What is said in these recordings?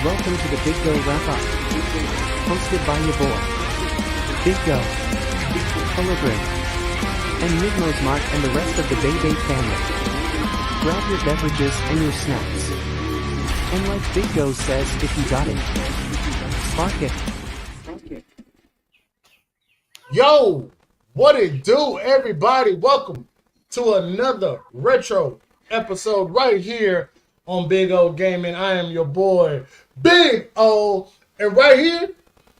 Welcome to the BiggOh Wrap-Up, hosted by your boy, BiggOh, Hologram, and Midnose Mark and the rest of the Bayley family. Grab your beverages and your snacks. And like BiggOh says, if you got it, spark it. Yo, what it do, everybody? Welcome to another retro episode right here on BiggOh Gaming. I am your boy, BiggOh, and right here,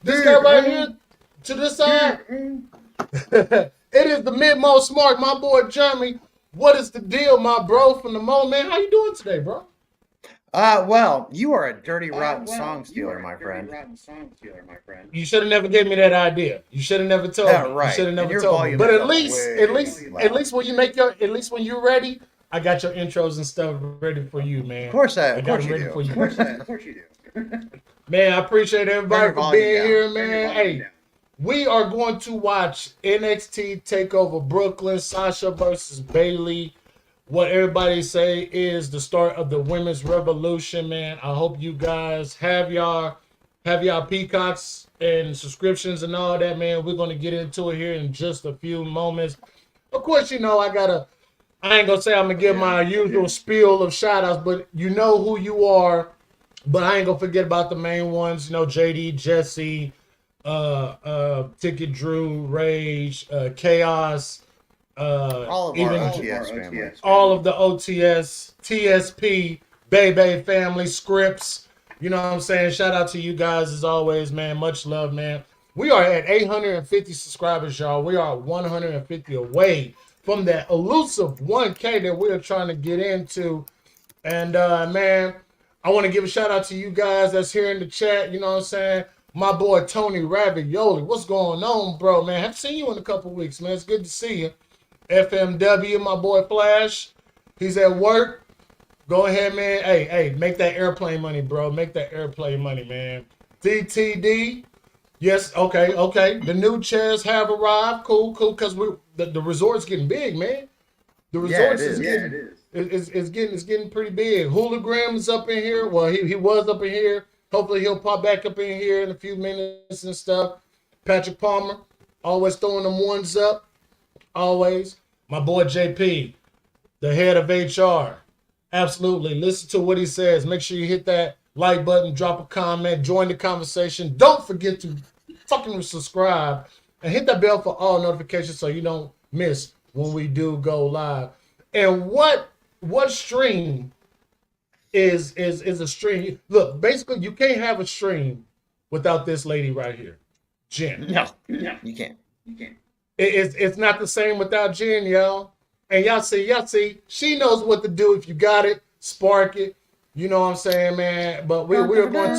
this guy right here, to this side, it is the Midmost Mark, my boy Jeremy. What is the deal, my bro, from the Mo, man? How you doing today, bro? Well, you are a dirty, rotten song stealer, my friend. You should have never gave me that idea. You should have never told me. Right. You should have never told me. But at least when you make at least when you're ready, I got your intros and stuff ready for you, man. Of course you do. Man, I appreciate everybody for being here, man. Hey, we are going to watch NXT Takeover Brooklyn, Sasha versus Bayley. What everybody say is the start of the women's revolution, man. I hope you guys have y'all peacocks and subscriptions and all that, man. We're gonna get into it here in just a few moments. Of course, you know I ain't gonna say I'm gonna give my usual spiel of shout outs, but you know who you are. But I ain't gonna forget about the main ones, you know, JD, Jesse, Ticket Drew, Rage, Chaos. All of even our OTS family. all of the OTS, TSP, Baby family, Scripts. You know what I'm saying? Shout out to you guys as always, man. Much love, man. We are at 850 subscribers, y'all. We are 150 away from that elusive 1K that we're trying to get into. And man, I want to give a shout out to you guys that's here in the chat. You know what I'm saying? My boy Tony Ravioli. What's going on, bro, man? Haven't seen you in a couple weeks, man. It's good to see you. FMW, my boy Flash, he's at work. Go ahead, man. Hey, make that airplane money, bro. Make that airplane money, man. DTD, yes, okay. The new chairs have arrived. Cool, because the resort's getting big, man. The resort is getting pretty big. Hologram is up in here. Well, he was up in here. Hopefully he'll pop back up in here in a few minutes and stuff. Patrick Palmer, always throwing them ones up. Always. My boy JP, the head of HR. Absolutely. Listen to what he says. Make sure you hit that like button, drop a comment, join the conversation. Don't forget to fucking subscribe and hit that bell for all notifications so you don't miss when we do go live. And what stream is a stream? Look, basically you can't have a stream without this lady right here. Jen. No, you can't. It's not the same without Jen, y'all. And y'all see, she knows what to do if you got it, spark it. You know what I'm saying, man? But we're going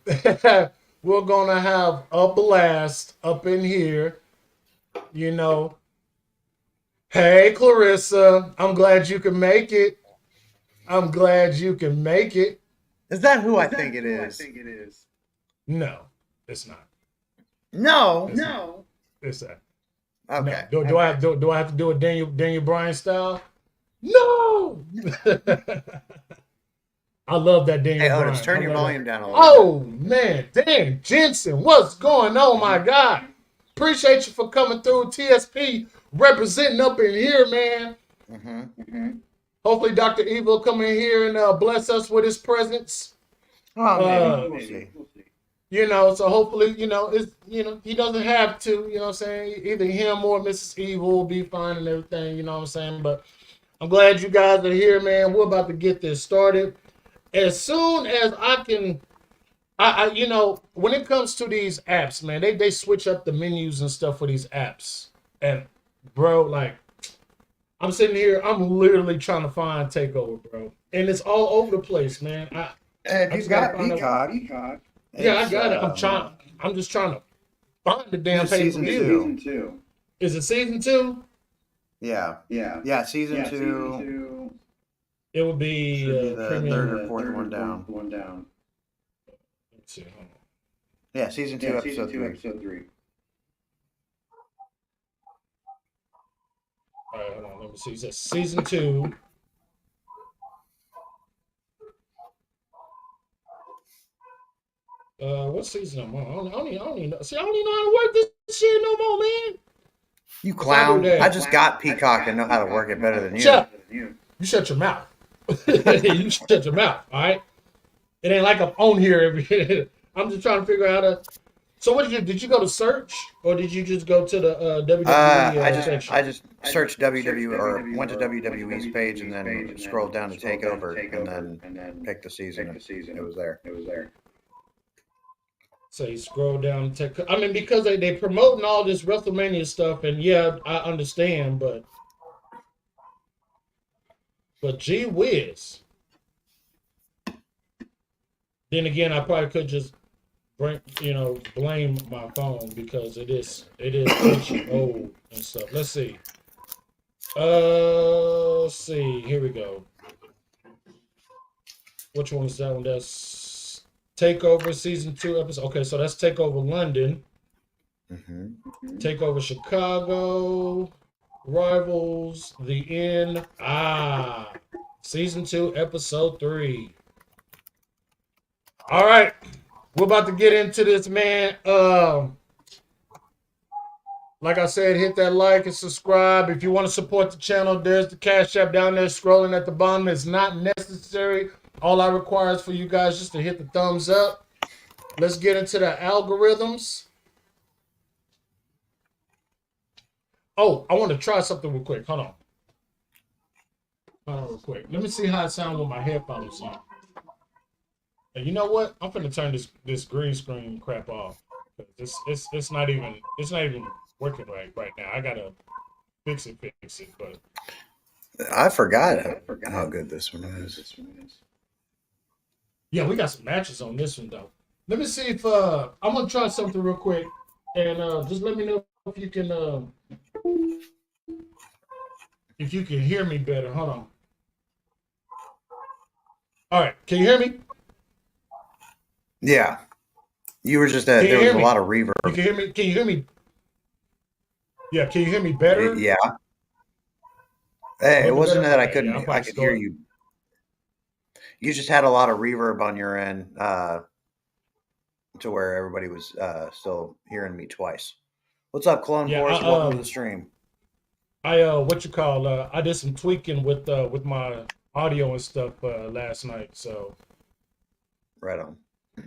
to we're gonna have a blast up in here. You know. Hey Clarissa, I'm glad you can make it. Is that who I think it is? No, it's not. No. It's that. Okay. No. Do I have to do it Daniel Bryan style? No. I love that Daniel Bryan. Hey, Otis, turn your volume down a little Oh man, Dan Jensen, what's going on, my guy? Appreciate you for coming through. TSP representing up in here, man. Hopefully, Dr. Evil will come in here and bless us with his presence. Oh, maybe. We'll see. You know, so hopefully, he doesn't have to, you know what I'm saying? Either him or Mrs. Evil will be fine and everything, you know what I'm saying? But I'm glad you guys are here, man. We're about to get this started. As soon as I can, when it comes to these apps, man, they switch up the menus and stuff for these apps. And, bro, like, I'm sitting here, I'm literally trying to find Takeover, bro. And it's all over the place, man. You've got Peacock. Yeah, I got it. I'm just trying to find the damn pay-per-view. Season 2. Is it season 2? Yeah, season 2. It would be the third or fourth one down. Let's see. Hold on. Yeah, season 2, episode 3. All right, hold on. Let me see. It says season 2. What season I'm on? I don't even know. See, I don't even know how to work this shit no more, man. You I do clown. that. I just got Peacock and know how to work it better than you. Shut. You shut your mouth. You shut your mouth. All right. It ain't like I'm on here every. I'm just trying to figure out how to. So what did you go to search or did you just go to the WWE section? I just searched WWE or went to WWE's page and then scrolled down to Takeover and then picked the season. It was there. So you scroll down and take. I mean, because they promoting all this WrestleMania stuff, and yeah, I understand, but gee whiz. Then again, I probably could just blame my phone because it is glitchy old and stuff. Let's see. Let's see. Here we go. Which one is that one? That's Takeover Season 2 episode. Okay, so that's Takeover London. Takeover Chicago. Rivals. The End. Season 2, Episode 3. All right. We're about to get into this, man. Like I said, hit that like and subscribe. If you want to support the channel, there's the Cash App down there scrolling at the bottom. It's not necessary. All I require is for you guys just to hit the thumbs up. Let's get into the algorithms. Oh, I want to try something real quick. Hold on real quick. Let me see how it sounds with my headphones on. And you know what? I'm finna turn this green screen crap off. It's not even working right now. I gotta fix it. But I forgot how good this one is. Yeah, we got some matches on this one though. Let me see if I'm gonna try something real quick, and just let me know if you can hear me better. Hold on. All right, can you hear me? Yeah, you were just there was a lot of reverb. You can hear me? Can you hear me? Yeah, can you hear me better? Yeah. Hey, it wasn't that I couldn't. I could hear you. You just had a lot of reverb on your end, to where everybody was still hearing me twice. What's up, Clone Force? Welcome to the stream. I did some tweaking with my audio and stuff last night, so right on. I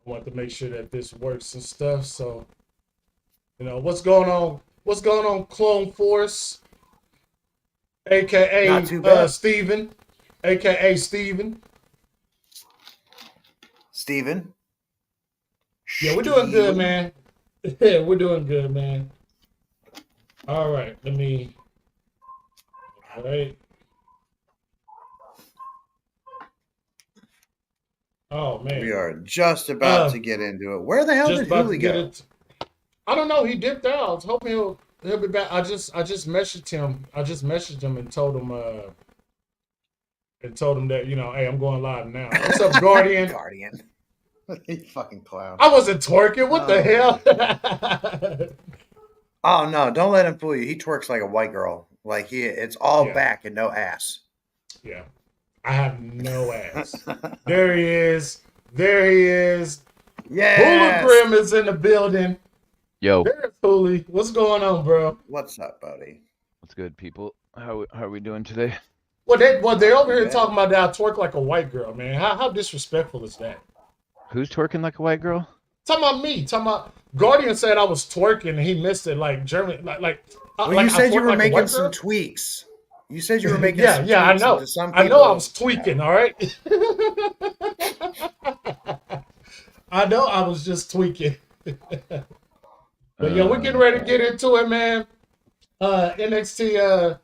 want to make sure that this works and stuff. So, what's going on? What's going on, Clone Force? AKA Steven. AKA Steven. Steven? Yeah, we're doing good, man. Yeah, we're doing good, man. All right, all right. Oh, man. We are just about to get into it. Where the hell did Hooli go? I don't know. He dipped out. I was hoping he'll be back. I just messaged him. And told him that, hey, I'm going live now. What's up, Guardian? Guardian. You fucking clown. I wasn't twerking. What the hell? Oh no, don't let him fool you. He twerks like a white girl. Like it's all back and no ass. Yeah. I have no ass. There he is. Yeah. Hologram is in the building. Yo. There's Hooli. What's going on, bro? What's up, buddy? What's good, people? How are we doing today? Well, they're over here talking about that I twerk like a white girl, man. How disrespectful is that? Who's twerking like a white girl? Talking about me. Talking about Guardian said I was twerking and he missed it like German. You said you were making some tweaks. You said you were making some tweaks. I know. I know I was tweaking, all right? I know I was just tweaking. But yeah, we're getting ready to get into it, man. NXT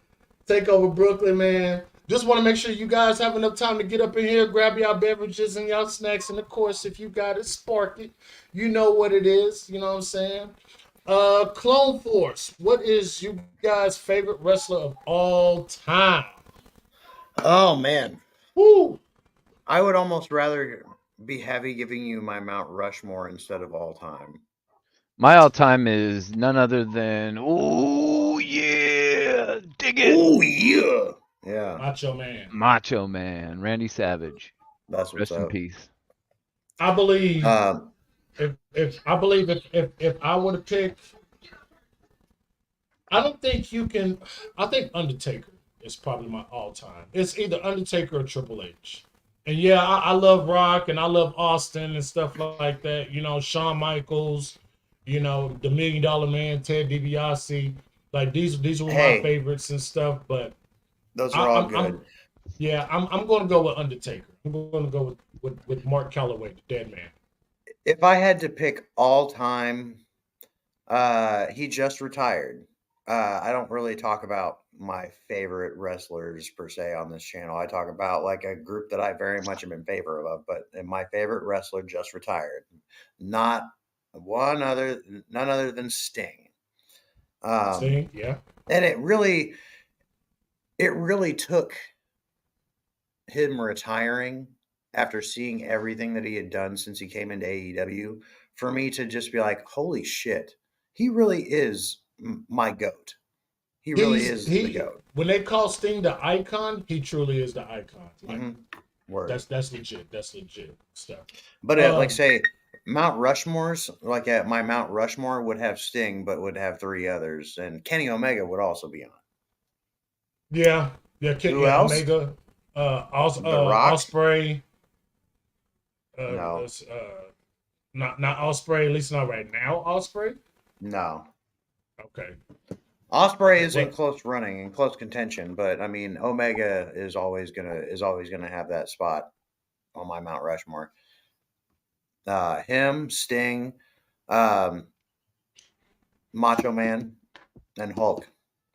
Takeover Brooklyn, man. Just want to make sure you guys have enough time to get up in here, grab y'all beverages and y'all snacks. And of course, if you got it, spark it. You know what it is. You know what I'm saying? Clone Force, what is you guys' favorite wrestler of all time? Oh, man. Woo! I would almost rather be heavy giving you my Mount Rushmore instead of all time. My all time is none other than dig it. Yeah. Macho Man, Randy Savage. That's what's Rest up. in peace. I believe if I believe if I were to pick, I don't think you can. I think Undertaker is probably my all time. It's either Undertaker or Triple H. And yeah, I love Rock and I love Austin and stuff like that. You know, Shawn Michaels, you know, the $1 Million Man, Ted DiBiase. Like these were my favorites and stuff. But those are all good. I'm going to go with Undertaker. I'm going to go with Mark Calloway, the Dead Man. If I had to pick all time, he just retired. I don't really talk about my favorite wrestlers per se on this channel. I talk about like a group that I very much am in favor of, but my favorite wrestler just retired. None other than Sting. Sting, yeah. And it really took him retiring after seeing everything that he had done since he came into AEW for me to just be like, holy shit, he really is my GOAT. He really is the GOAT. When they call Sting the icon, he truly is the icon. Like, that's legit. That's legit stuff. But like say Mount Rushmore's, like at my Mount Rushmore would have Sting, but would have 3 others, and Kenny Omega would also be on. Yeah, Kenny Omega, Ospreay. No, not Ospreay. At least not right now. Ospreay. No. Okay. Ospreay is in close running, in close contention, but I mean Omega is always gonna have that spot on my Mount Rushmore. Him, Sting, Macho Man, and Hulk,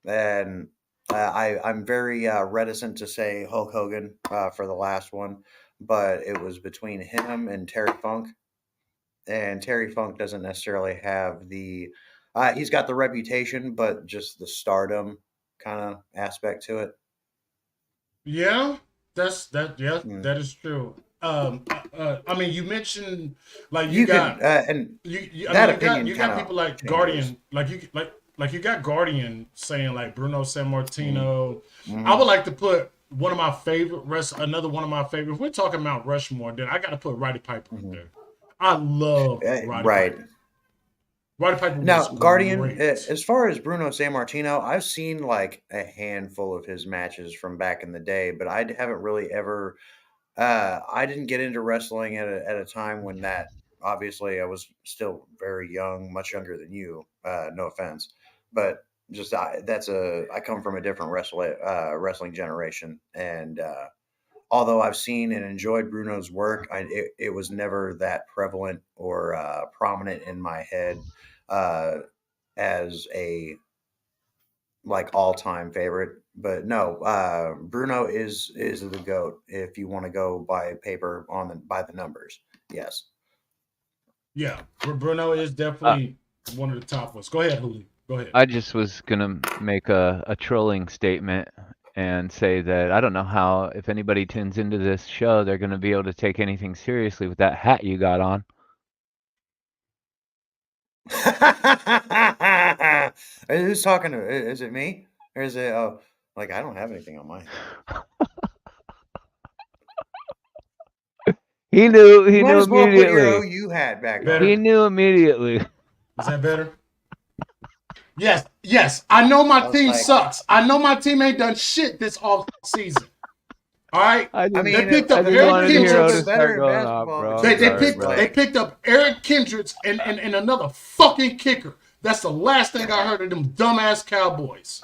and I'm very reticent to say Hulk Hogan for the last one, but it was between him and Terry Funk, and Terry Funk doesn't necessarily have the he's got the reputation, but just the stardom kind of aspect to it. Yeah, that is true. I mean, you mentioned like you got people like changes. Guardian, you got Guardian saying like Bruno Sammartino. I would like to put one of my favorite another one of my favorites. We're talking about Rushmore, then I got to put Roddy Piper in there. I love Roddy Piper. Roddy Piper. Now, Guardian, as far as Bruno Sammartino, I've seen like a handful of his matches from back in the day, but I haven't really ever. I didn't get into wrestling at a time when that. Obviously, I was still very young, much younger than you. No offense, but just I come from a different wrestling generation, and although I've seen and enjoyed Bruno's work, it was never that prevalent or prominent in my head as a like all-time favorite. But no, Bruno is the GOAT if you want to go by paper by the numbers. Yes. Yeah, Bruno is definitely one of the top ones. Go ahead, Huli. Go ahead. I just was gonna make a trolling statement and say that I don't know how, if anybody tunes into this show, they're gonna be able to take anything seriously with that hat you got on. Who's talking to? Is it me? Or is it like I don't have anything on my head? He knew Well put immediately. your OU hat back on. He knew immediately. Is that better? Yes. I know my team sucks. I know my team ain't done shit this off season. All right. They picked up Eric Kendricks. They picked up Eric Kendricks and another fucking kicker. That's the last thing I heard of them dumbass Cowboys.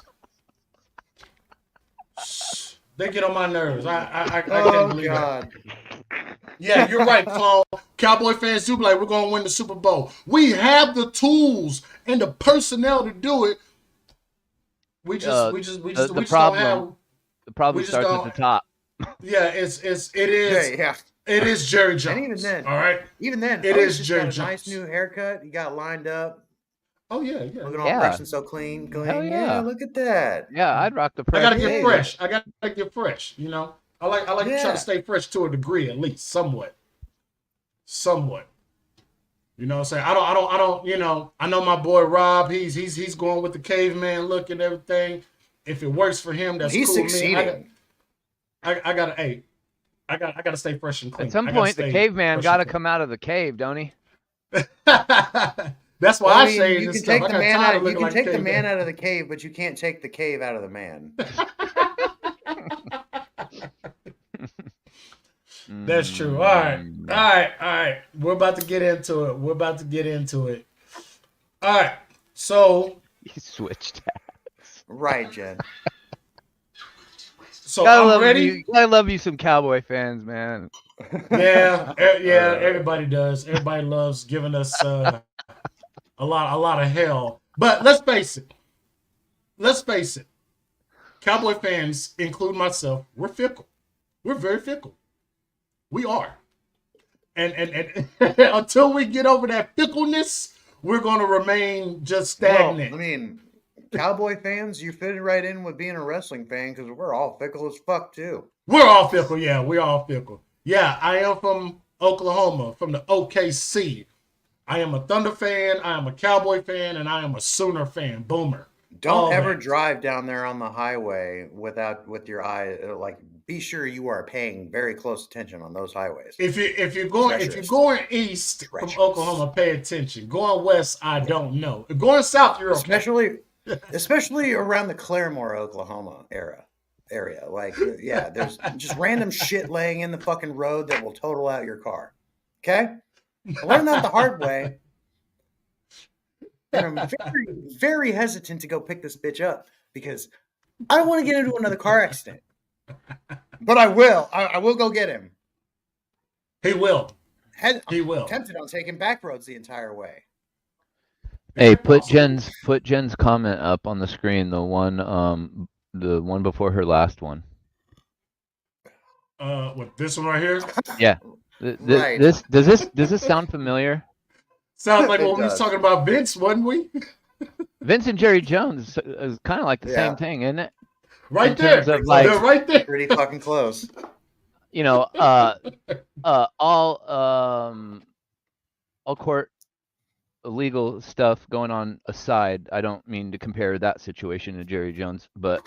They get on my nerves. I can't believe it. Yeah, you're right, Paul. Cowboy fans do be like, we're gonna win the Super Bowl. We have the tools and the personnel to do it. We just don't have. The problem starts at the top. Yeah, it is Jerry Jones. And even then, all right, even then, it is Jerry got a Jones. nice new haircut. He got lined up. Oh yeah. Looking all fresh and so clean. Hell yeah. Look at that. Yeah, I'd rock the fresh. I gotta get fresh. You know, I like to try to stay fresh to a degree, at least somewhat. You know what I'm saying? I don't. You know, I know my boy Rob. He's going with the caveman look and everything. If it works for him, that's he's cool. Succeeding. I gotta stay fresh and clean. At some point, the caveman got to come out of the cave, don't he? That's why I shaved you this can stuff. take the man out. You can take the man out of the cave, but you can't take the cave out of the man. That's true. All right. We're about to get into it. All right. So he switched hats. Right, Jen. So I'm ready. I love you, some Cowboy fans, man. Yeah. Everybody does. Everybody loves giving us a lot of hell. But let's face it. Cowboy fans, include myself, we're fickle. We're very fickle. We are. And until we get over that fickleness, we're going to remain just stagnant. Well, I mean, Cowboy fans, you fit right in with being a wrestling fan because we're all fickle as fuck too. We're all fickle, yeah. We're all fickle. Yeah, I am from Oklahoma, from the OKC. I am a Thunder fan, I am a Cowboy fan, and I am a Sooner fan. Boomer. Don't ever drive down there on the highway with your eye. Like, be sure you are paying very close attention on those highways. If you're going east from Oklahoma, pay attention. Going west, I don't know. Going south, you're okay. Especially around the Claremore, Oklahoma area. Like, yeah, there's just random shit laying in the fucking road that will total out your car. Okay, I learned that the hard way. And I'm very, very hesitant to go pick this bitch up because I don't want to get into another car accident. But I will. I will go get him. He will. He will. Tempted on taking back roads the entire way. Hey, put Jen's comment up on the screen. The one before her last one. What, this one right here? Yeah. Right. Does this sound familiar? Sounds like when we was talking about Vince, wasn't we? Vince and Jerry Jones is kind of like the same thing, isn't it? Right there. They're right there. Pretty fucking close. You know, all court legal stuff going on aside, I don't mean to compare that situation to Jerry Jones, but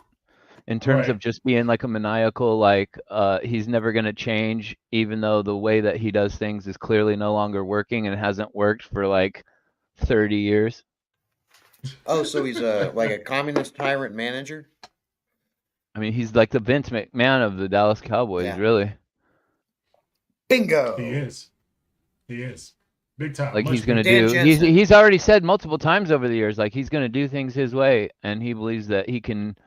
in terms of just being like a maniacal, like he's never going to change, even though the way that he does things is clearly no longer working and hasn't worked for like 30 years. Oh, so he's like a communist tyrant manager? I mean, he's like the Vince McMahon of the Dallas Cowboys, really. Bingo. He is. Big time. Like he's going to do, he's already said multiple times over the years, like he's going to do things his way, and he believes that he can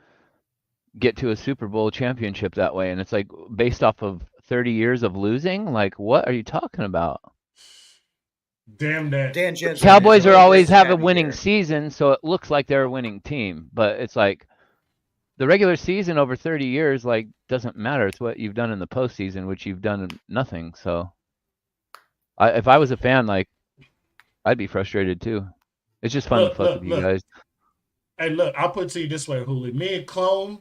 get to a Super Bowl championship that way. And it's like, based off of 30 years of losing, like, what are you talking about? Damn that. Dan Jensen Cowboys are always have a winning season, so it looks like they're a winning team, but it's like the regular season over 30 years, like, doesn't matter. It's what you've done in the postseason, which you've done nothing. So if I was a fan, like, I'd be frustrated too. It's just fun to fuck with you guys. Hey, look, I'll put it to you this way, Huli. Me and Clone,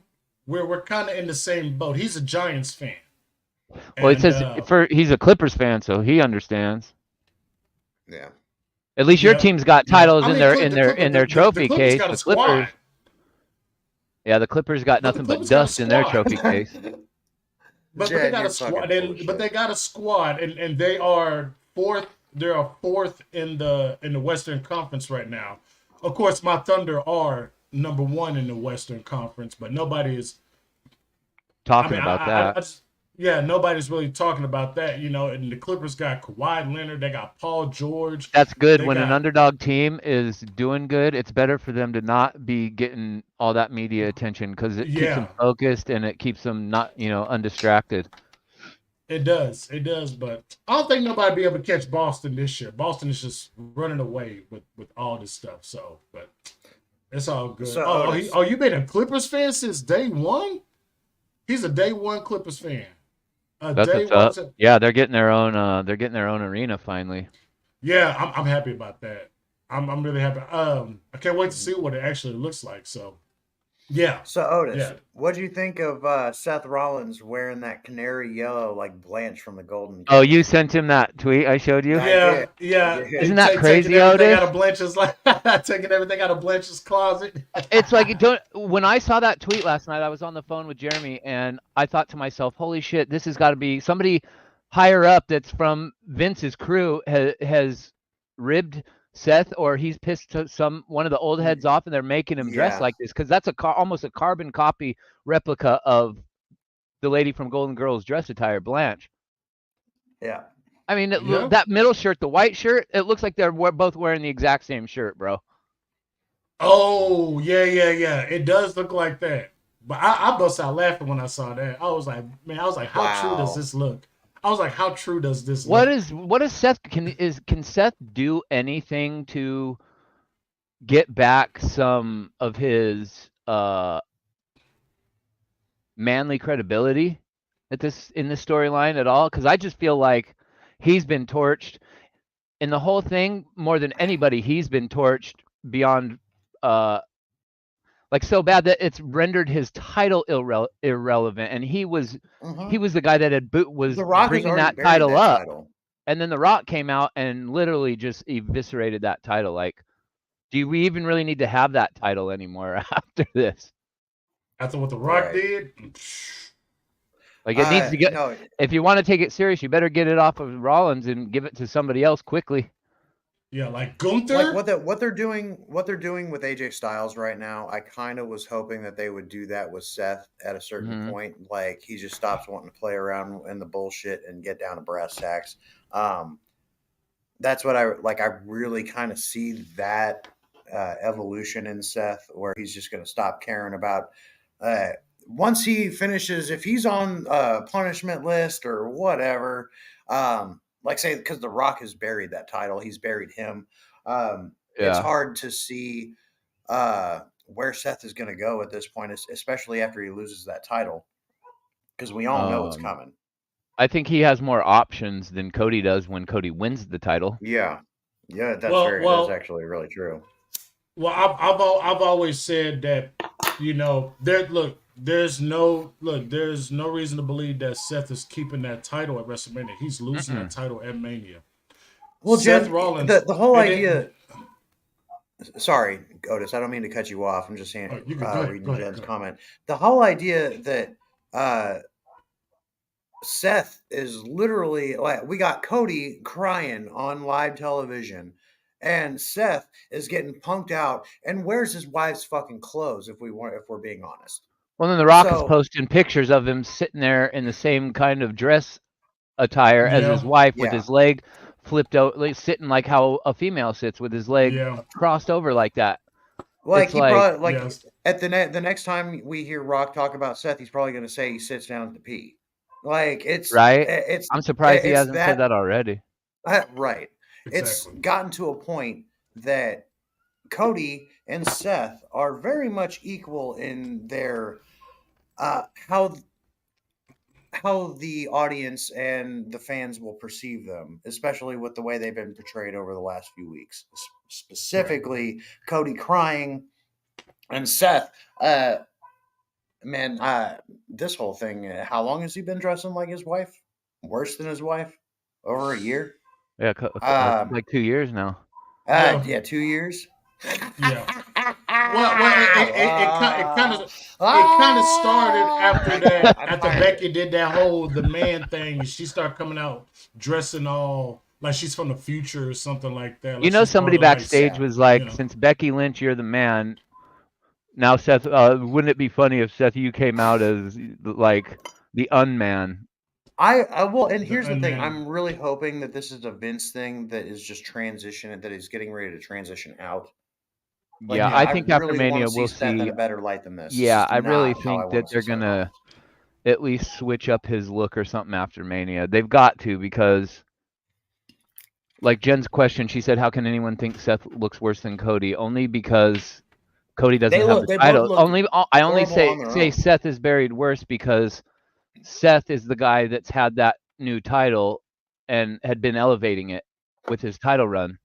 we're kind of in the same boat. He's a Giants fan. Well, it says he's a Clippers fan, so he understands. Yeah. At least your team's got titles in their trophy case. The Clippers. Yeah, the Clippers got nothing but dust in their trophy case. But they got a squad. They got a squad, and they are fourth. They are fourth in the Western Conference right now. Of course, my Thunder are number one in the Western Conference, but nobody is talking about that. Nobody's really talking about that, you know. And the Clippers got Kawhi Leonard, they got Paul George. That's good. When an underdog team is doing good, it's better for them to not be getting all that media attention because it keeps them focused and it keeps them not, undistracted. It does, but I don't think nobody be able to catch Boston this year. Boston is just running away with all this stuff. So, but it's all good. So, you been a Clippers fan since day one? He's a day one Clippers fan. That's what's up. Yeah, they're getting their own. They're getting their own arena finally. Yeah, I'm happy about that. I'm really happy. I can't wait to see what it actually looks like. So, yeah. So Otis, what do you think of Seth Rollins wearing that canary yellow like Blanche from the Golden? Oh, you sent him that tweet I showed you? Yeah. Isn't that crazy, Otis? Out of Blanche's, taking everything out of Blanche's closet. It's like when I saw that tweet last night, I was on the phone with Jeremy, and I thought to myself, "Holy shit, this has got to be somebody higher up that's from Vince's crew has ribbed Seth, or he's pissed one of the old heads off, and they're making him dress like this, because that's almost a carbon copy replica of the lady from Golden Girls dress attire, Blanche. Yeah. I mean, that middle shirt, the white shirt, it looks like they're both wearing the exact same shirt, bro. Oh, yeah. It does look like that. But I bust out laughing when I saw that. I was like, how true does this look? I was like, how true does this look? What is Seth, can Seth do anything to get back some of his manly credibility in this storyline at all? Because I just feel like he's been torched in the whole thing more than anybody. He's been torched beyond like so bad that it's rendered his title irrelevant, and he was the guy that was bringing that title up. And then The Rock came out and literally just eviscerated that title. Like, do we even really need to have that title anymore after this? After what The Rock did? Like, it needs to get... No. If you want to take it serious, you better get it off of Rollins and give it to somebody else quickly. Yeah, like Gunther? Like what they're doing with AJ Styles right now, I kind of was hoping that they would do that with Seth at a certain point. Like, he just stops wanting to play around in the bullshit and get down to brass tacks. That's what I really kind of see that evolution in Seth, where he's just going to stop caring about once he finishes, if he's on a punishment list or whatever, like say, because The Rock has buried that title, he's buried him. It's hard to see where Seth is going to go at this point, especially after he loses that title, because we all know it's coming. I think he has more options than Cody does when Cody wins the title. Yeah, that's actually really true. Well, I've always said that, there's no reason to believe that Seth is keeping that title at WrestleMania. He's losing that title at Mania. Well, Seth Rollins, the whole idea. Sorry, Otis, I don't mean to cut you off. I'm just saying, reading Jen's comment. The whole idea that Seth is literally like, we got Cody crying on live television, and Seth is getting punked out and wears his wife's fucking clothes, if we're being honest. Well, then The Rock is posting pictures of him sitting there in the same kind of dress attire as his wife, with his leg flipped out, like, sitting like how a female sits, with his leg crossed over like that. Like, at the next time we hear Rock talk about Seth, he's probably going to say he sits down to pee. Like, it's right. I'm surprised he hasn't said that already. Right. Exactly. It's gotten to a point that Cody and Seth are very much equal in their how the audience and the fans will perceive them, especially with the way they've been portrayed over the last few weeks. Specifically, Cody crying and Seth. This whole thing, how long has he been dressing like his wife? Worse than his wife? Over a year? Yeah, like 2 years now. 2 years. Yeah. It kind of started after that. After Becky did that whole the man thing, she started coming out dressing all like she's from the future or something like that. Like, somebody backstage was like, "Since Becky Lynch, you're the man." Now, Seth, wouldn't it be funny if Seth, you came out as like the unman? And here's the thing. I'm really hoping that this is a Vince thing that is just transition, that is getting ready to transition out. Like, I think after Mania we'll see in a better light than this. Yeah, I really think that they're gonna at least switch up his look or something after Mania. They've got to, because, like Jen's question, she said, "How can anyone think Seth looks worse than Cody?" Only because Cody doesn't have the title. I only say Seth is buried worse because Seth is the guy that's had that new title and had been elevating it with his title run,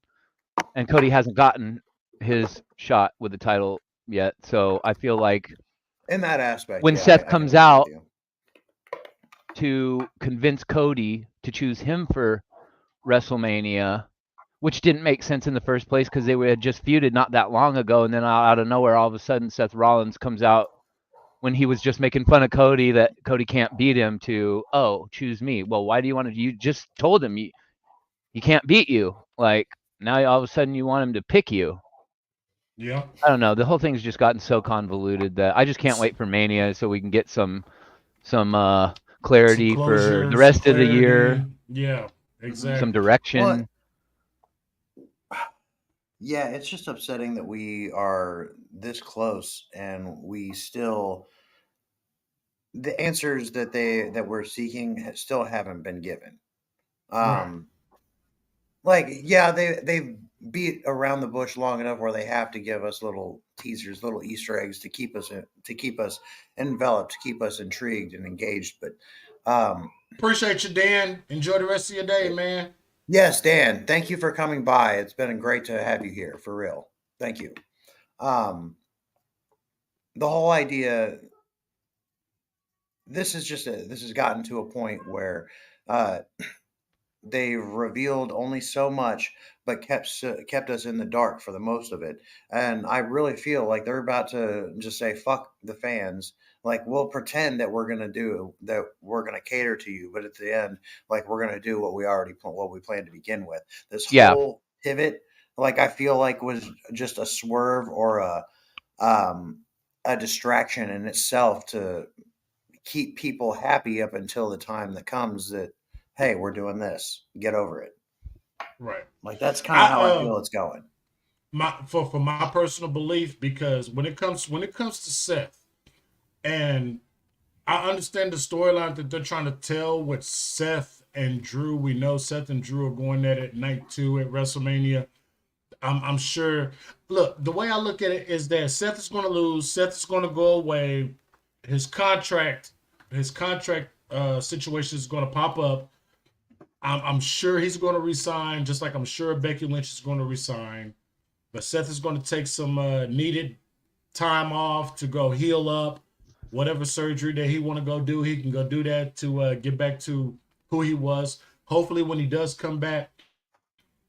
and Cody hasn't gotten his shot with the title yet. So I feel like in that aspect, when Seth comes out to convince Cody to choose him for WrestleMania, which didn't make sense in the first place because they had just feuded not that long ago, and then out of nowhere, all of a sudden, Seth Rollins comes out when he was just making fun of Cody that Cody can't beat him to, "Oh, choose me." Well, why do you want to? You just told him he can't beat you. Like, Now all of a sudden you want him to pick you. Yeah. I don't know. The whole thing's just gotten so convoluted that I just can't wait for Mania so we can get some clarity Some closure, for the rest of the year. Yeah, exactly. Some direction. Yeah, it's just upsetting that we are this close and we still the answers that we're seeking still haven't been given. Right. Like, yeah, they've beat around the bush long enough where they have to give us little teasers, little Easter eggs to keep us enveloped, to keep us intrigued and engaged. But appreciate you, Dan. Enjoy the rest of your day, man. Yes, Dan. Thank you for coming by. It's been great to have you here, for real. Thank you. The whole idea. This has gotten to a point where they've revealed only so much, but kept us in the dark for the most of it. And I really feel like they're about to just say, "Fuck the fans." Like, we'll pretend that we're gonna cater to you, but at the end, like, we're gonna do what we planned to begin with. This whole pivot, like, I feel like was just a swerve or a distraction in itself to keep people happy up until the time that comes that, hey, we're doing this. Get over it. Right. Like, that's kind of how I feel it's going. For my personal belief, because when it comes to Seth, and I understand the storyline that they're trying to tell with Seth and Drew. We know Seth and Drew are going at night 2 at WrestleMania. I'm sure. Look, the way I look at it is that Seth is going to lose. Seth is going to go away. His contract situation is going to pop up. I'm sure he's going to resign, just like I'm sure Becky Lynch is going to resign. But Seth is going to take some needed time off to go heal up. Whatever surgery that he want to go do, he can go do that to get back to who he was. Hopefully, when he does come back,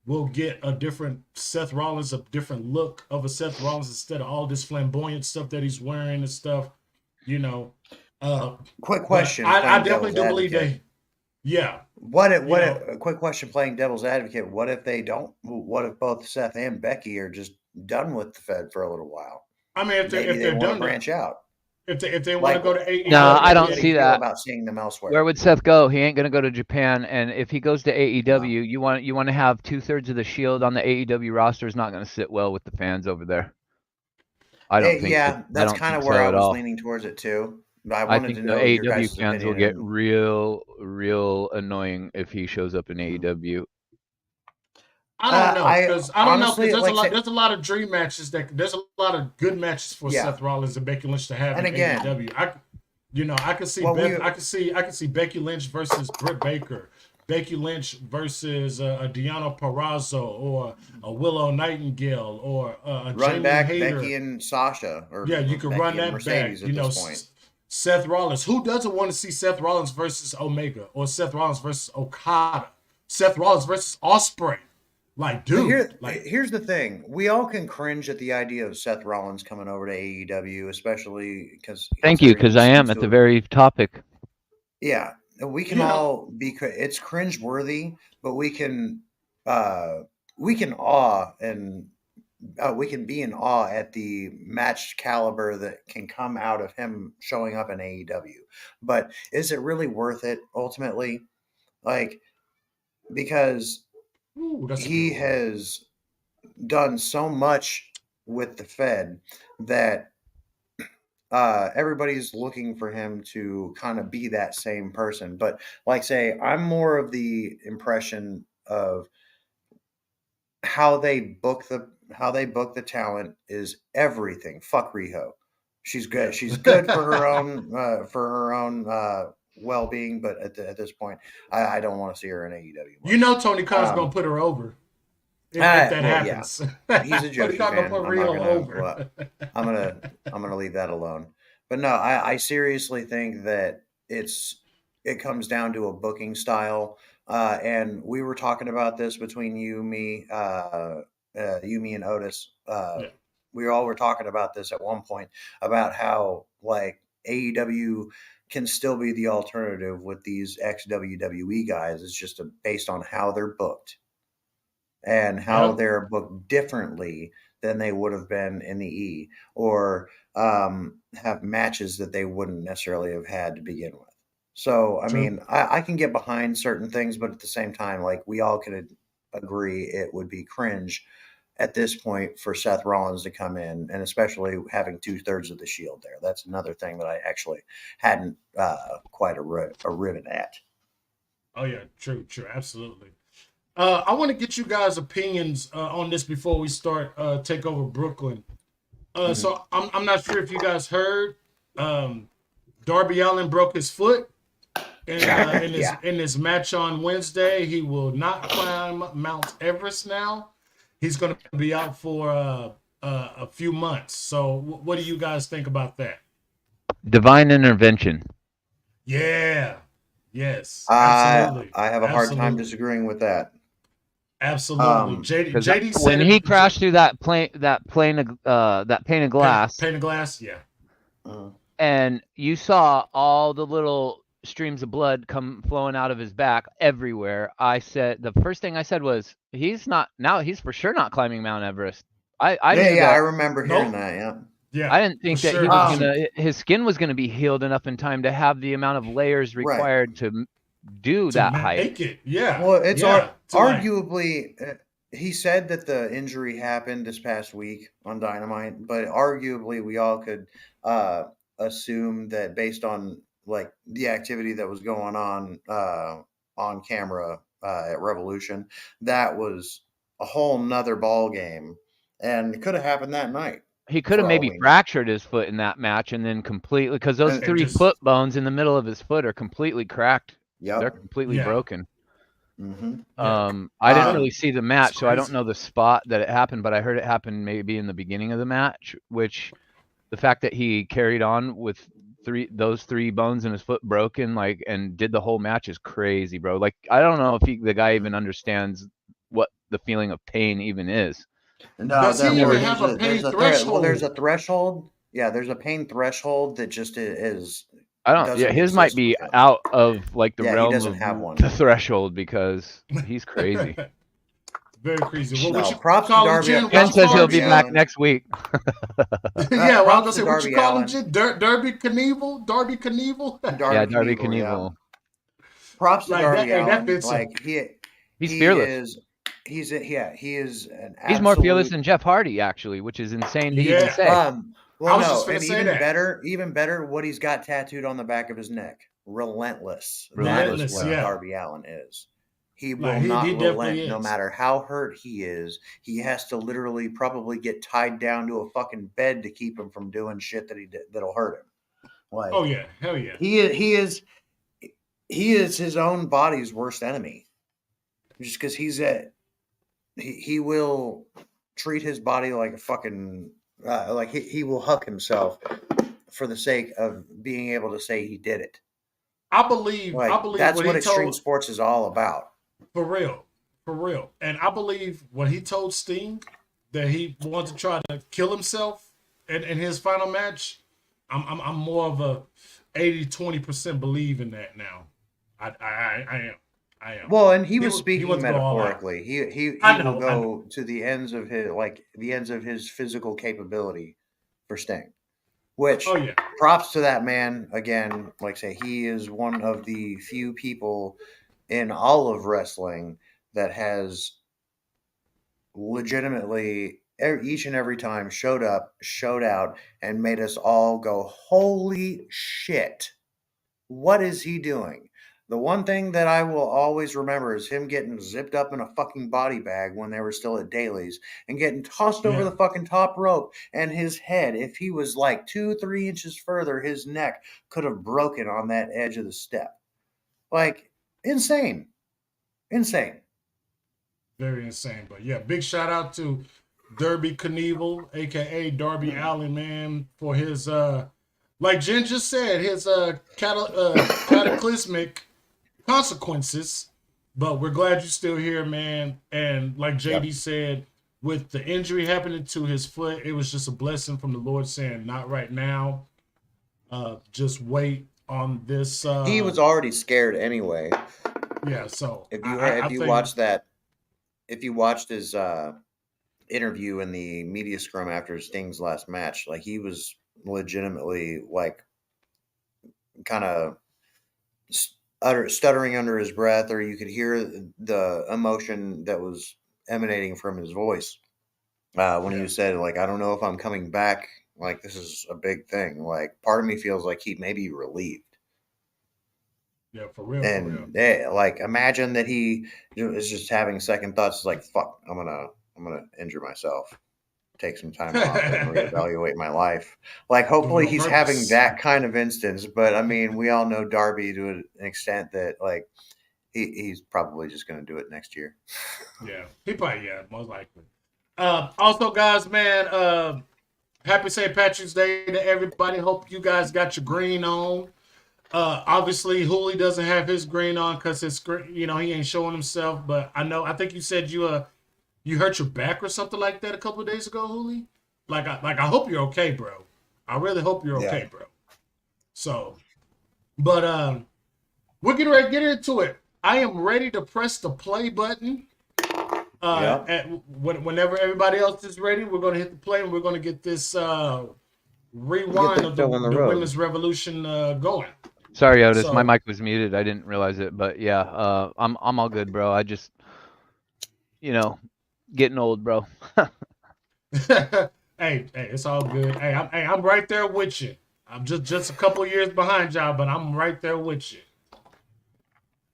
we'll get a different Seth Rollins, a different look of a Seth Rollins instead of all this flamboyant stuff that he's wearing and stuff. You know. Quick question. I definitely do believe that. Yeah. Quick question, playing devil's advocate. What if they don't? What if both Seth and Becky are just done with the Fed for a little while? I mean, if they're done, branch out. If they want to go to AEW, no, I don't see that. About seeing them elsewhere. Where would Seth go? He ain't gonna go to Japan, and if he goes to AEW, you want to have 2/3 of the Shield on the AEW roster is not gonna sit well with the fans over there. I don't think. Yeah, that's kind of where I was leaning towards it too. I think the AEW fans will get real annoying if he shows up in AEW. I don't know because there's a lot of dream matches there's a lot of good matches for Seth Rollins and Becky Lynch to have in AEW. I can see Becky Lynch versus Britt Baker, Becky Lynch versus a Deonna Purrazzo or a Willow Nightingale or a run Jamie back Hayter. Becky and Sasha. You can run that back. Seth Rollins. Who doesn't want to see Seth Rollins versus Omega or Seth Rollins versus Okada? Seth Rollins versus Ospreay. Like, dude. Here's the thing. We all can cringe at the idea of Seth Rollins coming over to AEW, especially because. Thank you, because I am at the very topic. Yeah, we can all be. It's cringe-worthy, but we can be in awe at the match caliber that can come out of him showing up in AEW. But is it really worth it ultimately? Like, because he has done so much with the Fed that everybody's looking for him to kind of be that same person. But like, say, I'm more of the impression of how they book the talent is everything. Fuck Riho. She's good. She's good for her own well-being, but at this point, I don't want to see her in AEW. Tony Khan's gonna put her over. If that happens, he's a Joshi fan. I'm gonna leave that alone. But no, I seriously think that it comes down to a booking style. And we were talking about this between you, me, and Otis. We all were talking about this at one point about how like AEW can still be the alternative with these ex-WWE guys. It's just based on how they're booked. and how they're booked differently than they would have been in the E, or have matches that they wouldn't necessarily have had to begin with. So, I mean, I can get behind certain things, but at the same time, like, we all could agree it would be cringe at this point for Seth Rollins to come in, and especially having 2/3 of the Shield there. That's another thing that I actually hadn't quite a rivet at. Oh yeah, true, absolutely. I want to get you guys' opinions on this before we start Takeover Brooklyn. So I'm not sure if you guys heard, Darby Allin broke his foot in his match on Wednesday. He will not climb Mount Everest now. He's going to be out for a few months. So what do you guys think about that? Divine intervention. Yeah. Yes. Absolutely. I have a hard time disagreeing with that. Absolutely. JD said when he crashed through that pane of glass. Pane of glass, yeah. And you saw all the little streams of blood come flowing out of his back everywhere. I said, the first thing I said was, he's for sure not climbing Mount Everest. I remember hearing that. Yeah. I didn't think that he was his skin was gonna be healed enough in time to have the amount of layers required to do that height. Yeah. Well, it's arguably. He said that the injury happened this past week on Dynamite, but arguably we all could assume that based on like the activity that was going on camera at Revolution, that was a whole nother ball game, and it could have happened that night. He could have maybe fractured his foot in that match and then completely, because those three foot bones in the middle of his foot are completely cracked. Yep. They're completely broken. Mm-hmm. I didn't really see the match, so I don't know the spot that it happened, but I heard it happen maybe in the beginning of the match, which the fact that he carried on with those three bones in his foot broken, like, and did the whole match is crazy, bro. Like, I don't know if the guy even understands what the feeling of pain even is. No, there's a threshold. Yeah, there's a pain threshold that just is. I don't. Yeah, his might be out of like the realm of the threshold because he's crazy. Very crazy. Props to Darby. Jen says he'll be back next week. Yeah, well, I was gonna say, what you call him, Jen? Darby Knievel? Darby Knievel? Darby Knievel. Yeah. Props to Darby Allin. Like he's fearless. He is an. He's more fearless than Jeff Hardy, actually, which is insane to even say. Well, no, and even better, what he's got tattooed on the back of his neck. Relentless. That is what Darby Allin is. He will not relent no matter how hurt he is. He has to literally probably get tied down to a fucking bed to keep him from doing shit that'll hurt him. Like, oh yeah, hell yeah. He is his own body's worst enemy. Just because he will treat his body like a fucking like he will huck himself for the sake of being able to say he did it. I believe that's what extreme sports is all about. For real. And I believe when he told Sting that he wanted to try to kill himself in his final match, I'm more of a 80-20% believe in that now. I am. Well, and he was speaking metaphorically. He will go to the ends of his physical capability for Sting. Which props to that man. Again, like I say, he is one of the few people in all of wrestling that has legitimately each and every time showed up, showed out, and made us all go, holy shit, what is he doing? The one thing that I will always remember is him getting zipped up in a fucking body bag when they were still at Daly's and getting tossed over the fucking top rope, and his head, if he was like 2-3 inches further, his neck could have broken on that edge of the step. Like, insane. Very insane. But yeah, big shout out to Darby Knievel, aka Darby Allin, man, for his like Jen just said, his cataclysmic consequences. But we're glad you're still here, man. And like JD said, with the injury happening to his foot, it was just a blessing from the Lord saying, not right now. Just wait on this. He was already scared anyway. Yeah, so if you watch that if you watched his interview in the media scrum after Sting's last match, like he was legitimately like kind of stuttering under his breath, or you could hear the emotion that was emanating from his voice when he said, like, I don't know if I'm coming back. Like, this is a big thing. Like, part of me feels like he may be relieved. Yeah, for real. And like, imagine that he is just having second thoughts. It's like, fuck, I'm gonna injure myself, take some time off, and reevaluate my life. Like, hopefully, he's having that kind of instance. But I mean, we all know Darby to an extent that like he's probably just gonna do it next year. Yeah, he probably most likely. Also, guys, man, happy St. Patrick's Day to everybody. Hope you guys got your green on. Obviously, Hooli doesn't have his green on because he ain't showing himself. But I think you said you hurt your back or something like that a couple of days ago, Hooli. I hope you're okay, bro. I really hope you're okay, bro. So, but we're getting ready to get into it. I am ready to press the play button. Whenever everybody else is ready, we're going to hit the play and we're going to get this rewind of the Women's Revolution going. Sorry, Otis, my mic was muted. I didn't realize it, but yeah, I'm all good, bro. I just, getting old, bro. Hey, it's all good. Hey, I'm right there with you. I'm just a couple years behind y'all, but I'm right there with you.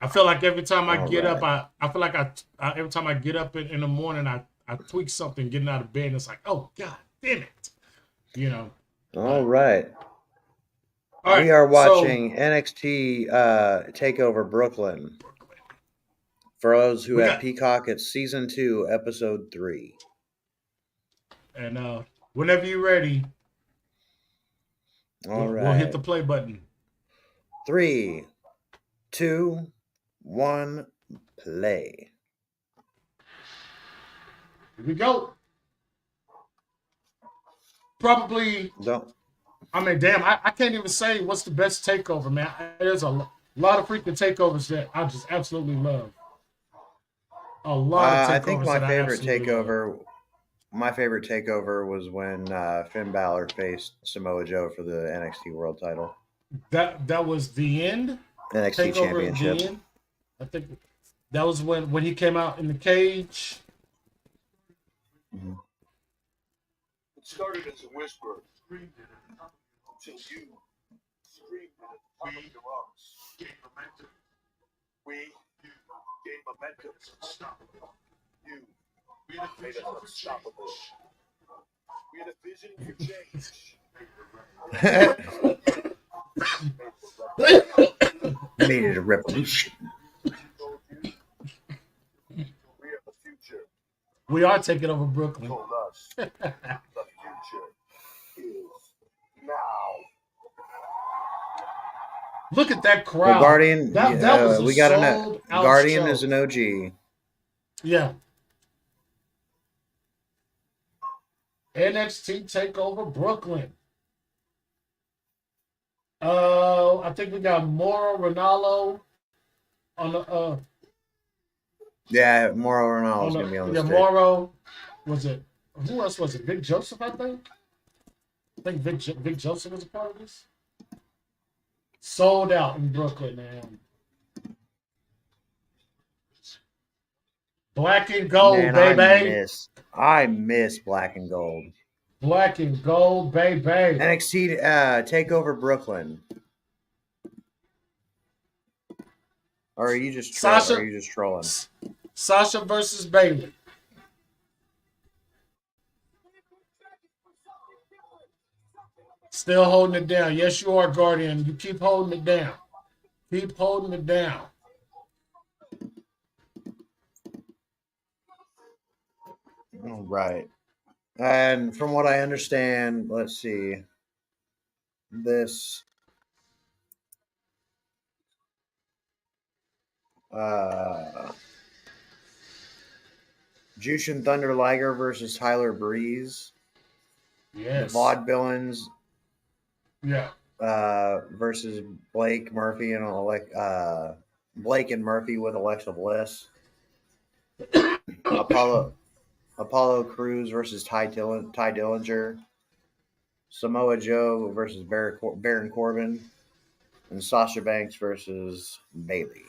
I feel like every time I get up, I feel like every time I get up in the morning, I tweak something getting out of bed, and it's like, oh god damn it, All right. We are watching NXT Takeover Brooklyn. For those who have Peacock, it's season 2, episode 3. And whenever you're ready, we'll hit the play button. 3, 2, 1, play. Here we go. Probably. I mean, damn, I can't even say what's the best takeover, man. There's a lot of freaking takeovers that I just absolutely love. A lot of takeovers. I think my favorite takeover was when Finn Balor faced Samoa Joe for the NXT World Title. That was the end. NXT Championship. The end. I think that was when he came out in the cage. Mm-hmm. It started as a whisper until you screamed at the top of your lungs. We gained momentum. You made us unstoppable. We had a vision for change. Made it a revolution. We are taking over Brooklyn. Told us the future is now. Look at that crowd. Well, Guardian, that was we got Guardian is an OG. Yeah. NXT Takeover Brooklyn. I think we got Mauro Ranallo on the Yeah, Mauro Ranallo's gonna be on the stick. Mauro, who else was it? Vic Joseph, I think. I think Vic Joseph was a part of this. Sold out in Brooklyn, man. Black and gold, man, baby. I miss black and gold. Black and gold, baby. NXT Takeover Brooklyn. Or are you just trolling? Sasha versus Bayley. Still holding it down. Yes, you are, Guardian. You keep holding it down. Keep holding it down. All right. And from what I understand, let's see. This Jushin Thunder Liger versus Tyler Breeze. Yes. The Vaudevillains. Yeah. Versus Blake Murphy and Blake and Murphy with Alexa Bliss. Apollo Crews versus Ty Dillinger. Samoa Joe versus Baron Corbin. And Sasha Banks versus Bayley.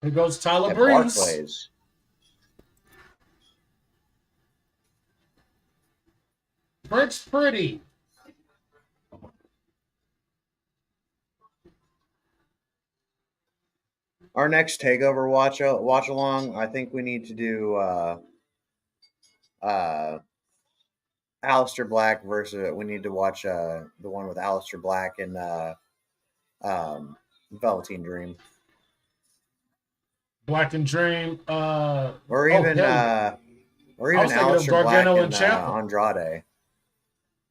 Here goes Tyler At Breeze. Barclays. Brick's pretty. Our next Takeover watch along, I think we need to do Aleister Black versus. We need to watch the one with Aleister Black and Velveteen Dream. Black and Dream. Or even Aleister Black and Andrade.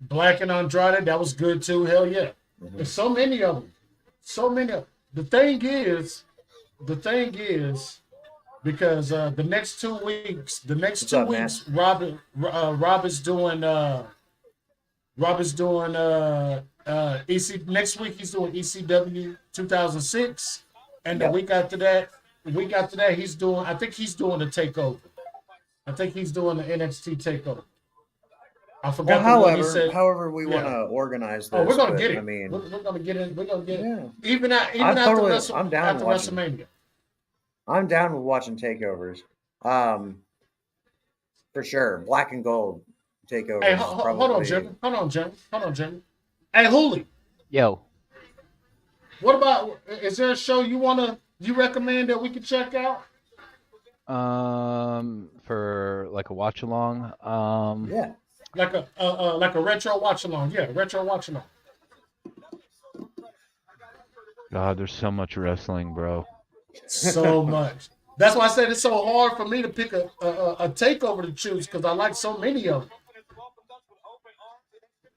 Black and Andrade, that was good too. Hell yeah. Mm-hmm. There's so many of them. So many of them. The thing is, because the next 2 weeks, Rob is doing EC next week he's doing ECW 2006, and the week after that he's doing the Takeover. I think he's doing the NXT Takeover. I forgot. Well, however we want to organize this. Oh, we're gonna get it. I mean, we're gonna get it. We're gonna get it. Even I'm after WrestleMania. I'm down with watching takeovers. For sure. Black and gold takeovers. Hey, hold on, Jimmy. Hey, Hooli. Yo. What about? Is there a show you recommend that we can check out? For like a watch along. Yeah. Like a retro watch along. Yeah, retro watch along. God, there's so much wrestling, bro. So much. That's why I said it's so hard for me to pick a takeover to choose, because I like so many of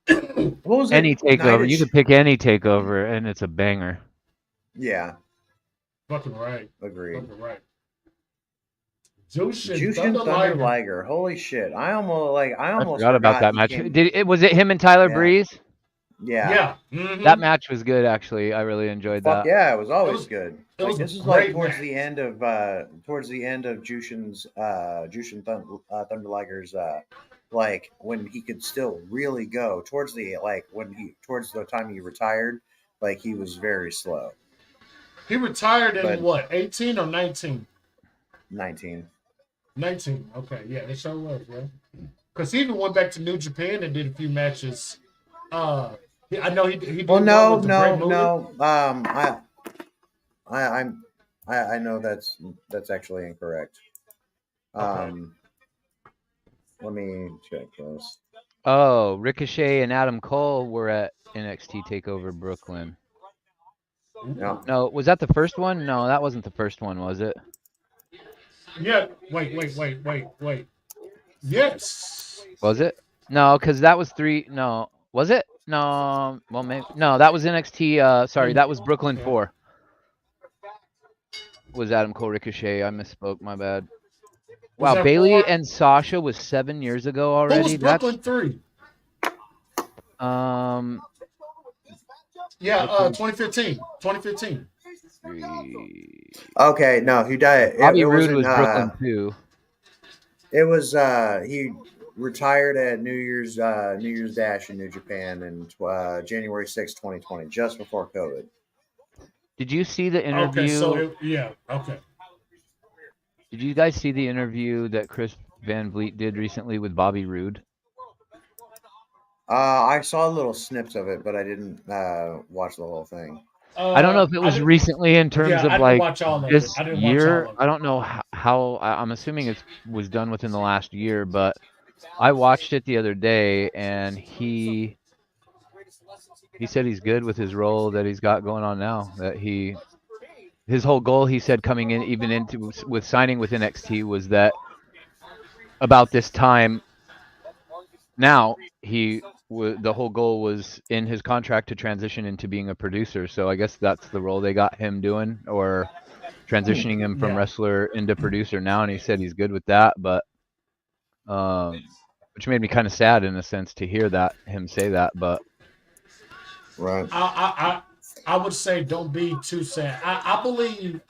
them. What was any takeover. You could pick any takeover, and it's a banger. Yeah. Fucking right. Agreed. Fucking right. Jushin Thunder Liger. Holy shit! I almost forgot about that match. Was it him and Tyler Breeze? Yeah. Yeah. Mm-hmm. That match was good, actually. I really enjoyed that. Yeah, it was always good. This is like towards match. the end of Jushin Thunder Liger's like when he could still really go towards the time he retired, like he was very slow. He retired in what, 18 or 19? 19. 19. Okay, yeah, it sure was, right? Because he even went back to New Japan and did a few matches. I know he did. Well, no. I know that's actually incorrect. Okay. Let me check this. Oh, Ricochet and Adam Cole were at NXT Takeover Brooklyn. No, was that the first one? No, that wasn't the first one, was it? Yeah. Wait. Yes. Was it? No, because that was 3. No, was it? No. Well, maybe. No, that was NXT. Sorry, that was Brooklyn 4. Was Adam Cole Ricochet? I misspoke. My bad. Wow, Bayley 4? And Sasha was 7 years ago already. Who was Brooklyn 3? Yeah, 2015. 2015. Okay, no, he died. Bobby Roode was Brooklyn 2. It was he retired at New Year's Dash in New Japan in January 6, 2020, just before COVID. Did you see the interview? Okay. Did you guys see the interview that Chris Van Vliet did recently with Bobby Roode? I saw little snips of it, but I didn't watch the whole thing. I don't know if it was recently in terms of like this year. I don't know how. I'm assuming it was done within the last year, but I watched it the other day, and he said he's good with his role that he's got going on now. That his whole goal, he said, coming in even into with signing with NXT was that about this time now the whole goal was in his contract to transition into being a producer. So I guess that's the role they got him doing, or transitioning him from wrestler into producer now. And he said he's good with that, but which made me kind of sad in a sense to hear him say that. But right, I would say don't be too sad. I believe,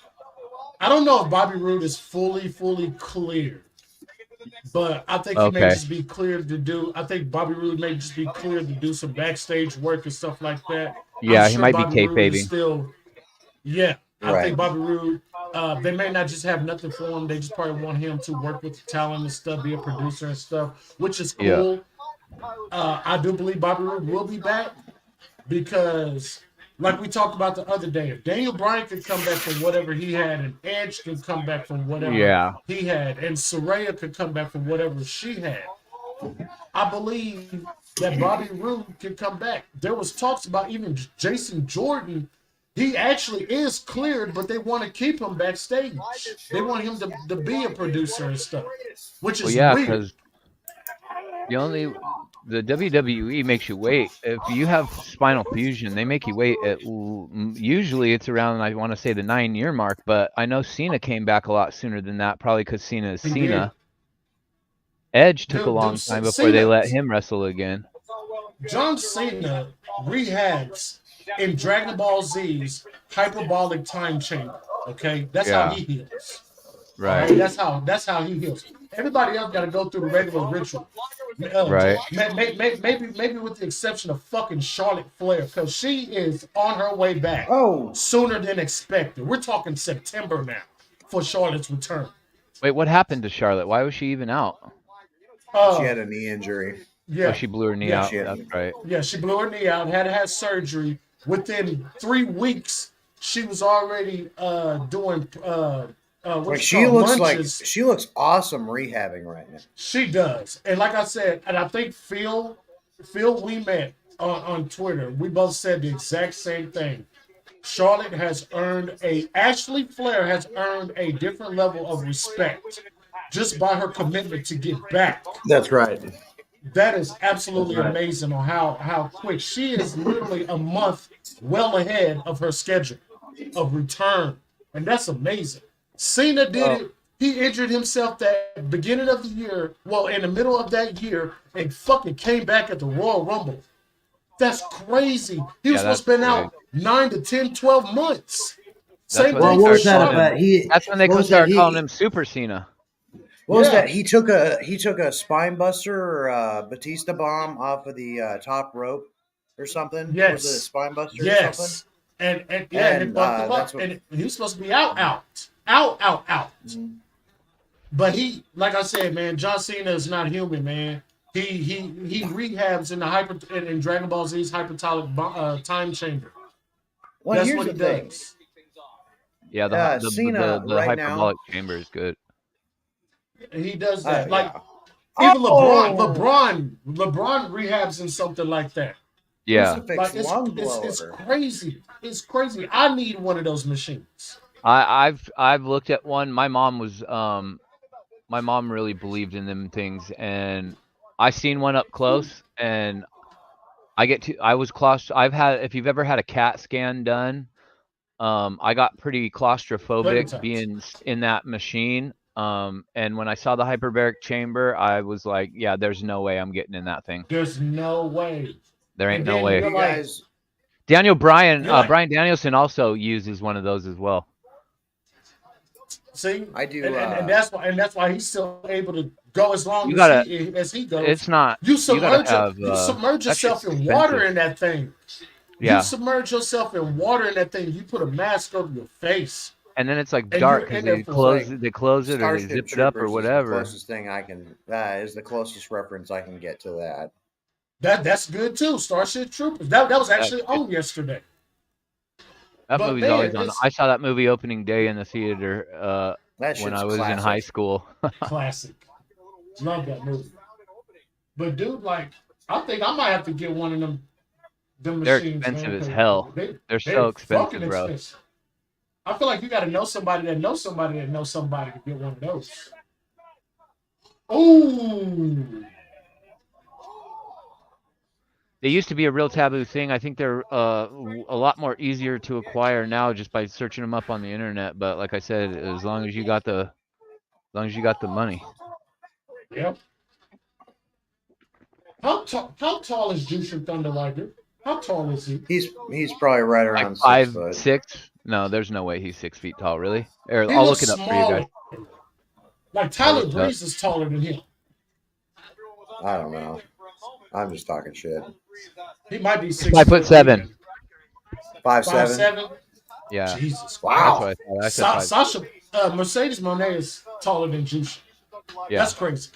I don't know if Bobby Roode is fully cleared, but I think he may Okay. just be cleared to do. I think Bobby Roode may just be cleared to do some backstage work and stuff like that. I'm Yeah, he sure might be Bobby Roode is kayfabing. still, yeah. I Right. think Bobby Roode. They may not just have nothing for him. They just probably want him to work with the talent and stuff, be a producer and stuff, which is Yeah. cool. I do believe Bobby Roode will be back because, like we talked about the other day, if Daniel Bryan could come back from whatever he had, and Edge could come back from whatever Yeah. he had, and Saraya could come back from whatever she had, I believe that Bobby Roode can come back. There was talks about even Jason Jordan. He actually is cleared, but they want to keep him backstage. They want him to be a producer and stuff, which Well, is yeah, weird. because the WWE makes you wait. If you have spinal fusion, they make you wait. Usually it's around, I want to say, the 9-year mark, but I know Cena came back a lot sooner than that, probably because Cena is He Cena. did. Edge took a Dude, long time before they let him wrestle again. John Cena rehabs in Dragon Ball Z's hyperbolic time chamber. Okay, that's how he heals. Right. That's how he heals. Everybody else got to go through the regular ritual. Right. Maybe with the exception of fucking Charlotte Flair, because she is on her way back. Oh, sooner than expected. We're talking September now for Charlotte's return. Wait, what happened to Charlotte? Why was she even out? She had a knee injury. Yeah. Oh, she blew her knee out. That's right. Yeah, she blew her knee out, had surgery. Within 3 weeks, she was already doing she looks awesome rehabbing right now. She does. And like I said, and I think Phil we met on Twitter. We both said the exact same thing. Charlotte has earned Ashley Flair has earned a different level of respect just by her commitment to get back. That's right. That is absolutely amazing on how quick. She is literally a month well ahead of her schedule of return. And that's amazing. Cena did it. He injured himself that beginning of the year, well, in the middle of that year, and fucking came back at the Royal Rumble. That's crazy. He was supposed to been out 9 to 10, 12 months. Same thing for Charlotte. That's when they could start calling him Super Cena. What was that? He took a spine buster or Batista bomb off of the top rope or something. Yes. Was it a spine buster? Yes. Or something? And it fucked him up. And he was supposed to be out. Mm-hmm. But he, like I said, man, John Cena is not human, man. He rehabs in Dragon Ball Z's hyperbolic time chamber. Well, that's here's what he the thing. does. Yeah, the hyperbolic chamber is good. He does that. Even LeBron rehabs in something like that. Yeah. It's crazy. It's crazy. I need one of those machines. I've looked at one. My mom really believed in them things, and I seen one up close, and I was claustrophobic. If you've ever had a CAT scan done, I got pretty claustrophobic being in that machine. And when I saw the hyperbaric chamber, I was like, yeah, there's no way I'm getting in that thing. There's no way. There ain't no way. Brian Danielson also uses one of those as well. See, I do, and that's why he's still able to go as long as he goes. It's not. You submerge yourself in water in that thing. Yeah. You submerge yourself in water in that thing. You put a mask over your face. And then it's like dark because they close it or they zip it up or whatever. The closest thing I can is the closest reference I can get to that. That's good too. Starship Troopers. That was actually on yesterday. That movie's always on. I saw that movie opening day in the theater when I was in high school. Classic. Love that movie. But dude, I think I might have to get one of them machines. They're expensive as hell. They're so expensive, bro. Expensive. I feel like you got to know somebody that knows somebody that knows somebody to get one of those. Ooh. They used to be a real taboo thing. I think they're a lot more easier to acquire now just by searching them up on the internet. But like I said, as long as you got the money. Yep. How tall is Jushin Thunder Liger? How tall is he? He's probably right around like 6 foot. 5'6". No, there's no way he's 6 feet tall. Really? Or He I'll looks look it up for you smaller. guys. Like Tyler look it up. Breeze is taller than him. I don't know. I'm just talking shit. He might be 6 5'7". 5'7". 5'7". Yeah. Jesus. Wow. That's what I said. I said Sasha, Mercedes Monet is taller than Juice. yeah. That's crazy.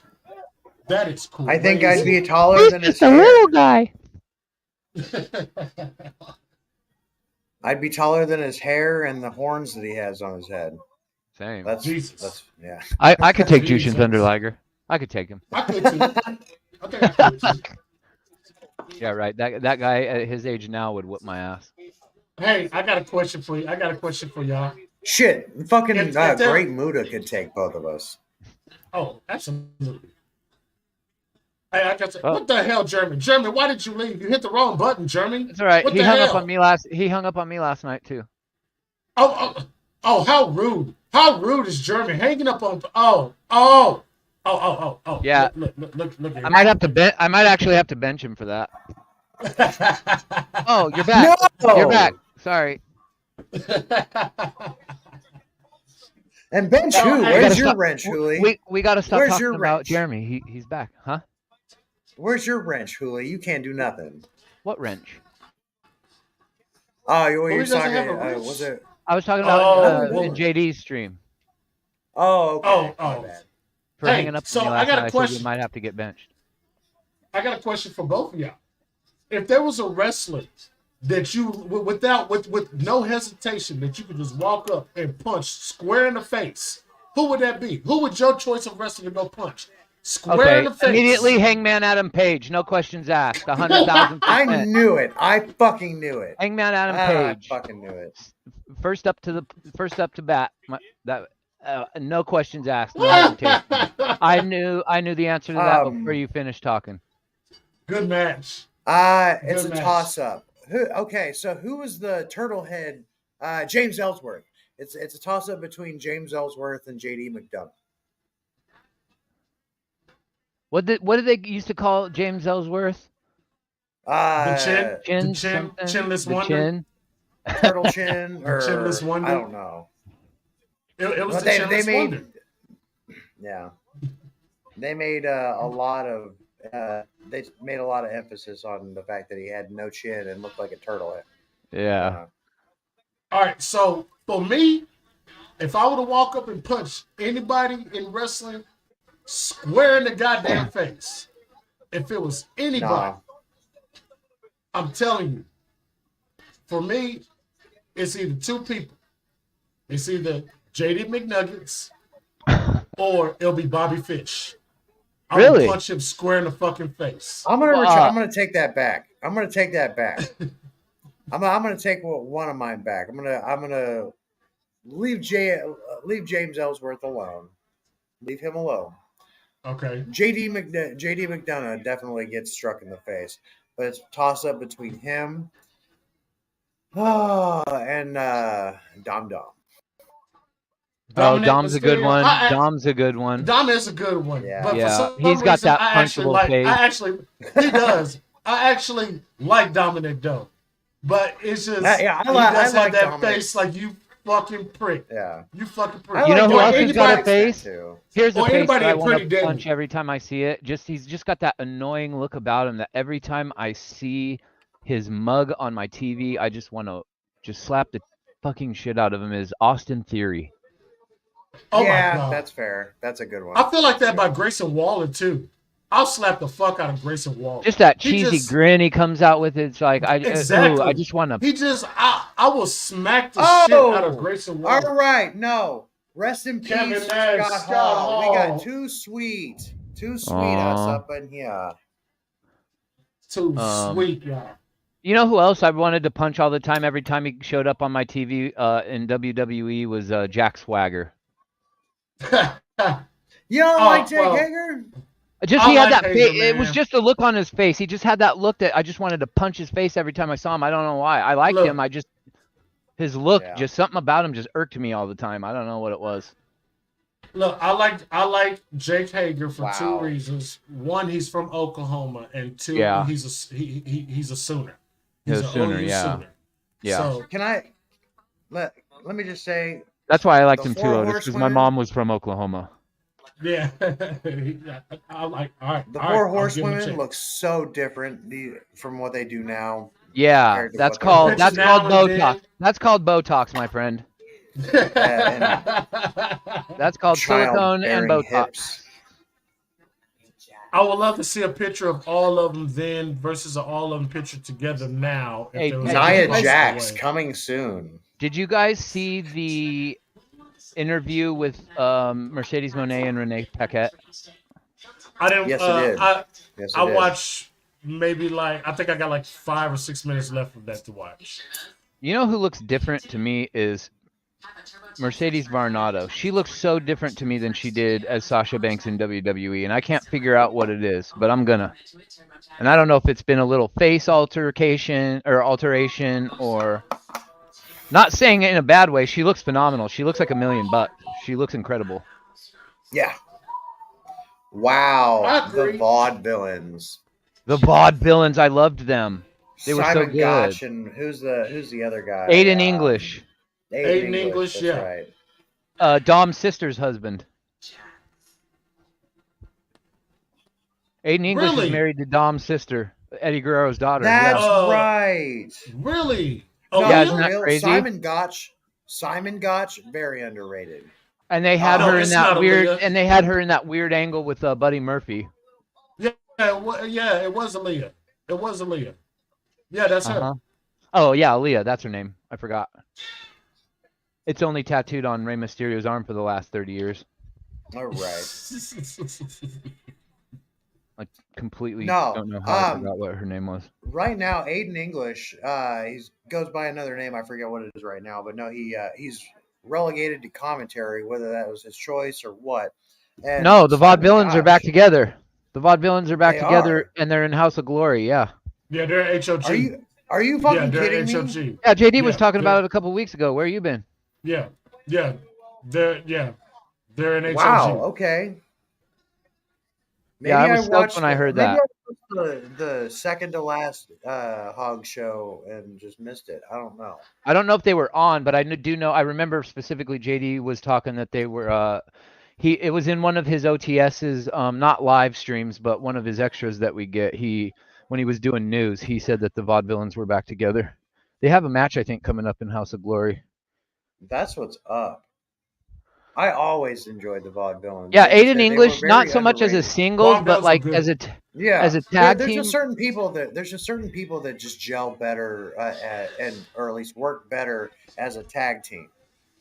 That is cool. I think I'd be taller than his hair. little guy. I'd be taller than his hair and the horns that he has on his head. Same. Jesus. Yeah. I could take Jesus. Jushin Thunder Liger. I could take him. I could too. I think I could too. Yeah, right. That guy at his age now would whoop my ass. Hey, I got a question for you. I got a question for y'all. Shit. Fucking If Great Muda could take both of us. Oh, absolutely. Hey, I got to, what the hell, Jeremy? Jeremy, why did you leave? You hit the wrong button, Jeremy. It's all right. What He the hung hell? up on me last. He hung up on me last night too. Oh, how rude. How rude is Jeremy hanging up on Oh. Yeah. Look I might have to I might actually have to bench him for that. Oh, you're back. No! You're back. Sorry. And bench No, who? hey, Where's gotta your stop- wrench, Hooli? We got to stop Where's talking your about wrench? Jeremy. He's back, huh? Where's your wrench, Hooli? You can't do nothing. What wrench? Oh, you're doesn't talking. have a wrench. Was it? I was talking about Oh, in JD's stream Oh, okay. Oh. My bad. for Hey, hanging up so on me I last got a night. I said question. you might have to get benched. I got a question for both of y'all. If there was a wrestler that you, with no hesitation, that you could just walk up and punch square in the face, who would that be? Who would your choice of wrestler to go punch? Square in Okay, the face. immediately Hangman Adam Page. No questions asked. 100,000%. I knew it. I fucking knew it. Hangman Adam I Page. fucking knew it. First up to bat. No questions asked. No hesitation. I knew the answer to that before you finished talking. Good match. It's Good a match. toss-up. Okay, so who was the turtle head? James Ellsworth. It's a toss-up between James Ellsworth and JD McDonough. What did they used to call James Ellsworth? The Chin, chinless the wonder. Chin. Turtle Chin, or Chinless Wonder? I don't know. It was Well, the chinless wonder. Yeah, they made a lot of emphasis on the fact that he had no chin and looked like a turtle head. Yeah. All right, so for me, if I were to walk up and punch anybody in wrestling square in the goddamn face, if it was anybody, Nah. I'm telling you, for me, it's either two people. It's either JD McNuggets or it'll be Bobby Fish. I'm Really? gonna punch him square in the fucking face. I'm gonna take that back. I'm gonna take that back. I'm gonna take one of mine back. I'm gonna leave James Ellsworth alone. Leave him alone. Okay. JD McDonough definitely gets struck in the face, but it's a toss up between him and Dom. Oh, Dominic Dom's a good Mysterio. one. I- Dom's a good one. Dom is a good one. Yeah. But Yeah, for some he's got reason, that I actually punchable like. face. He does. I actually like Dominic though, but it's just I he like does have that Dominic. face like you fucking prick. Yeah. You fucking prick. I You know like who Dominic. else has got a Anybody- face? Too. Here's a Or face anybody that I at want Pretty to Deadly. punch every time I see it. He's just got that annoying look about him that every time I see his mug on my TV, I just want to just slap the fucking shit out of him. Is Austin Theory. Oh Yeah, my god, that's fair. That's a good one. I feel like that by Grayson Waller too. I'll slap the fuck out of Grayson Waller. Just that He cheesy just- grin he comes out with. It's like Exactly. I just want to. He just I will smack the Oh! shit out of Grayson Waller. All right, no. Rest in Kevin peace, Nash, Scott Scott Hall. We Hall. got too sweet us Aw. up in here. Too Um, sweet, y'all. You know who else I wanted to punch all the time? Every time he showed up on my TV in WWE was Jack Swagger. You don't Oh, like Jake well. Hager? Just I he had like that Hager, face. It was man. just a look on his face. He just had that look that I just wanted to punch his face every time I saw him. I don't know why. I liked Look. him. His look, Yeah. just something about him just irked me all the time. I don't know what it was. Look, I like Jake Hager for two Wow. reasons. One, he's from Oklahoma, and two, Yeah. he's a Sooner. He's No, an sooner, OU yeah. Sooner. Yeah. So Can I let me just say That's why I liked the him too, Four Otis, because my Horsewomen- mom was from Oklahoma. yeah, I'm like, all right. the all Four right, I'll give him a Horsewomen chance. look so different from what they do now. Yeah, compared to that's what they called did. that's Now called and Botox. then. That's called Botox, my friend. That's called silicone and childbearing Botox. hips. I would love to see a picture of all of them then versus all of them pictured together now. If Hey, there was Nia a Nia possible Jax way. coming soon. Did you guys see the interview with Mercedes Moné and Renee Paquette? I didn't. Yes, it did. Yes, it I did. watched maybe I think I got like 5 or 6 minutes left of that to watch. You know who looks different to me is Mercedes Varnado. She looks so different to me than she did as Sasha Banks in WWE, and I can't figure out what it is, but I'm gonna. And I don't know if it's been a little face altercation, or not saying it in a bad way. She looks phenomenal. She looks like $1 million. She looks incredible. Yeah. Wow. I The agree. vaudevillains. The vaudevillains, I loved them. They were Simon so good. Gotch and who's the other guy? Aiden English. Aiden Aiden English, That's yeah. right. Dom's sister's husband. Aiden English Really? is married to Dom's sister, Eddie Guerrero's daughter. That's yeah. right. Really? No, Oh, Yeah, yeah? isn't that real. crazy? Simon Gotch, very underrated. And they had No, her in it's that not weird, Aaliyah. and they had her in that weird angle with Buddy Murphy. Yeah, it was Aaliyah. It was Aaliyah. Yeah, that's her. Oh yeah, Aaliyah, that's her name. I forgot. It's only tattooed on Rey Mysterio's arm for the last 30 years. All right. Like completely No, don't know how I forgot what her name was. Right now, Aiden English, he goes by another name. I forget what it is right now, but no, he's relegated to commentary, whether that was his choice or what. And No, the Simon Vaudevillains are Gotch, back together. The Vaudevillains are back They together, are. and they're in House of Glory. Yeah. Yeah, they're HOG. Are you yeah, fucking they're kidding me? HOG. Yeah, JD was Yeah, talking they're- about it a couple weeks ago. Where you been? Yeah, they're in HOG. Wow. Okay. Maybe Yeah, I was stoked watched when I heard maybe that. I watched the second to last Hog show and just missed it. I don't know. I don't know if they were on, but I do know. I remember specifically JD was talking that they were. It was in one of his OTS's, not live streams, but one of his extras that we get. When he was doing news, he said that the Vaudevillains were back together. They have a match, I think, coming up in House of Glory. That's what's up. I always enjoyed the Vaudevillains. Yeah, They Aiden were English, very not so much as a underrated. singles, but Vaudevilles like were as good. a Yeah, tag there's team. just certain people that just gel better or at least work better as a tag team.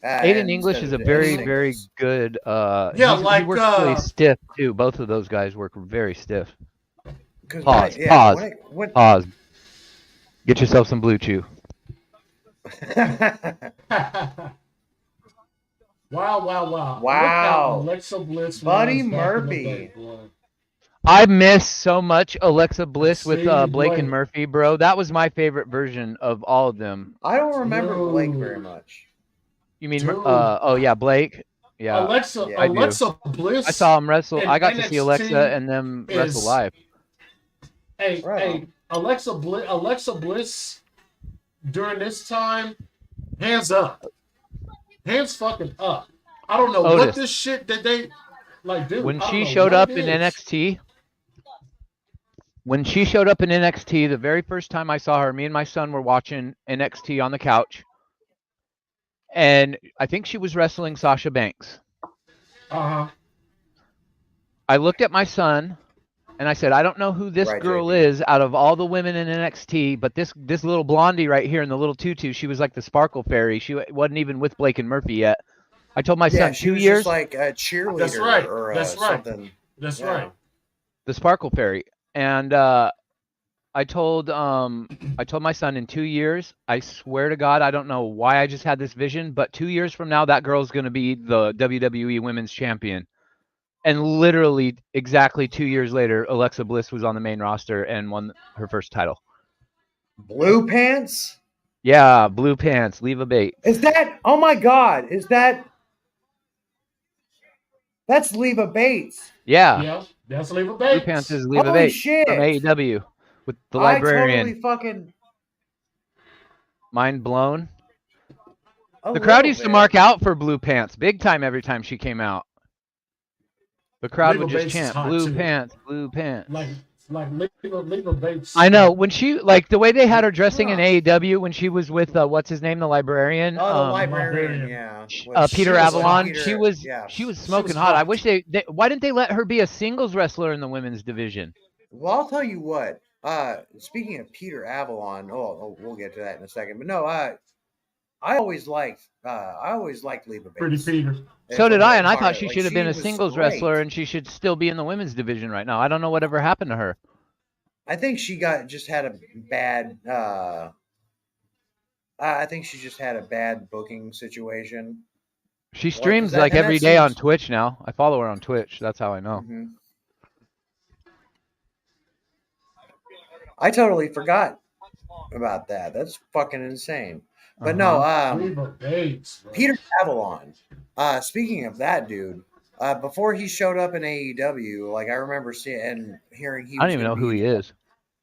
Aiden English is a very, singles. very good. Yeah, he works really stiff too. Both of those guys work very stiff. 'Cause Pause. when I- Pause. when I- when- Pause. Get yourself some Blue Chew. Wow. Wow. Look how Alexa Bliss Buddy was back in the Murphy. day, boy. I miss so much Alexa Bliss with See, Blake Blake. and Murphy, bro. That was my favorite version of all of them. I don't remember Blake Dude. very much. You mean? Dude. Oh yeah, Blake. Yeah, Alexa Yeah, I do. Bliss. I saw him wrestle. in I got to see NXT Alexa and them wrestle is- live. Hey, Right hey, Alexa Bliss during this time, hands up. Hands fucking up. I don't know what Otis. this shit that they like do. When I don't she know showed what up it in is. NXT, the very first time I saw her, me and my son were watching NXT on the couch, and I think she was wrestling Sasha Banks. Uh-huh. I looked at my son, and I said, I don't know who this Right, girl JP. is out of all the women in NXT, but this little blondie right here in the little tutu, she was like the Sparkle Fairy. She wasn't even with Blake and Murphy yet. I told my Yeah, son, she 2 was years, just like a cheerleader That's right. or That's right. something. That's Yeah. right. the Sparkle Fairy. And I told my son, in 2 years, I swear to God, I don't know why I just had this vision, but 2 years from now, that girl's going to be the WWE Women's Champion. And literally exactly 2 years later, Alexa Bliss was on the main roster and won her first title. Blue pants? Yeah, blue pants, Leva Bates. Is that? Oh my God! That's Leva Bates? Yeah, Yeah, that's Leva blue Bates. pants is Leva Holy Bates shit! from AEW with the librarian. I totally fucking. Mind blown. A The crowd little used to bit. mark out for Blue Pants big time every time she came out. The crowd would Leva just Bates is chant hot Blue too. Pants, Blue Pants. Like Leva Bates. I know when she like the way they had her dressing in AEW when she was with what's his name, the librarian. Oh, the librarian, yeah. Peter Avalon. She was smoking hot. hot. I wish they why didn't they let her be a singles wrestler in the women's division? Well, I'll tell you what. Speaking of Peter Avalon, we'll get to that in a second. But no, I always liked Leva Bates. Pretty Peter. So did I, and I thought she should have been a singles wrestler, and she should still be in the women's division right now. I don't know whatever happened to her. I think she just had a bad. I think she just had a bad booking situation. She streams like every day on Twitch now. I follow her on Twitch. That's how I know. Mm-hmm. I totally forgot about that. That's fucking insane. But no, Peter Avalon. Speaking of that dude, before he showed up in AEW, like I remember seeing and hearing he. I don't even know who he is.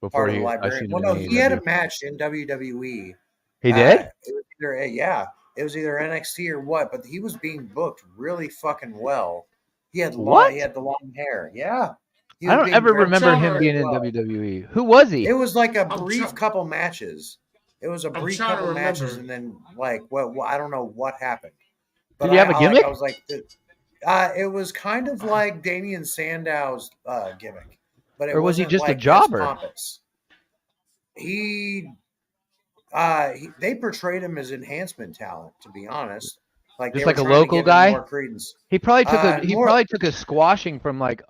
Before he, well, no, he had a match in WWE. He did? It was either NXT or what, but he was being booked really fucking well. He had the long hair. Yeah. I don't ever remember him being in WWE. Who was he? It was like a brief couple matches. It was a brief couple matches, and then like I don't know what happened. But did he have a gimmick? I was like, it was kind of like Damian Sandow's gimmick, but it was he just like a jobber? They portrayed him as enhancement talent, to be honest. Like just like a local guy. He probably took he probably took a squashing from like.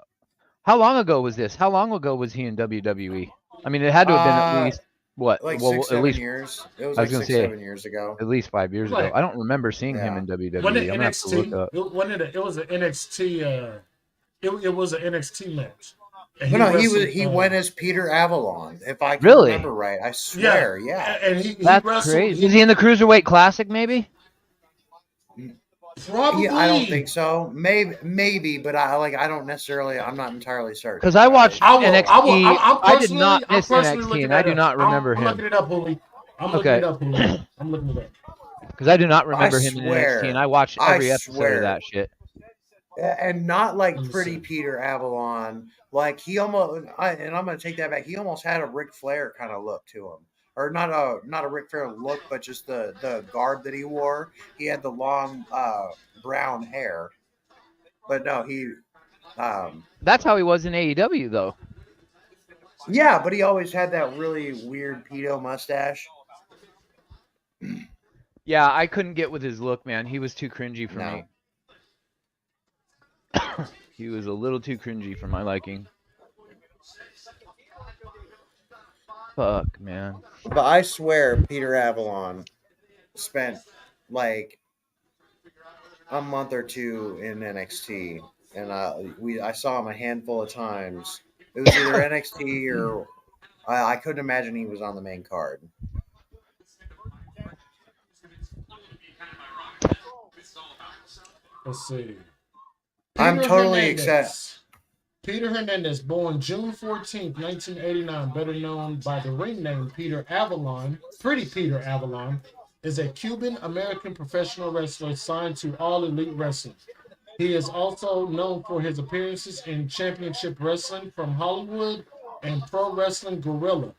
How long ago was this? How long ago was he in WWE? I mean, it had to have been at least what? Like well, 6-7 years. It was like 6-7 years ago. At least 5 years ago. I don't remember seeing him in WWE. I'm gonna have to look up. It was an NXT. It was an NXT match. He went as Peter Avalon. If I can remember right, I swear. Yeah. And that's crazy. Is he in the Cruiserweight Classic? Maybe. Probably. Yeah, I don't think so. Maybe, but I don't necessarily. I'm not entirely certain. Because I watched NXT. I did not miss NXT, and I do not remember him. I'm looking it up, Holy. I'm looking it up. Because I do not remember him in NXT, and I watched every episode of that shit. And not like pretty Peter Avalon. Like he almost, and I'm gonna take that back. He almost had a Ric Flair kind of look to him. Or not a Ric Flair look, but just the garb that he wore. He had the long brown hair, but no, he. That's how he was in AEW, though. Yeah, but he always had that really weird pedo mustache. Yeah, I couldn't get with his look, man. He was too cringy for me. He was a little too cringy for my liking. Fuck, man. But I swear Peter Avalon spent like a month or two in NXT, and I saw him a handful of times. It was either NXT or I couldn't imagine he was on the main card. Let's see. I'm totally excited. Peter Hernandez, born June 14th, 1989, better known by the ring name Peter Avalon, Pretty Peter Avalon, is a Cuban-American professional wrestler signed to All Elite Wrestling. He is also known for his appearances in Championship Wrestling from Hollywood and Pro Wrestling Guerrilla.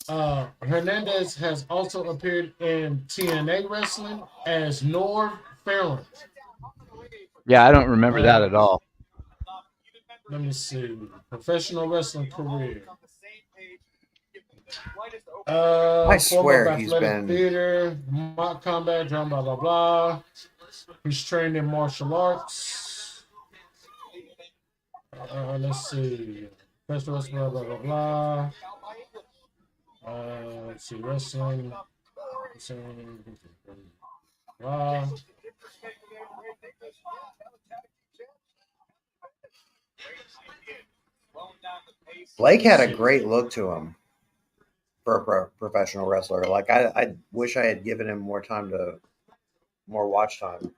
Hernandez has also appeared in TNA Wrestling as Norv Farron. Yeah, I don't remember that at all. Let me see. Professional wrestling career. I swear he's been theater, mock combat, drum, blah blah blah. He's trained in martial arts. Let's see. Professional wrestling, blah blah blah. Let's see. Wrestling. Blah. Blake had a great look to him for a professional wrestler. Like I wish I had given him more watch time.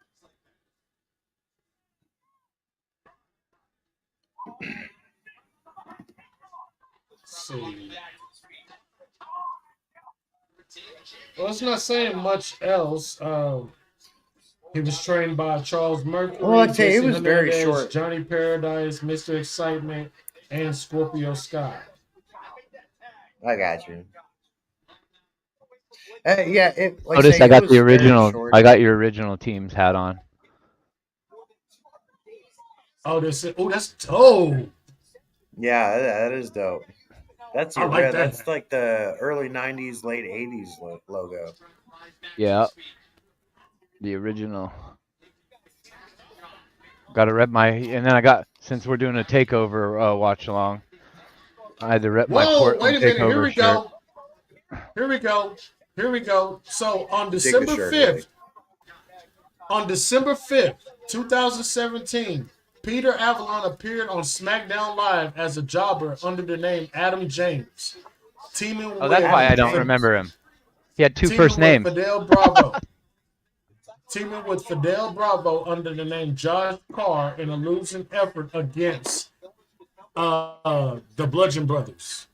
Let's see. Well, it's not saying much else. He was trained by Charles Mercury, Well, I'd say it Jesse was very Hernandez, short. Johnny Paradise, Mr. Excitement, and Scorpio Sky. I got you. Yeah, Notice I it got the was very original. short. I got your original team's hat on. Oh, that's dope. Yeah, that is dope. That's I like that. That's like the early '90s, late '80s logo. Yeah, the original. Got to rep my, and then I got, since we're doing a takeover watch along, I had to rep my Whoa, Portland wait a minute. Here takeover we shirt. go. Here we go. Here we go. So on Dig the December shirt, 5th, Haley. on December 5th, 2017, Peter Avalon appeared on SmackDown Live as a jobber under the name Adam James. Teaming Oh, that's why I don't remember him. He had two first names. Fidel Bravo. Teaming with Fidel Bravo under the name Josh Carr in a losing effort against the Bludgeon Brothers.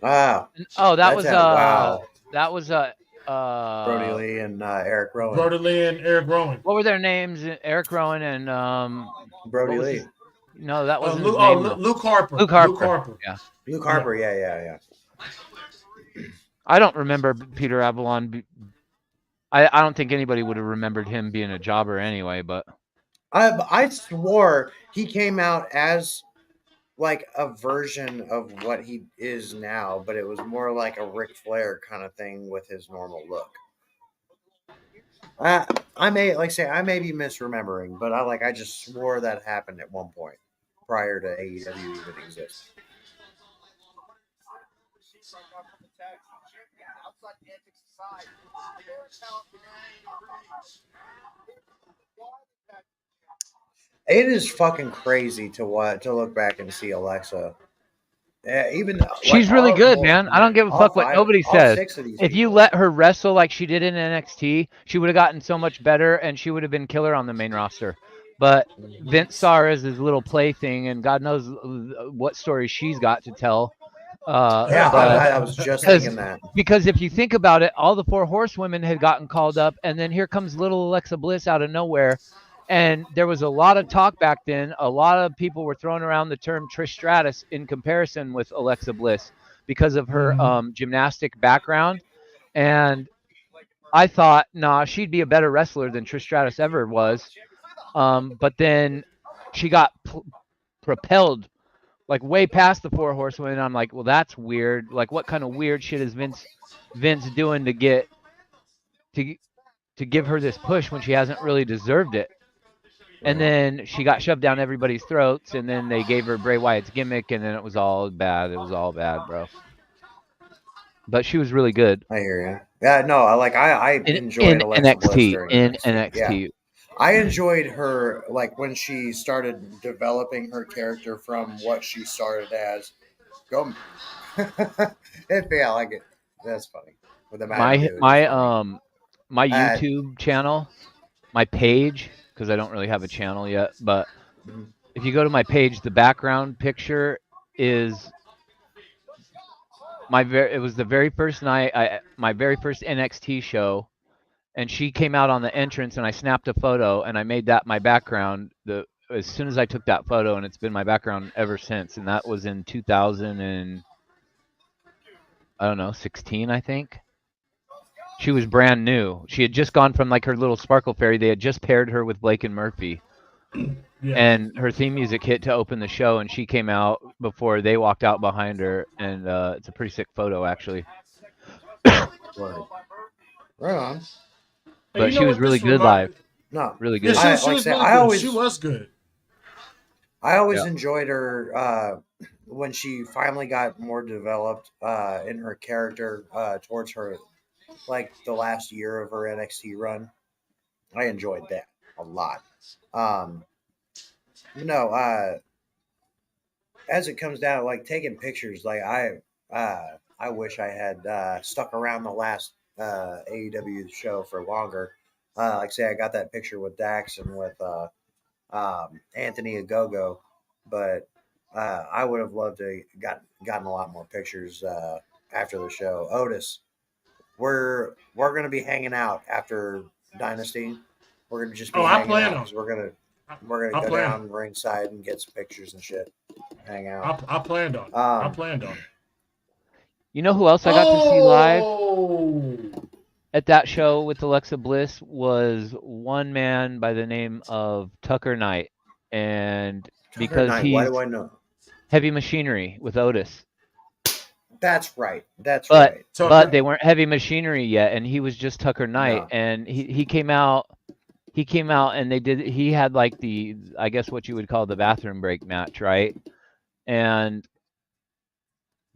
Wow. Oh, that was wow. That was Brody Lee and Eric Rowan. Brody Lee and Eric Rowan. What were their names? Eric Rowan and Brody Lee. No, that wasn't Luke, his name. Luke Harper. Luke Harper. Yeah. Luke Harper. Yeah. I don't remember Peter Avalon. I don't think anybody would have remembered him being a jobber anyway. But I swore he came out as like a version of what he is now, but it was more like a Ric Flair kind of thing with his normal look. I may be misremembering, but I just swore that happened at one point prior to AEW even existing. It is fucking crazy to look back and see Alexa. She's really good, man. I don't give a fuck what nobody says. If you let her wrestle like she did in NXT, she would have gotten so much better, and she would have been killer on the main roster. But Vince saw her as his little plaything, and God knows what story she's got to tell. I was just thinking that. Because if you think about it, all the 4 horsewomen had gotten called up, and then here comes little Alexa Bliss out of nowhere. And there was a lot of talk back then. A lot of people were throwing around the term Trish Stratus in comparison with Alexa Bliss because of her gymnastic background. And I thought, nah, she'd be a better wrestler than Trish Stratus ever was. But then she got propelled like way past the 4 horsewomen. And I'm like, well, that's weird. Like, what kind of weird shit is Vince doing to give her this push when she hasn't really deserved it? And then she got shoved down everybody's throats, and then they gave her Bray Wyatt's gimmick, and then it was all bad. It was all bad, bro. But she was really good. I hear you. Yeah, no, I enjoyed Alexa Bliss in NXT. Yeah. I enjoyed her when she started developing her character from what she started as. Go, yeah, I like it. That's funny. With the my YouTube channel, my page. Because I don't really have a channel yet, but if you go to my page, the background picture is it was the very first night, my very first NXT show, and she came out on the entrance, and I snapped a photo, and I made that my background as soon as I took that photo, and it's been my background ever since, and that was in 2016, I think. She was brand new. She had just gone from her little Sparkle Fairy. They had just paired her with Blake and Murphy. Yeah. And her theme music hit to open the show, and she came out before they walked out behind her. And it's a pretty sick photo, actually. Right on. But she was really good live. No. Really good. Yeah, she was good. I always enjoyed her when she finally got more developed in her character towards her the last year of her NXT run. I enjoyed that a lot. As it comes down taking pictures, I wish I had stuck around the last AEW show for longer. I got that picture with Dax and with Anthony Ogogo, but I would have loved to gotten a lot more pictures after the show. Otis, we're gonna be hanging out after Dynasty. We're gonna just be hanging out because we're gonna go down ringside and get some pictures and shit. Hang out. I planned on it. I planned on it. You know who else I got to see live at that show with Alexa Bliss was one man by the name of Tucker Knight, and because he's why do I know? Heavy Machinery with Otis. That's right. But they weren't Heavy Machinery yet, and he was just Tucker Knight, and he came out. He came out, and he had like the, I guess what you would call the bathroom break match, right?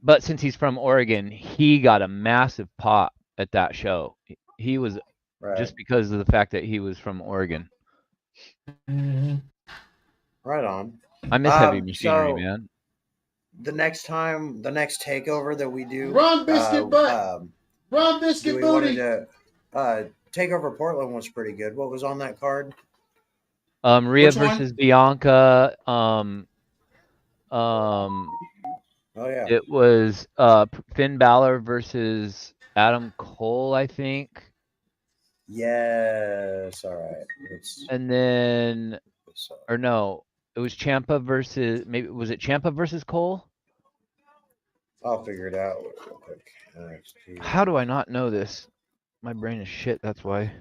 But since he's from Oregon, he got a massive pop at that show. He was just because of the fact that he was from Oregon. Mm-hmm. Right on. I miss Heavy Machinery, man. The next takeover that we do, Run Biscuit Butt, Run Biscuit Booty. Takeover Portland was pretty good. What was on that card? Rhea versus Bianca. Oh yeah. It was Finn Balor versus Adam Cole, I think. Yes, all right. And then, or no, it was Ciampa versus, maybe was it Ciampa versus Cole? I'll figure it out real quick. NXT. How do I not know this? My brain is shit. That's why.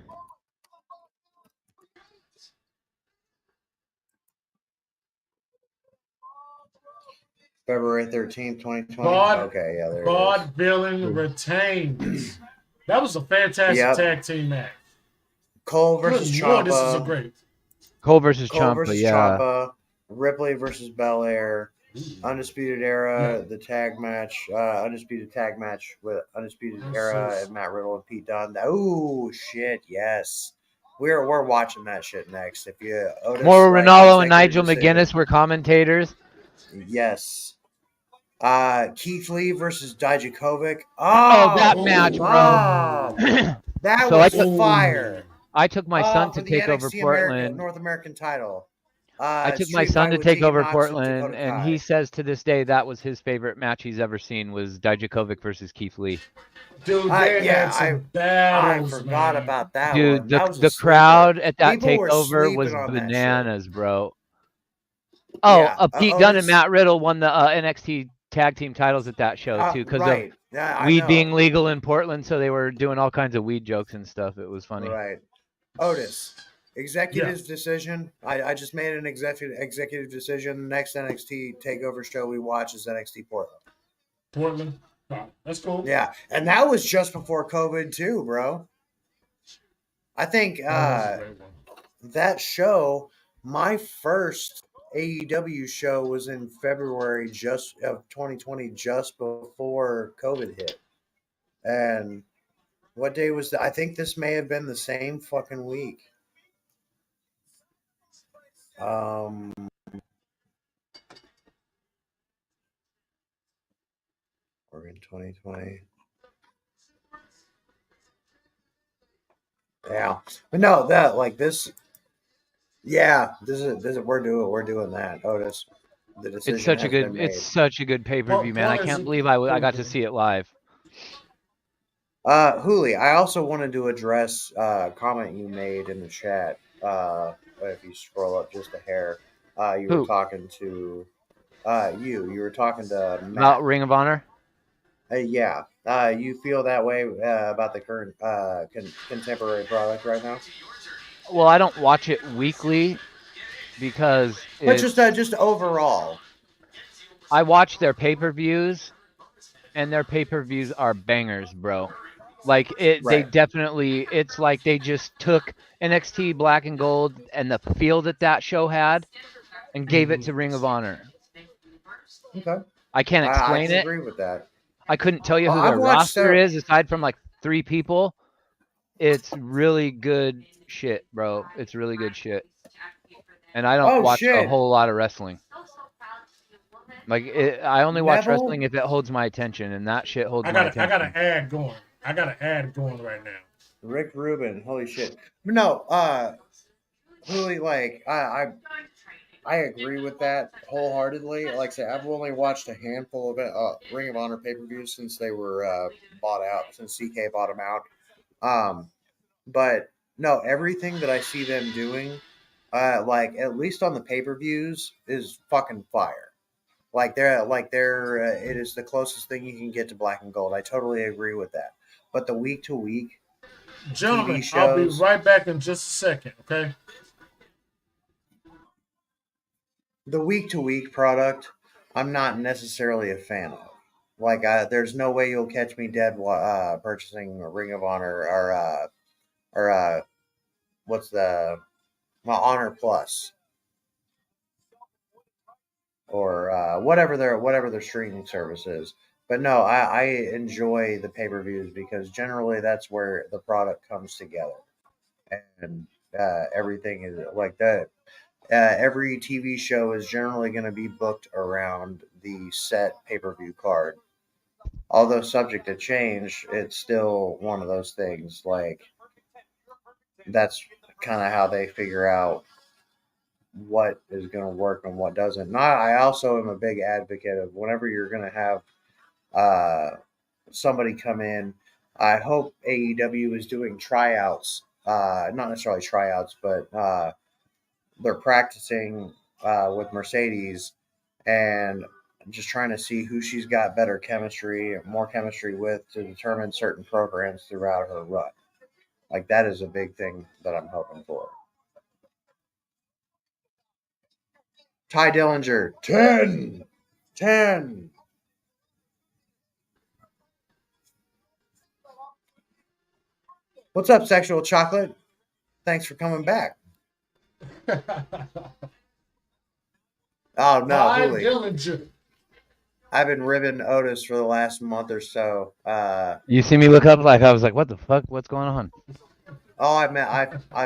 February 13th, 2020. Okay, yeah, there God it is. Villain retains. That was a fantastic tag team match. Cole versus Ciampa. This is a great. Cole versus Ciampa, yeah. Ciampa. Ripley versus Belair. Undisputed Era, the tag match. Undisputed tag match with Undisputed Era and Matt Riddle and Pete Dunne. Oh shit, yes. We're watching that shit next. If you Mauro Ranallo and Nigel McGuinness were commentators. Yes. Keith Lee versus Dijakovic. Oh, that match, bro. That was fire. I took my son to take over Portland. North American title. I took my son to take over Portland, and he says to this day that was his favorite match he's ever seen was Dijakovic versus Keith Lee. Dude, I forgot about that. Dude, the crowd at that takeover was bananas, bro. Oh, Pete Dunne and Matt Riddle won the NXT tag team titles at that show too, because of weed being legal in Portland, so they were doing all kinds of weed jokes and stuff. It was funny. Right. Otis, executive decision. I just made an executive decision. Next NXT takeover show we watch is NXT Portland. Portland. Oh, that's cool. Yeah, and that was just before COVID too, bro. I think that show, my first AEW show was in February of 2020, just before COVID hit. And what day was that? I think this may have been the same fucking week. We're in 2020. Yeah, but no, that like this. Yeah, this is we're doing that, Otis. The decision it's such a good pay-per-view, man. I can't believe I got to see it live. Hooli, I also wanted to address a comment you made in the chat. If you scroll up just a hair, you were talking to you were talking to Matt. About Ring of Honor. Yeah. You feel that way about the current contemporary product right now? Well, I don't watch it weekly because but just overall. I watch their pay-per-views, and their pay-per-views are bangers, bro. Like they definitely. It's like they just took NXT Black and Gold and the feel that show had, and gave it to Ring of Honor. Okay. I can't explain it. I agree with that. I couldn't tell you who their roster is aside from like 3 people. It's really good shit, bro. It's really good shit. And I don't watch a whole lot of wrestling. Like I only watch wrestling if it holds my attention, and that shit holds my attention. I got an ad going right now. Rick Rubin, holy shit! No, really, like I agree with that wholeheartedly. Like I said, I've only watched a handful of Ring of Honor pay-per-views since they were bought out, since CK bought them out. But no, everything that I see them doing, like at least on the pay-per-views, is fucking fire. It is the closest thing you can get to black and gold. I totally agree with that. But the week to week Gentlemen, TV shows, I'll be right back in just a second, okay? the week to week product, I'm not necessarily a fan of. Like, there's no way you'll catch me dead purchasing a Ring of Honor or what's the Honor Plus or whatever their streaming service is. But no, I enjoy the pay per views because generally that's where the product comes together, and everything is like that. Every TV show is generally going to be booked around the set pay per view card. Although subject to change, it's still one of those things. Like, that's kind of how they figure out what is going to work and what doesn't. Not, I also am a big advocate of whenever you're going to have somebody come in. I hope AEW is doing tryouts, not necessarily tryouts, but they're practicing with Mercedes and just trying to see who she's got more chemistry with to determine certain programs throughout her run. Like, that is a big thing that I'm hoping for. Ty Dillinger, 10. What's up, Sexual Chocolate? Thanks for coming back. Oh, no, Ty Hooli. Dillinger. I've been ribbing Otis for the last month or so. You see me look up like I was like, what the fuck? What's going on? Oh, I've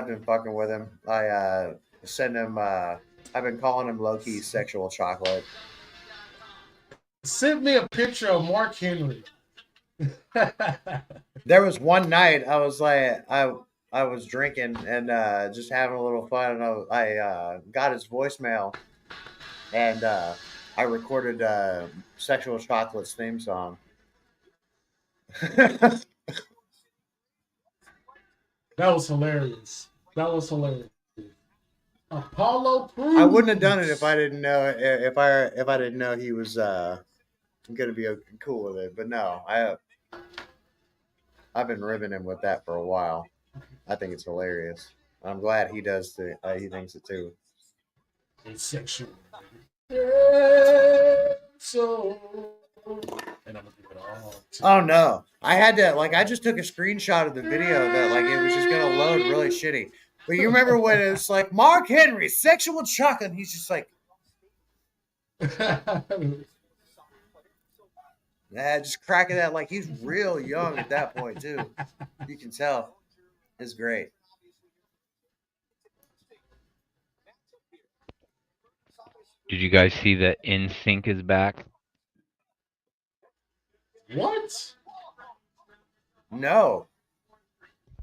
been fucking with him. I send him. I've been calling him low key Sexual Chocolate. Send me a picture of Mark Henry. There was one night I was like, I was drinking and just having a little fun, and I got his voicemail, and I recorded Sexual Chocolate's theme song. That was hilarious. Apollo Crews. I wouldn't have done it if I didn't know if I didn't know he was gonna be cool with it. But no, I've been ribbing him with that for a while. I think it's hilarious. I'm glad he does. He thinks it too. It's sexual. Yeah, so. And I'm gonna give it all. Oh no! I had to I just took a screenshot of the video that it was just gonna load really shitty. But you remember when it's like Mark Henry, Sexual Chocolate? And he's just like, just cracking that he's real young at that point too. You can tell. It's great. Did you guys see that NSYNC is back? What? No.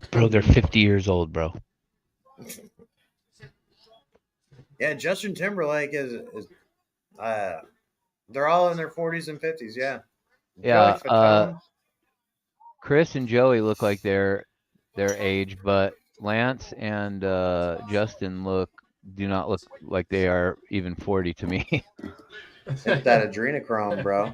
Bro, they're 50 years old, bro. Yeah, Justin Timberlake is they're all in their 40s and 50s, yeah. Yeah, Chris and Joey look like they're their age, but Lance and Justin do not look like they are even 40 to me. It's that adrenochrome, bro.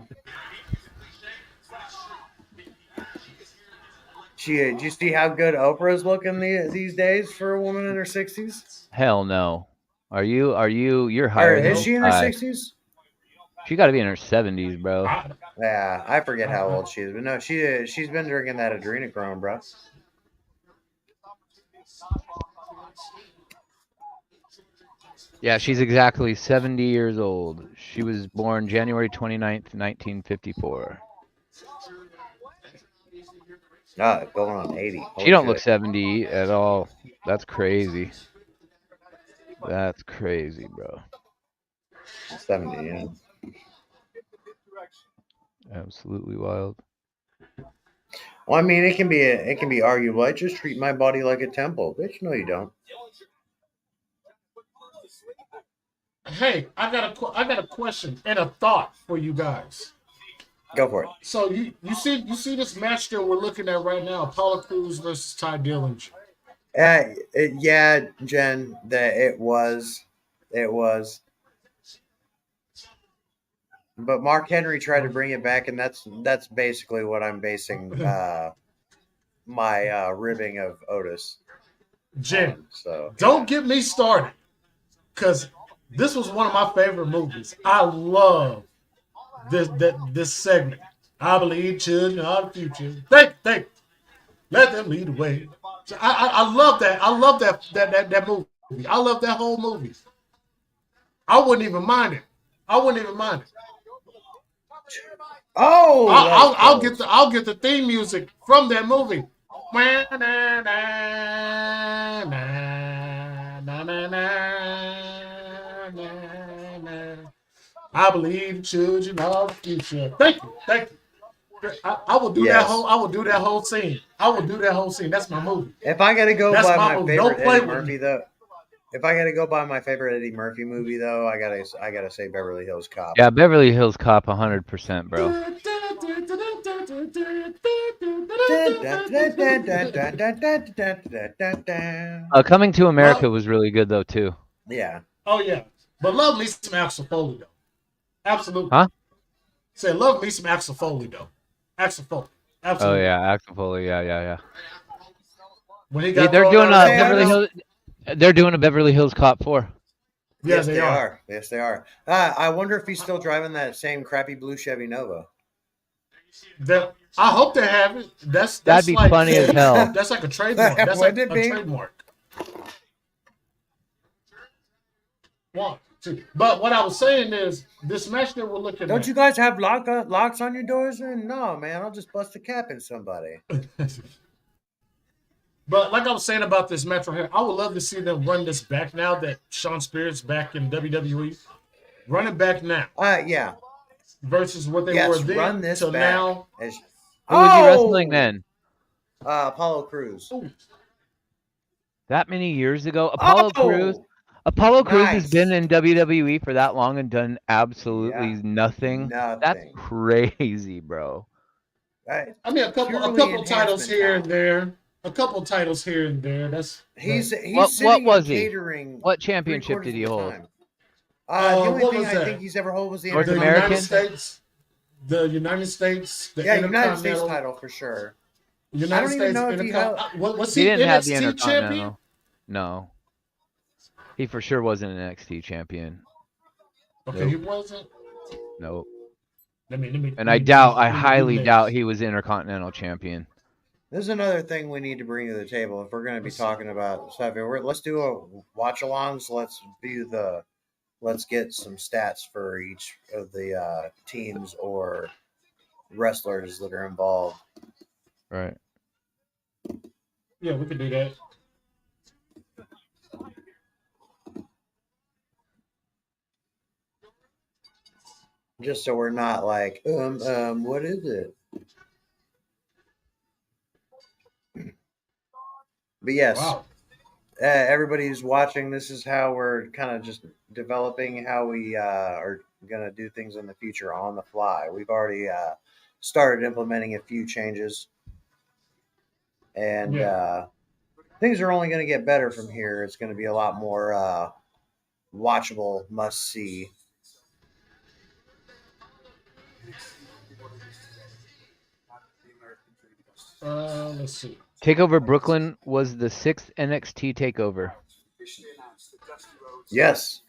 Do you see how good Oprah's looking these days for a woman in her 60s? Hell no. Are you? You're higher than Is she in her 60s? She got to be in her 70s, bro. Yeah, I forget how old she is, but no, she's been drinking that adrenochrome, bro. Yeah, she's exactly 70 years old. She was born January 29th, 1954. Going on 80. Holy she don't look 70 at all. That's crazy. That's crazy, bro. 70, yeah. Absolutely wild. Well, I mean, it can be arguable. I just treat my body like a temple, bitch. No, you don't. Hey, I got a question and a thought for you guys. Go for it. So you see this match that we're looking at right now, Apollo Crews versus Ty Dillinger. Yeah, Jen, that it was. But Mark Henry tried to bring it back, and that's basically what I'm basing my ribbing of Otis Jen, on. So don't get me started, because this was one of my favorite movies. I love this segment. I believe children are the future. Think. Let them lead the way. So I love that. I love that movie. I love that whole movie. I wouldn't even mind it. Oh, I'll get the theme music from that movie. I believe children of the future. Thank you. I will do that whole. I will do that whole scene. That's my movie. If I gotta go by my favorite Eddie Murphy Murphy though, if I gotta go by my favorite Eddie Murphy movie though, I gotta say Beverly Hills Cop. Yeah, Beverly Hills Cop, 100%, bro. Coming to America was really good though too. Yeah. Oh yeah, but love me some Axel Foley though. Absolutely. Huh? Say love me some Axel Foley though. Axel Foley. Absolutely. Oh yeah, Axel Foley. Yeah. When he got they're doing a Beverly Hills. They're doing a Beverly Hills Cop 4. Yeah, yes, they are. Yes, they are. I wonder if he's still driving that same crappy blue Chevy Nova. I hope they have it. That'd be like, funny as hell. That's like a trademark. That's like a trademark. 1, 2. But what I was saying is, this match that we're looking at. Don't you guys have locks on your doors? No, man. I'll just bust a cap in somebody. But like I was saying about this match right here, I would love to see them run this back now that Shawn Spears back in WWE. Run it back now. Yeah. Versus what they were then run this till back. now. Who was he wrestling then? Apollo Crews. Ooh. That many years ago? Apollo Crews has been in WWE for that long and done absolutely nothing. That's crazy, bro. I mean, a couple titles here and there. That's what was he? What championship did he hold? The only thing I think he's ever held was the North American? United States. The United States. The United States title for sure. United States. Know if he held... Was he didn't NXT have the Intercontinental champion? No. He for sure wasn't an NXT champion. Okay, nope. He wasn't. Nope. I highly doubt he was Intercontinental champion. This is another thing we need to bring to the table if we're going to be talking about stuff. Let's do a watch-alongs. Let's get some stats for each of the teams or wrestlers that are involved. Right. Yeah, we could do that. Just so we're not like, what is it? But yes, wow. Everybody who's watching, this is how we're kind of just developing how we are going to do things in the future on the fly. We've already started implementing a few changes. And things are only going to get better from here. It's going to be a lot more watchable, must-see. Let's see. Takeover Brooklyn was the 6th NXT Takeover. Yes.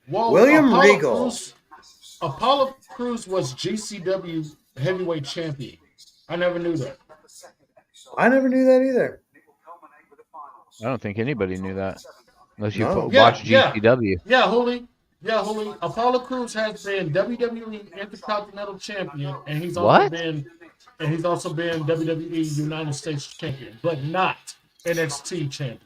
Whoa, William Regal. Apollo Crews was GCW heavyweight champion. I never knew that. I never knew that either. I don't think anybody knew that. Unless you watched GCW. Yeah, Holy. Apollo Crews has been WWE Intercontinental Champion, and he's also been WWE United States Champion, but not NXT Champion.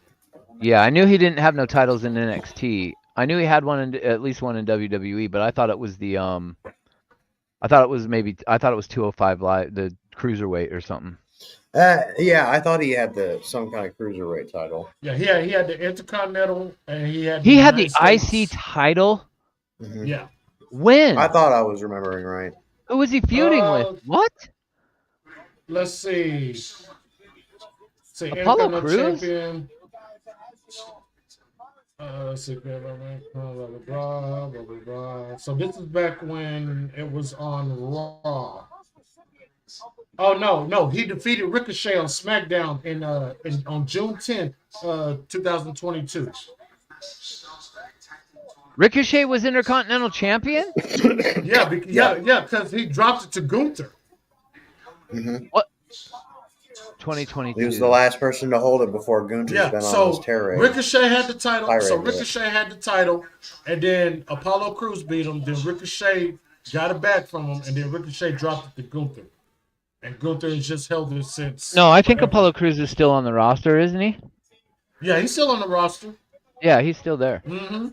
Yeah, I knew he didn't have no titles in NXT. I knew he had at least one in WWE, but I thought it was the I thought it was 205 Live, the cruiserweight or something. I thought he had some kind of cruiserweight title. Yeah, he had the Intercontinental, and he had the IC title. Mm-hmm. Yeah. When? I thought I was remembering right. Who was he feuding with? What? Let's see. Apollo Intercontinental Crews? Champion. Let's see. Blah, blah, blah. So this is back when it was on Raw. Oh no! He defeated Ricochet on SmackDown on June 10th, 2022. Ricochet was Intercontinental Champion? Yeah, because he dropped it to Gunther. Mm-hmm. What? 2022. He was the last person to hold it before Gunther's been on his terror. Ricochet had the title. Ricochet had the title, and then Apollo Crews beat him. Then Ricochet got it back from him, and then Ricochet dropped it to Gunther. And Gunther has just held it since. No, I think Apollo Crews is still on the roster, isn't he? Yeah, he's still on the roster. Yeah, he's still there. Mm-hmm.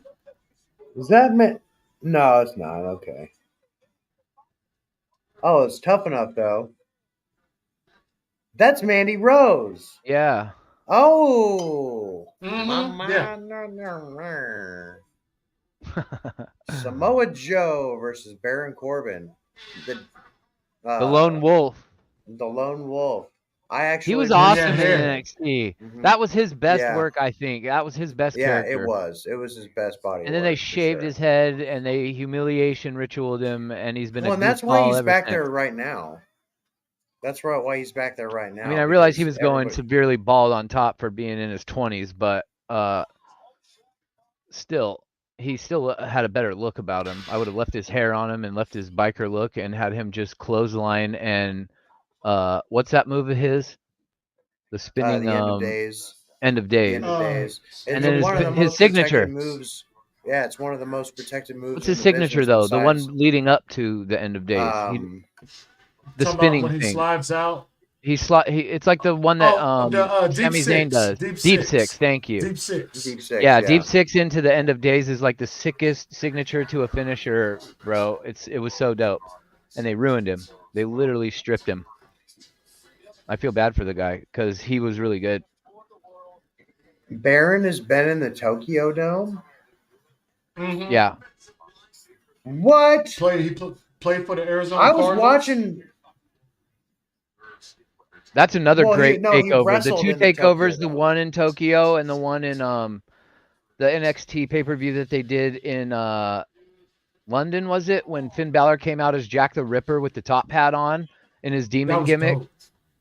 Is that meant? No, it's not. Okay. Oh, it's Tough Enough though. That's Mandy Rose. Yeah. Oh. Mm-hmm. Yeah. Samoa Joe versus Baron Corbin. The Lone Wolf. The Lone Wolf. He was awesome in NXT. Mm-hmm. That was his best work, I think. That was his best character. Yeah, it was. It was his best body. And then they shaved his head and they humiliation ritualed him, and he's been and that's why he's back there right now. That's why he's back there right now. I mean, I realized he was going severely bald on top for being in his 20s, but he still had a better look about him. I would have left his hair on him and left his biker look and had him just clothesline and what's that move of his? The spinning the End of Days. End of Days. End of Days. And then his signature moves. Yeah, it's one of the most protected moves. What's his signature though? The one leading up to the End of Days. The spinning when he thing. Slides out. It's like the one that Sami Zayn does. Deep six. Thank you. Deep six. Yeah, Deep Six into the End of Days is like the sickest signature to a finisher, bro. It was so dope, and they ruined him. They literally stripped him. I feel bad for the guy because he was really good. Baron has been in the Tokyo Dome. Mm-hmm. Yeah. What? He played for the Arizona Cardinals? Watching. That's another great takeover. The two takeovers, the one in Tokyo and the one in the NXT pay-per-view that they did in London, was it? When Finn Balor came out as Jack the Ripper with the top hat on in his demon gimmick. Dope.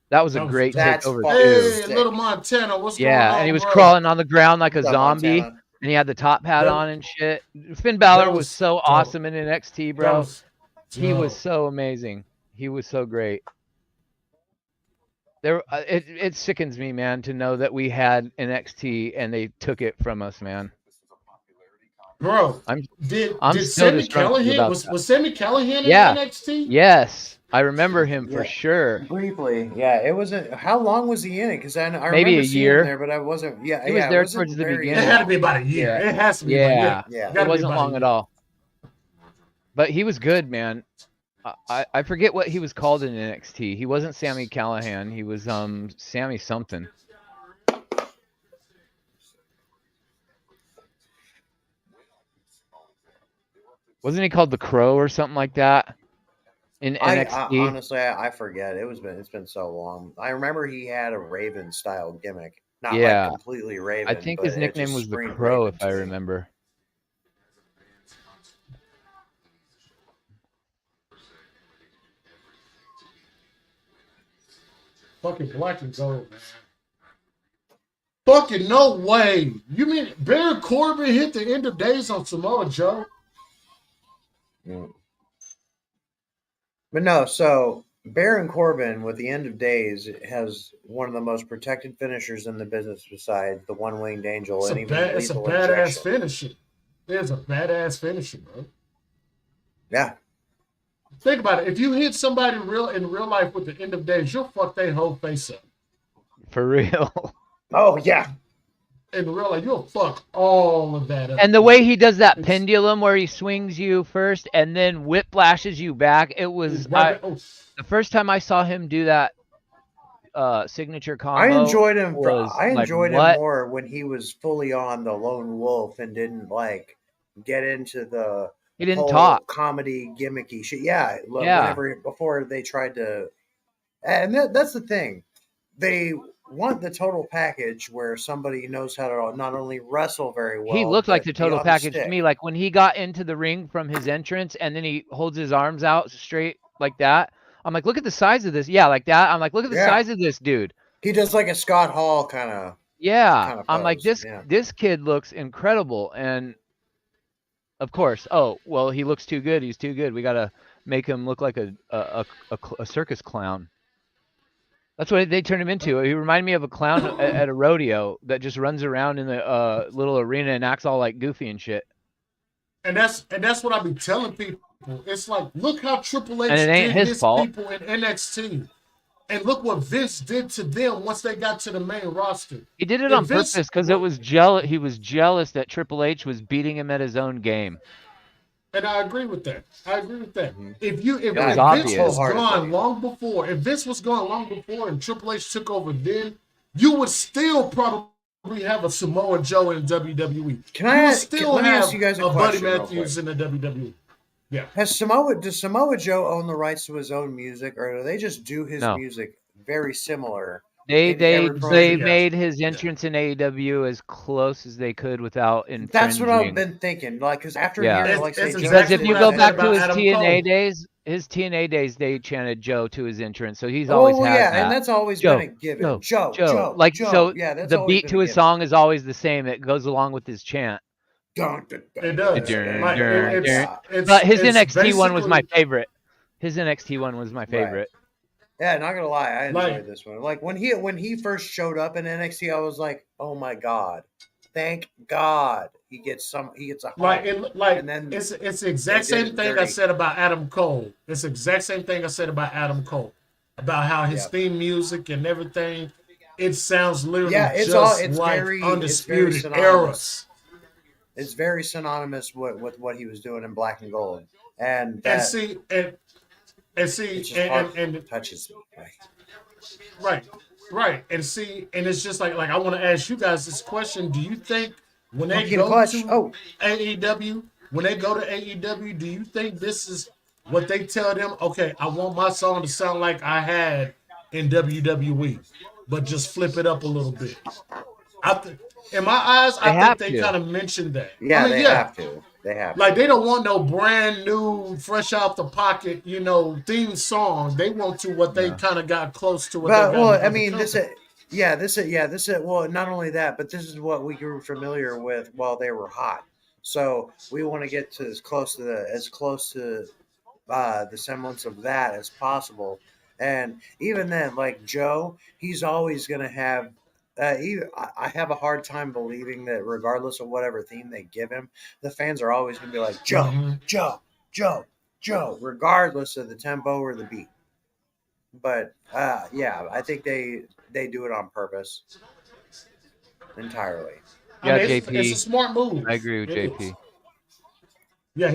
That was a great takeover too. Hey, little Montana, what's going on? Yeah, and he was crawling on the ground like a zombie, and he had the top hat on and shit. Finn Balor was so awesome in NXT, bro. He was so amazing. He was so great. It sickens me, man, to know that we had NXT and they took it from us, man. Bro, did Sami Callihan was Sami Callihan in NXT? Yes, I remember him for sure. Briefly, yeah. It wasn't. How long was he in it? Because I maybe remember a year him there, but I wasn't. Yeah, he was there towards the beginning. It had to be about a year. Yeah. It has to be. Yeah, it wasn't long at all. But he was good, man. I forget what he was called in NXT. He wasn't Sami Callihan. He was Sammy something. Wasn't he called the Crow or something like that in NXT? Honestly, I forget. It's been so long. I remember he had a Raven style gimmick. Not like completely Raven. I think his nickname was the Crow, if I remember. Fucking black and gold, man. Fucking no way. You mean Baron Corbin hit the End of Days on Samoa Joe? Yeah. But no, so Baron Corbin with the End of Days has one of the most protected finishers in the business besides the one-winged angel. It's a badass finisher. It's a badass finisher, bro. Yeah. Think about it. If you hit somebody in real life with the End of Days, you'll fuck their whole face up. For real. Oh, yeah. In real life, you'll fuck all of that up. And the way he does that pendulum where he swings you first and then whiplashes you back, it was the first time I saw him do that signature combo. I enjoyed him. Him more when he was fully on the Lone Wolf and didn't get into the He didn't whole talk. comedy gimmicky shit. Yeah, Yeah. whenever before they tried to, and that's the thing. They want the total package where somebody knows how to not only wrestle very well, He looked like the but be total on the package to stick. me. Like when he got into the ring from his entrance and then he holds his arms out straight like that. I'm like, look at the size of this. Yeah, like that. I'm like, look at the size of this dude. He does like a Scott Hall kind of. Yeah. I'm like, pose. this kid looks incredible. And of course, oh, well, he looks too good. He's too good. We got to make him look like a circus clown. That's what they turned him into. He reminded me of a clown at a rodeo that just runs around in the little arena and acts all like goofy and shit. And that's what I be telling people. It's like, look how Triple H And it ain't did his his fault. people in NXT. And look what Vince did to them once they got to the main roster. He did it on purpose because it was he was jealous that Triple H was beating him at his own game. And I agree with that. Mm-hmm. If Vince was gone long before, and Triple H took over then, you would still probably have a Samoa Joe in WWE. Let me ask you guys a question, Buddy Matthews in the WWE. Yeah. Does Samoa Joe own the rights to his own music, or do they just do his music very similar? They made his entrance in AEW as close as they could without infringing. That's what I've been thinking. Like, because after hearing, like, say, because if you go back to his TNA days, they chanted Joe to his entrance, so he's always had that. And that's always been a given. Joe. Like, Joe. so yeah, that's the beat to his song is always the same. It goes along with his chant. It does. But his NXT one was my favorite. His NXT one was my favorite. Right. Yeah, not gonna lie, I enjoyed this one. Like when he first showed up in NXT, I was like, oh my god, thank God he gets a hug. And then it's the exact same thing I said about Adam Cole. It's the exact same thing I said about Adam Cole, about how his theme music and everything. It sounds literally Undisputed Eras. It's very synonymous with what he was doing in Black and Gold, and touches me. Right. And it's just like I want to ask you guys this question: do you think when they go to AEW, do you think this is what they tell them? Okay, I want my song to sound like I had in WWE, but just flip it up a little bit. In my eyes, I think they kind of mentioned that. Yeah, they have to. They have like they don't want no brand new, fresh out the pocket, theme song. They want what they kind of got close to. Well, not only that, but this is what we grew familiar with while they were hot. So we want to get to as close to the semblance of that as possible. And even then, like Joe, he's always going to have. I have a hard time believing that regardless of whatever theme they give him, the fans are always going to be like, Joe, regardless of the tempo or the beat. But, I think they do it on purpose entirely. Yeah, JP. It's a smart move. I agree with JP. Is. Yeah,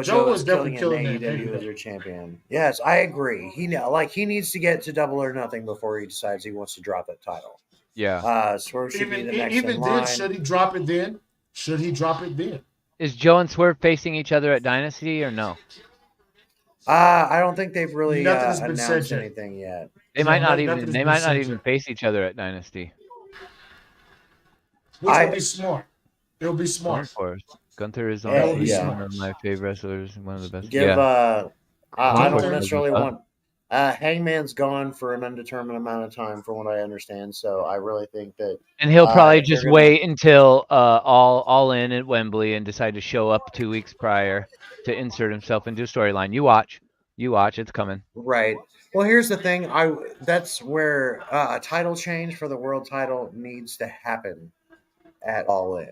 Joe is definitely killing AEW as their champion. Yes, I agree. He needs to get to Double or Nothing before he decides he wants to drop that title. Yeah. Swerve should be the next even in then, line. should he drop it then? Is Joe and Swerve facing each other at Dynasty or no? I don't think they've really announced anything yet. They might not even face each other at Dynasty. Which would be smart. It'll be smart. Of course. Gunther is honestly one of my favorite wrestlers, one of the best. I don't necessarily want. Hangman's gone for an undetermined amount of time, from what I understand. So I really think that, and he'll probably just wait until all in at Wembley and decide to show up 2 weeks prior to insert himself into a storyline. You watch, it's coming. Right. Well, here's the thing. That's where a title change for the world title needs to happen at All In.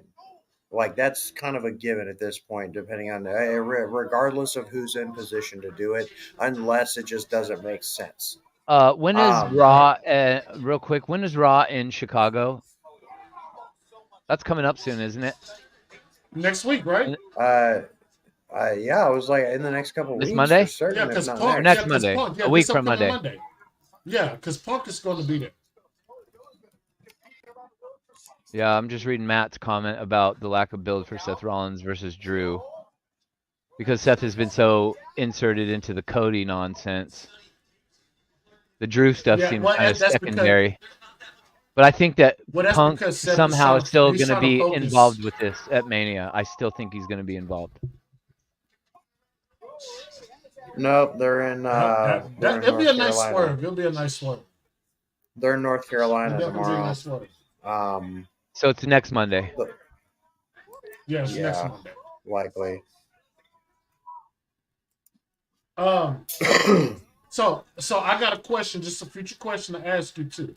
Like, that's kind of a given at this point, depending on regardless of who's in position to do it, unless it just doesn't make sense. When is Raw? Real quick, when is Raw in Chicago? That's coming up soon, isn't it? Next week, right? I was like in the next couple of weeks. This Monday? Yeah, because next Monday. A week from Monday. Yeah, because Punk is going to be there. Yeah, I'm just reading Matt's comment about the lack of build for Seth Rollins versus Drew. because Seth has been so inserted into the Cody nonsense. The Drew stuff seems kind of secondary. But I think that Punk somehow is still going to be involved with this at Mania. I still think he's going to be involved. Nope, they're in. It'll be a nice swerve. It'll be a nice swerve. They're in North Carolina tomorrow. Nice so it's next Monday. Next Monday. Likely. So I got a question, just a future question to ask you too.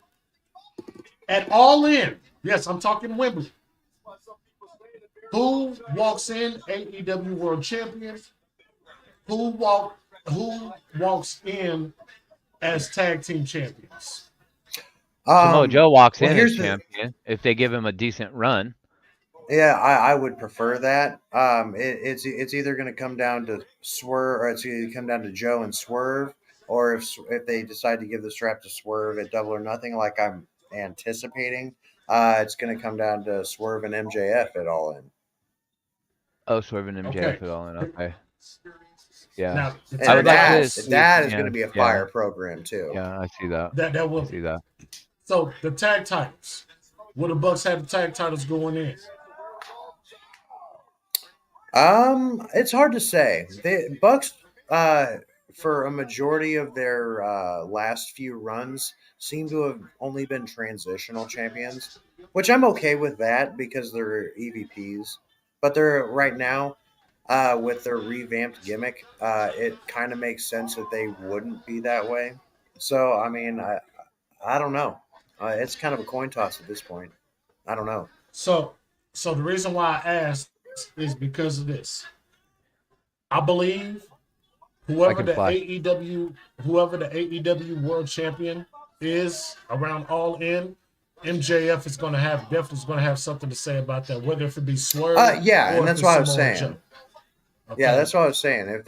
At All In, yes, I'm talking Wembley. Who walks in AEW World Champions? Who walks in as tag team champions? Samoa Joe walks in as champion if they give him a decent run. Yeah, I would prefer that. It's either going to come down to Swerve, or it's going to come down to Joe and Swerve, or if they decide to give the strap to Swerve at Double or Nothing, like I'm anticipating, it's going to come down to Swerve and MJF at All In. Oh, Swerve and MJF at All In. Okay. Yeah. Now, that is going to be a fire program too. Yeah, I see that. That will see that. So the tag titles. Will the Bucks have the tag titles going in? It's hard to say. The Bucks, for a majority of their last few runs, seem to have only been transitional champions, which I'm okay with that because they're EVPs. But they're right now, with their revamped gimmick, it kind of makes sense that they wouldn't be that way. So, I mean, I don't know. It's kind of a coin toss at this point. I don't know. So the reason why I asked is because of this. I believe whoever the AEW World Champion is around All In, MJF is definitely have something to say about that, whether it be Swerve. And that's what I was saying. Okay. Yeah, that's what I was saying. If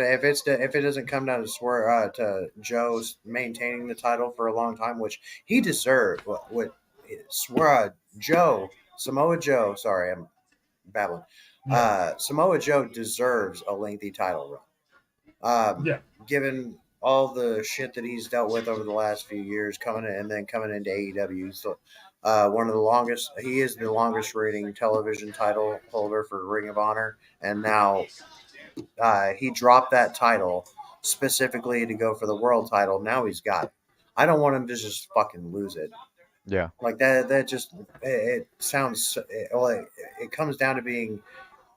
it doesn't come down to Swerve to Joe maintaining the title for a long time, which he deserved, Samoa Joe. Sorry, I'm babbling. Samoa Joe deserves a lengthy title run. Given all the shit that he's dealt with over the last few years, coming into AEW, so one of the longest. He is the longest rating television title holder for Ring of Honor, and now he dropped that title specifically to go for the world title. Now he's got it. I don't want him to just fucking lose it. Yeah, like that. That just it sounds. It comes down to being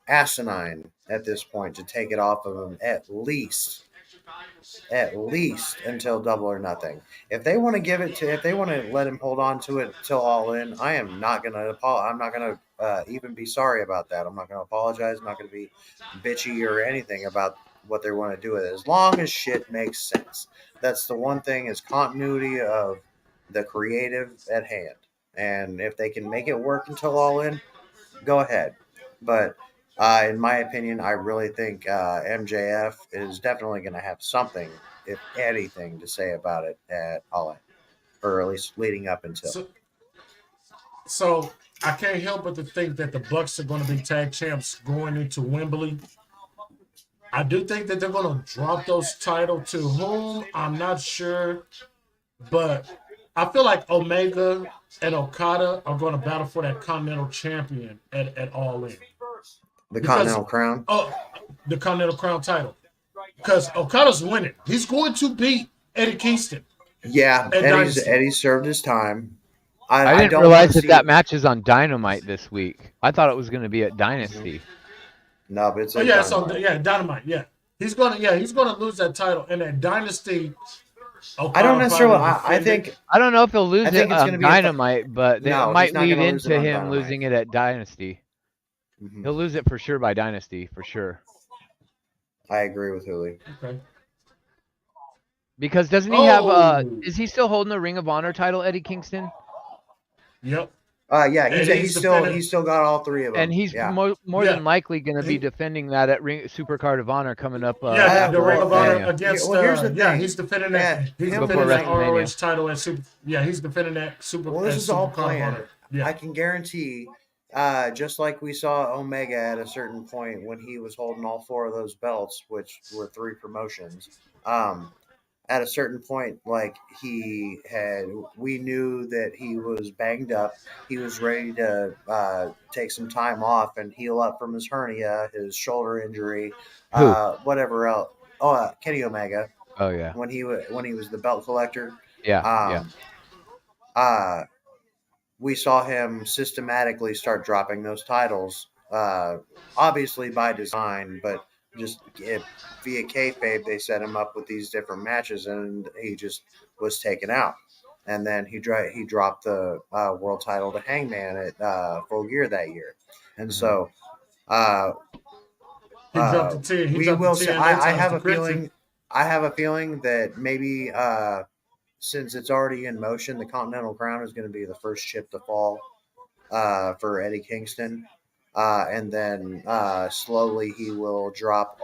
asinine at this point to take it off of him at least until Double or Nothing. If they want to let him hold on to it till All In, I am not gonna I'm not gonna even be sorry about that. I'm not gonna apologize. I'm not gonna be bitchy or anything about what they want to do with it, as long as shit makes sense. That's the one thing, is continuity of the creative at hand. And if they can make it work until All In, go ahead. But in my opinion, I really think MJF is definitely going to have something, if anything, to say about it at All In, or at least leading up until. So I can't help but to think that the Bucks are going to be tag champs going into Wembley. I do think that they're going to drop those titles to whom, I'm not sure, but I feel like Omega and Okada are going to battle for that Continental Champion at All In. Continental Crown? Oh, the Continental Crown title. Because Okada's winning. He's going to beat Eddie Kingston. Yeah, Eddie served his time. I didn't realize that match is on Dynamite this week. I thought it was going to be at Dynasty. No, but it's Dynamite. Yeah, he's gonna lose that title, and at Dynasty. I don't necessarily. I don't know if he'll lose it on Dynamite, but it might lead into him losing it at Dynasty. Mm-hmm. He'll lose it for sure by Dynasty, for sure. I agree with Hooli. Okay. Because doesn't he have? Is he still holding the Ring of Honor title, Eddie Kingston? Yep. Yeah, he's still got all three of them. And he's more than likely going to be defending that at Supercard of Honor coming up. The Ring of Honor against. He's defending that. He's defending that ROH title at Super. Yeah, he's defending that Super. Well, this is all planned. Yeah. I can guarantee just like we saw Omega at a certain point when he was holding all 4 of those belts, which were 3 promotions. At a certain point, like we knew that he was banged up. He was ready to take some time off and heal up from his hernia, his shoulder injury, Who? whatever else. Oh, Kenny Omega. Oh yeah. When he was the belt collector. Yeah. Yeah. We saw him systematically start dropping those titles, obviously by design, but just via kayfabe, they set him up with these different matches, and he just was taken out. And then he dropped the world title to Hangman at Full Gear that year, and so he dropped the 10. He we dropped will the 10 say. no I times have to a Crimson. feeling. I have a feeling that maybe since it's already in motion, the Continental Crown is going to be the first chip to fall for Eddie Kingston. And then slowly he will drop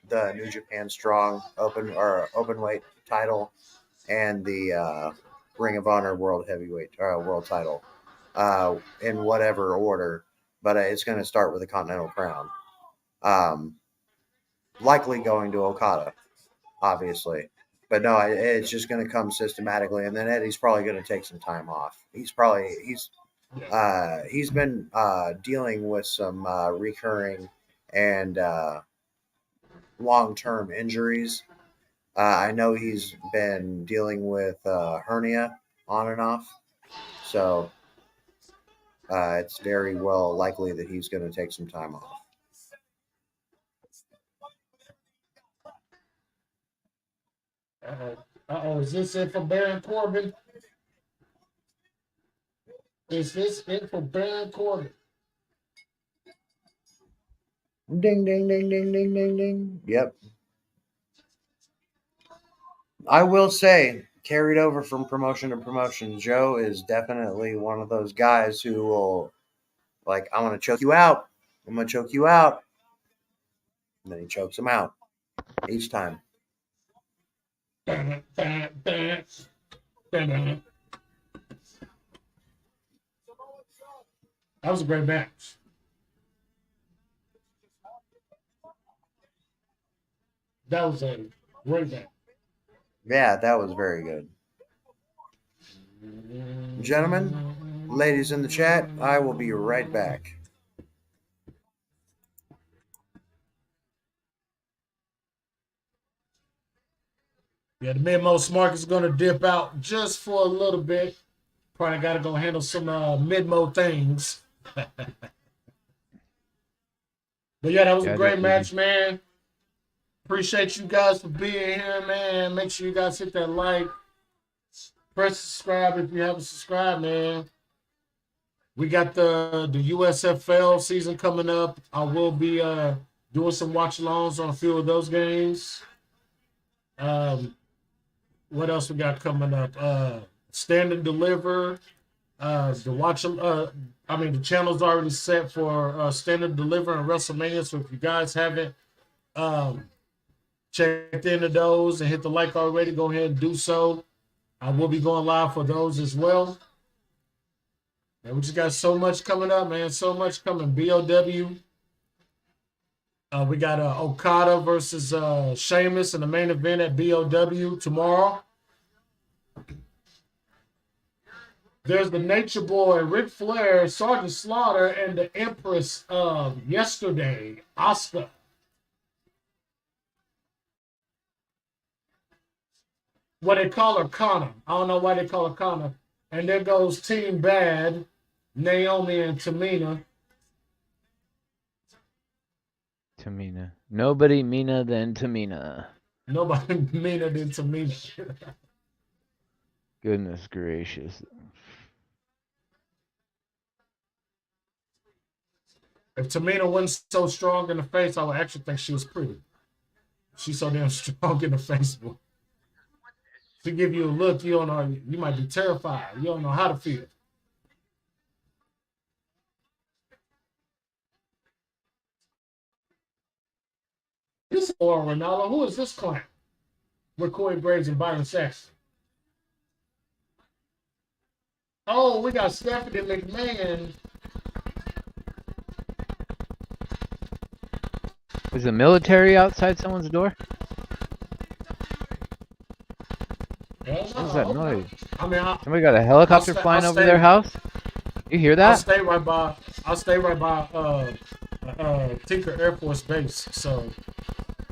the New Japan Strong open weight title and the Ring of Honor World Heavyweight World title in whatever order. But it's going to start with the Continental Crown. Likely going to Okada, obviously. But no, it's just going to come systematically, and then Eddie's probably going to take some time off. He's been dealing with some recurring and long-term injuries. I know he's been dealing with hernia on and off, so it's very well likely that he's going to take some time off. Is this it for Baron Corbin? Is this it for Baron Corbin? Ding, ding, ding, ding, ding, ding, ding. Yep. I will say, carried over from promotion to promotion, Joe is definitely one of those guys who will, like, I'm going to choke you out. I'm going to choke you out. And then he chokes him out each time. That was a great match. That was a great match. Yeah, that was very good. Gentlemen, ladies in the chat, I will be right back. Yeah, the mid-most market is going to dip out just for a little bit. Probably got to go handle some mid-mo things. But yeah, that was a great match, man. Appreciate you guys for being here, man. Make sure you guys hit that like. Press subscribe if you haven't subscribed, man. We got the USFL season coming up. I will be doing some watch-alongs on a few of those games. What else we got coming up? Stand and Deliver. The channel's already set for Stand and Deliver and WrestleMania. So if you guys haven't checked into those and hit the like already, go ahead and do so. I will be going live for those as well. And we just got so much coming up, man. So much coming. BOW. We got Okada versus Sheamus in the main event at BOW tomorrow. There's the Nature Boy, Ric Flair, Sergeant Slaughter, and the Empress of yesterday, Asuka. What they call her, Kana. I don't know why they call her Kana. And there goes Team Bad, Naomi and Tamina. Tamina. Nobody meaner than Tamina. Nobody meaner than Tamina. Goodness gracious. If Tamina wasn't so strong in the face, I would actually think she was pretty. She's so damn strong in the face, boy. To give you a look, you don't know, you might be terrified. You don't know how to feel. This is Laura Ronaldo. Who is this clown? With Corey Graves and Byron Saxton. Oh, we got Stephanie McMahon Is the military outside someone's door? What is that noise? I mean, Somebody got a helicopter flying over their house? You hear that? I'll stay right by Tinker Air Force Base, so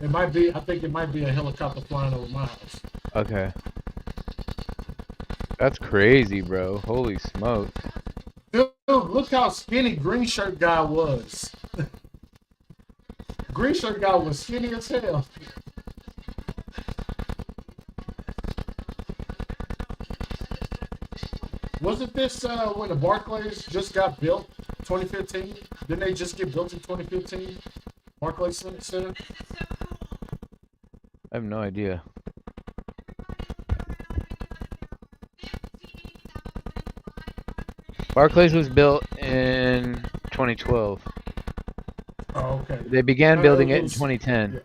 it might be. I think it might be a helicopter flying over my house. Okay. That's crazy, bro. Holy smokes. Dude, look how skinny Green Shirt Guy was. Green Shirt Guy was skinny as hell. Wasn't this when the Barclays just got built, 2015? Didn't they just get built in 2015? Barclays Center? I have no idea. Barclays was built in 2012. Oh, okay. They began building it in 2010. Yeah.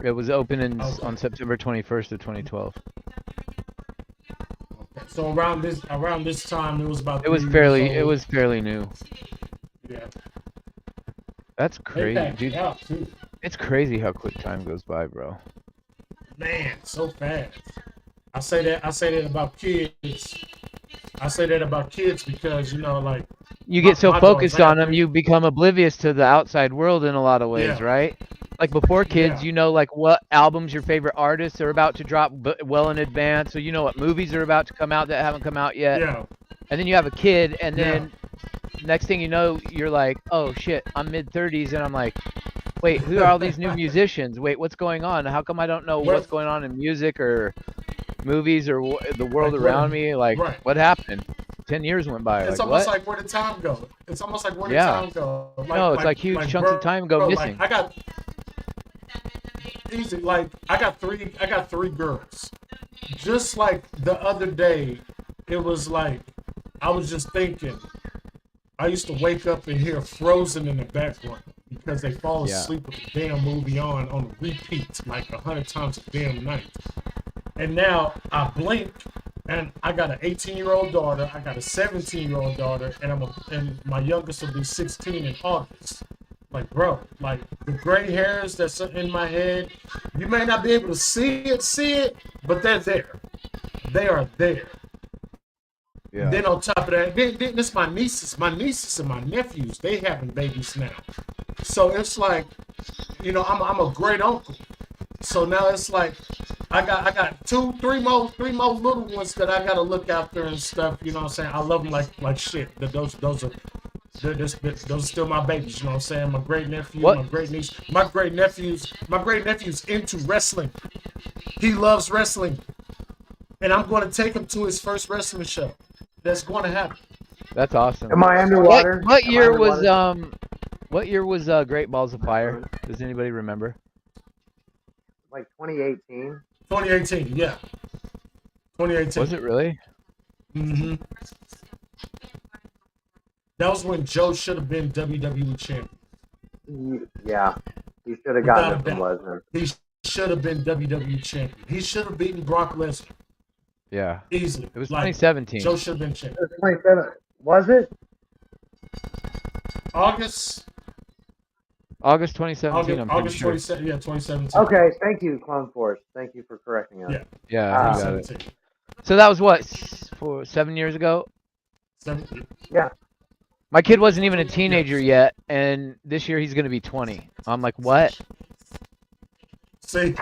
It was opened on September 21st of 2012. So around this time, it was about. It was fairly new. Yeah. That's crazy, dude. Out too. It's crazy how quick time goes by, bro. Man, so fast. I say that about kids. I say that about kids because like you get so focused on them, you become oblivious to the outside world in a lot of ways, right? Like before kids, you know, like what albums your favorite artists are about to drop well in advance, so you know what movies are about to come out that haven't come out yet. Yeah. And then you have a kid, and then next thing you know, you're like, oh shit, I'm mid-30s, and I'm like, wait, who are all these new musicians? Wait, what's going on? How come I don't know what's going on in music or movies or the world around me? Like, what happened? 10 years went by. It's like, almost what? like where the time goes. It's almost like where the time goes. No, it's like huge chunks of time go missing. I got easy. Like I got three girls. Just like the other day, it was like I was just thinking. I used to wake up and hear Frozen in the background because they fall asleep with the damn movie on a repeat like 100 times a damn night. And now I blink and I got an 18-year-old daughter, I got a 17-year-old daughter, and my youngest will be 16 in August. Like, bro, like the gray hairs that's in my head, you may not be able to see it, but they're there. They are there. Yeah. And then on top of that, then it's my nieces and my nephews. They having babies now, so it's like, I'm a great uncle. So now it's like I got three more little ones that I gotta look after and stuff. You know what I'm saying? I love them like shit. Those are still my babies. You know what I'm saying? My great nephew, my great niece, my great nephew's into wrestling. He loves wrestling, and I'm going to take him to his first wrestling show. That's going to happen. That's awesome. Am I underwater? What year was Great Balls of Fire? Does anybody remember? Like 2018. 2018, yeah. 2018. Was it really? Mm-hmm. That was when Joe should have been WWE champion. Yeah, he should have gotten it from Lesnar. He should have been WWE champion. He should have beaten Brock Lesnar. Yeah. Easily. It was 2017. Joe should have been champion. It was 2017. Was it? August 2017. August 27. Yeah, 2017. Okay, thank you, Clone Force. Thank you for correcting us. Yeah, you got it. So that was what, 7 years ago? 7. Yeah. My kid wasn't even a teenager yet, and this year he's gonna be 20. I'm like, what? See.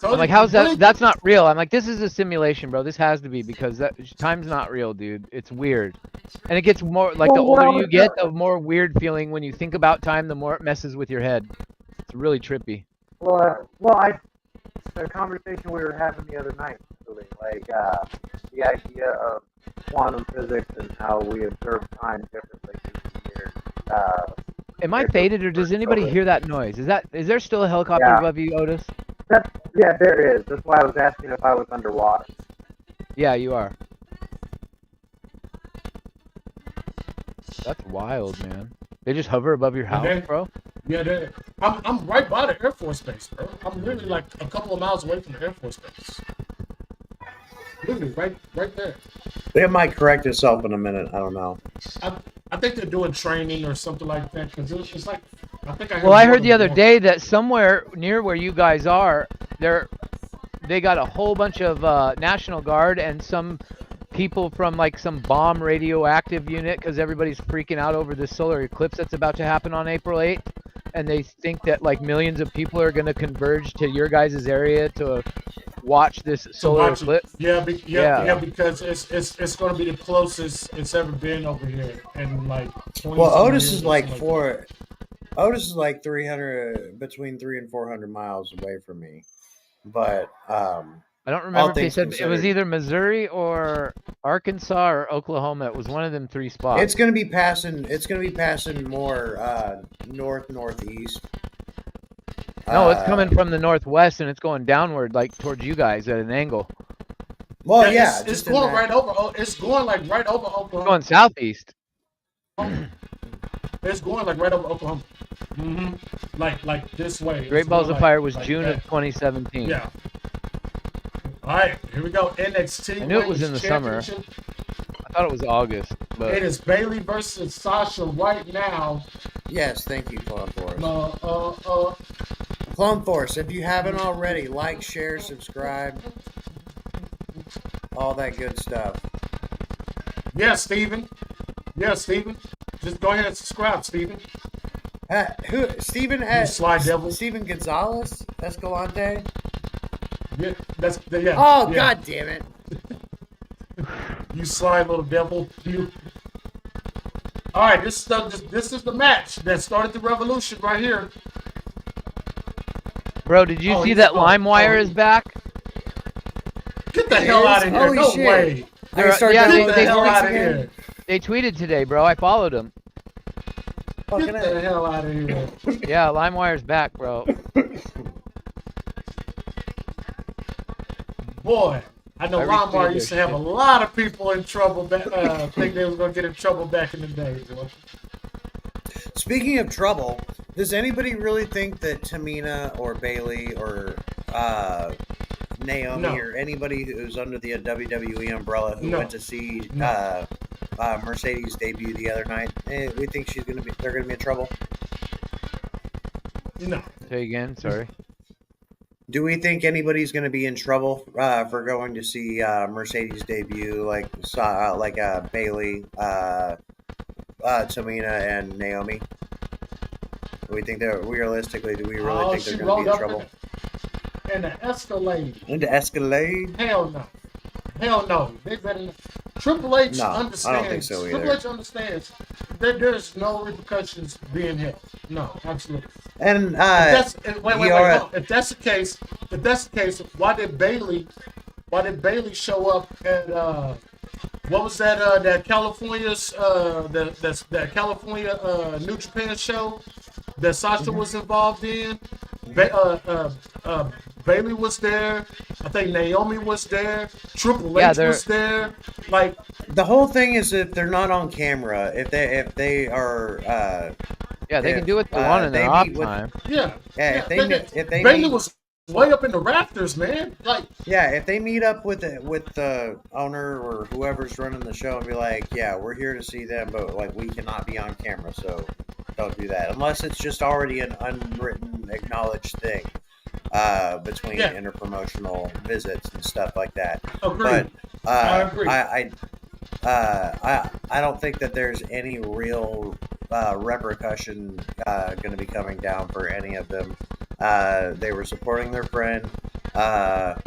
I'm like, how's that? That's not real. I'm like, this is a simulation, bro. This has to be, because that time's not real, dude. It's weird, and it gets more like the older you get, the more weird feeling when you think about time, the more it messes with your head. It's really trippy. Well, the conversation we were having the other night, really, like the idea of quantum physics and how we observe time differently through the years. Am I faded, or does anybody hear that noise? Is there still a helicopter above you, Otis? Yeah, there is. That's why I was asking if I was underwater. Yeah, you are. That's wild, man. They just hover above your house, bro? Yeah, I'm right by the Air Force Base, bro. I'm literally like a couple of miles away from the Air Force Base. Literally, right there. It might correct itself in a minute. I don't know. I think they're doing training or something like that, because it's like Well, I heard the other day that somewhere near where you guys are, they got a whole bunch of National Guard and some people from like some bomb radioactive unit because everybody's freaking out over this solar eclipse that's about to happen on April 8th. And they think that like millions of people are going to converge to your guys' area to watch this solar eclipse. Yeah, because it's going to be the closest it's ever been over here. And like, well, Otis is like Otis is like 300, between 300 and 400 miles away from me. But I don't remember if they said it was either Missouri or Arkansas or Oklahoma. It was one of them three spots. It's going to be passing. It's going to be passing more northeast. No, it's coming from the northwest and it's going downward, like towards you guys at an angle. Well, yeah, it's going right over. It's going like right over Oklahoma. It's going southeast. It's going like right over Oklahoma. Like this way. Great Balls of Fire was June of 2017. Yeah. All right, here we go. NXT. I knew it was in the summer. I thought it was August. But it is Bayley versus Sasha right now. Yes, thank you, Clone Force. Clone Force, if you haven't already, like, share, subscribe, all that good stuff. Yeah, Steven. Just go ahead and subscribe, Steven. Who? Steven? Slide devil. Steven Gonzalez? Escalante? Yeah, Oh, yeah. God damn it. You slide little devil. You. All right, this is the match that started the revolution right here. Bro, did you see that LimeWire is back? Get the hell out of here. Holy no shit. way. Get the hell out of here. They tweeted today, bro. I followed them. Get the hell out of here. Yeah, LimeWire's back, bro. Boy, I know LimeWire used to have a lot of people in trouble. Think they was going to get in trouble back in the day. Bro. Speaking of trouble, does anybody really think that Tamina or Bayley or Naomi or anybody who's under the WWE umbrella who went to see Mercedes debut the other night, we think they're going to be in trouble? No. Say again, sorry. Do we think anybody's going to be in trouble for going to see Mercedes debut, like Bayley, Tamina, and Naomi? Do we think that realistically? Do we really think they're going to be in trouble? In the Escalade. In the Escalade? Hell no. Hell no. They better. Triple H understands. I don't think so either. Triple H understands that there's no repercussions being held. No, absolutely. And wait. If that's the case, why did Bayley show up at what was that that California's that California New Japan show that Sasha was involved in? Bayley was there. I think Naomi was there. Triple H was there. Like the whole thing is that they're not on camera. If they are. They can do what they want in their off time. If they Bayley was way up in the rafters, man. Like if they meet up with the owner or whoever's running the show and be like, we're here to see them, but like we cannot be on camera, so don't do that unless it's just already an unwritten acknowledged thing between interpromotional visits and stuff like that. Agreed. But I agree. I don't think that there's any real repercussion going to be coming down for any of them. They were supporting their friend.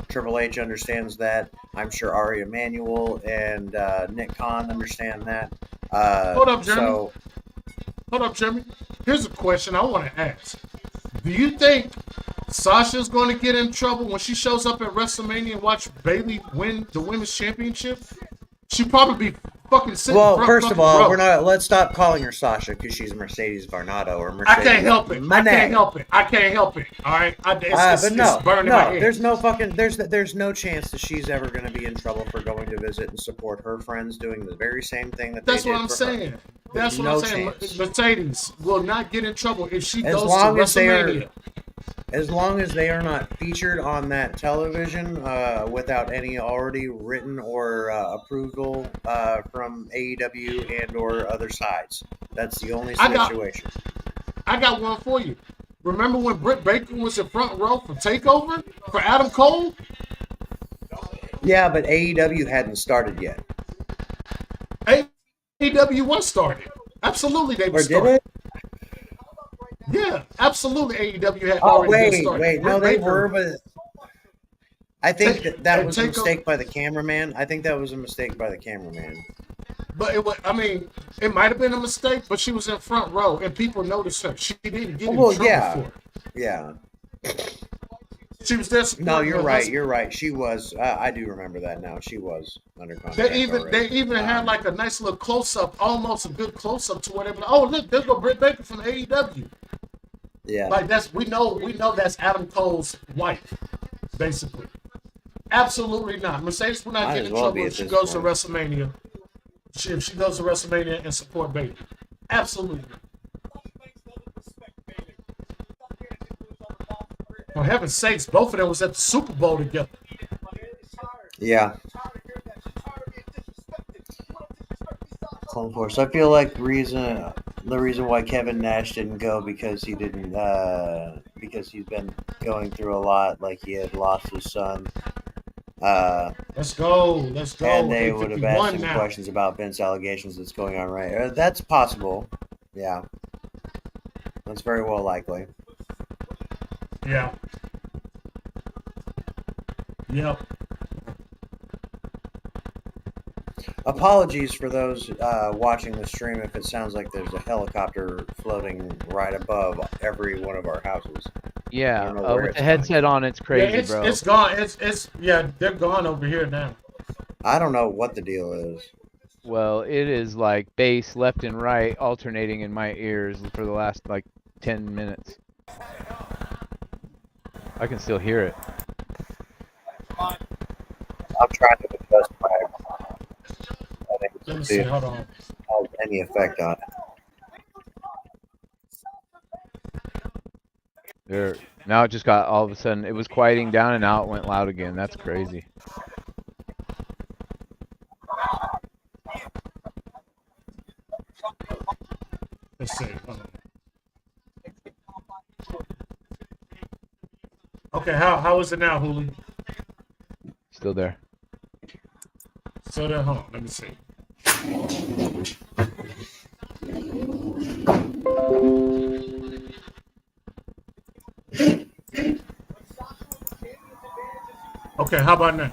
Triple H understands that. I'm sure Ari Emanuel and Nick Khan understand that. Hold up, Jeremy. Here's a question I want to ask. Do you think Sasha's going to get in trouble when she shows up at WrestleMania and watch Bayley win the Women's Championship? She'd probably be fucking sitting. Well, first of all, we're not. Let's stop calling her Sasha because she's Mercedes Varnado or Mercedes. I can't help it. I can't help it. All right. It's burning my head. There's no chance that she's ever going to be in trouble for going to visit and support her friends doing the very same thing that they did for her. That's what I'm saying. Mercedes will not get in trouble if she goes to WrestleMania. As long as they are not featured on that television without any already written or approval from AEW and or other sides. That's the only situation. I got one for you. Remember when Britt Baker was in front row for Takeover for Adam Cole? Yeah, but AEW hadn't started yet. AEW was started. Absolutely, they were started. Yeah, absolutely. AEW had already been started. Wait, no, they were, but I think that was a mistake by the cameraman. But it was, I mean, it might have been a mistake, but she was in front row and people noticed her. She didn't get in trouble for it. Yeah. She was there. No, you're right. You're right. She was. I do remember that now. She was under contract. They even had like a nice little close up, almost a good close up to whatever. Oh, look, there's go Britt Baker from AEW. Yeah. Like we know that's Adam Cole's wife, basically. Absolutely not. Mercedes will not get in trouble if she goes to WrestleMania. If she goes to WrestleMania and support Bayley. Absolutely. For heaven's sakes, both of them was at the Super Bowl together. Yeah. Clone Force. I feel like the reason why Kevin Nash didn't go because he's been going through a lot. Like he had lost his son. Let's go. And they would have asked him questions about Vince allegations that's going on right. That's possible. Yeah. That's very well likely. Yeah. Yep. Apologies for those watching the stream if it sounds like there's a helicopter floating right above every one of our houses. Yeah, with the headset on, it's crazy, bro. It's gone. It's they're gone over here now. I don't know what the deal is. Well, it is like bass left and right alternating in my ears for the last like 10 minutes. I can still hear it. I'm trying to adjust my. Let me see. Hold on. Has any effect on it? There. Now it just got all of a sudden. It was quieting down and now it went loud again. That's crazy. Let's see. Okay, how is it now, Hooli? Still there. So they're home. Let me see. Okay, how about now?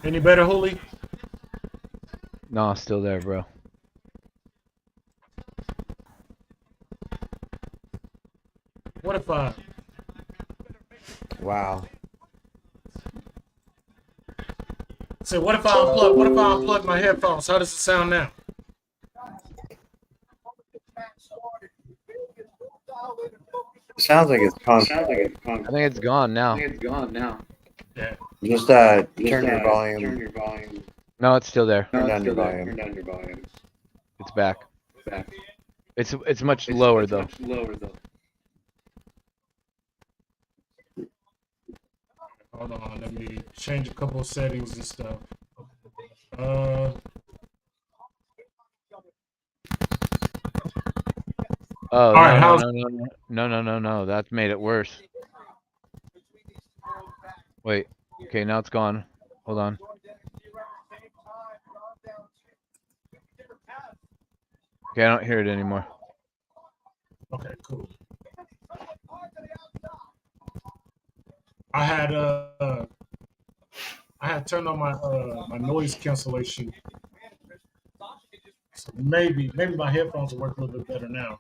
Any better, Hooli? No, still there, bro. What if I... Wow. So what if I unplug my headphones? How does it sound now? Sounds like it's gone. I think it's gone now. Yeah. Just turn your volume. No, it's still there. Turn down your volume. It's back. It's much lower though. Hold on, let me change a couple of settings and stuff. Oh, right, no. That made it worse. Wait. Okay, now it's gone. Hold on. Okay, I don't hear it anymore. Okay, cool. I had turned on my my noise cancellation. So maybe my headphones will work a little bit better now.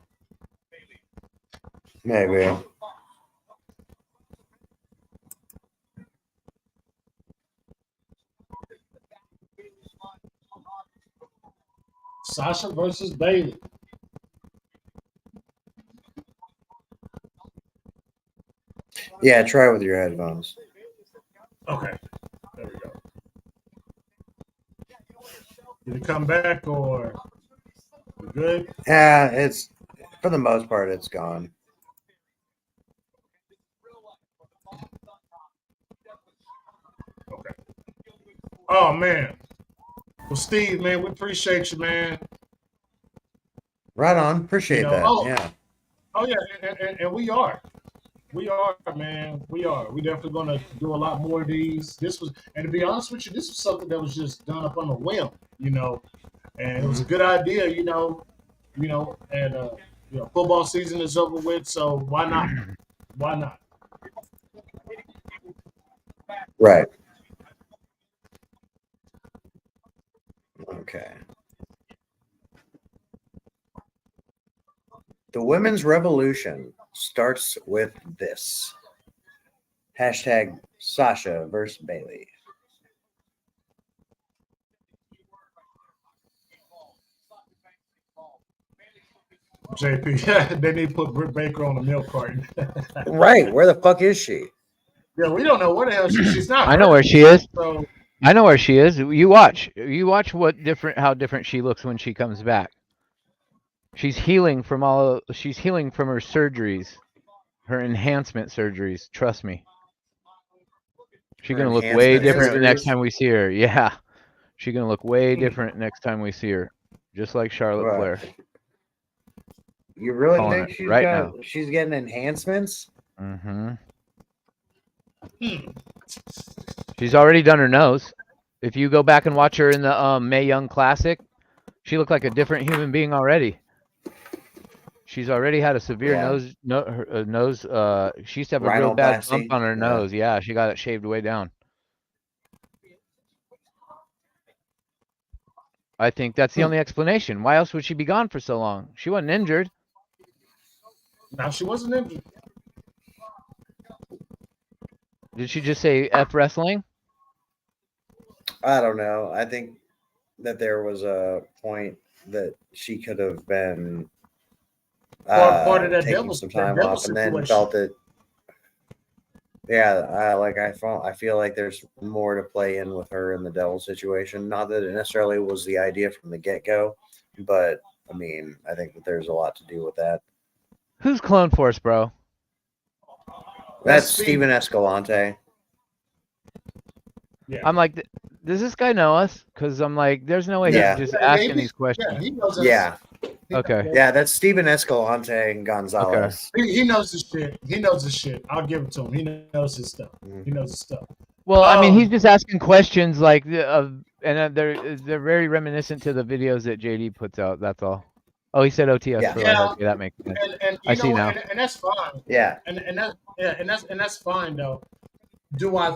Maybe. Sasha versus Bayley. Yeah, try with your headphones. Okay, there we go. Did it come back or we good? Yeah, it's for the most part it's gone. Okay. Oh man. Well, Steve, man, we appreciate you, man. Right on. Appreciate that. Yeah. Oh yeah, and we are. We are, man. We are. We definitely gonna do a lot more of these. This was, and to be honest with you, this was something that was just done up on a whim, and it was a good idea, and football season is over with, so why not? Why not? Right. Okay. The women's revolution starts with this. Hashtag Sasha versus Bayley. JP, they need to put Britt Baker on the milk carton. Right. Where the fuck is she? Yeah, we don't know where the hell she's not. I know where she is. So, I know where she is. You watch. You watch how different she looks when she comes back. She's healing from her surgeries, her enhancement surgeries. Trust me. She's gonna look way different next time we see her. Yeah, she's gonna look way different next time we see her, just like Charlotte Flair. You really think she's getting enhancements? Mm-hmm. She's already done her nose. If you go back and watch her in the Mae Young Classic, she looked like a different human being already. She's already had a severe nose. She used to have a real bad bump on her nose. Yeah, she got it shaved way down. I think that's the only explanation. Why else would she be gone for so long? She wasn't injured. No, she wasn't injured. Did she just say F wrestling? I don't know. I think that there was a point that she could have been part of that taking some time off, and then felt it. Yeah, I feel like there's more to play in with her in the Devil situation. Not that it necessarily was the idea from the get-go, but I mean, I think that there's a lot to do with that. Who's Clone Force, bro? That's Steven Escalante. Yeah. I'm like, does this guy know us? Because I'm like, there's no way he's just asking these questions. Yeah, he knows us. Yeah. Okay. Yeah, that's Steven Escalante and Gonzalez. Okay. He knows his shit. He knows his shit. I'll give it to him. He knows his stuff. He knows his stuff. Well, I mean, he's just asking questions like, and they're very reminiscent to the videos that JD puts out. That's all. Oh, he said OTS for life. Okay, that makes sense. And I see now. And that's fine. Yeah. And that's fine though. I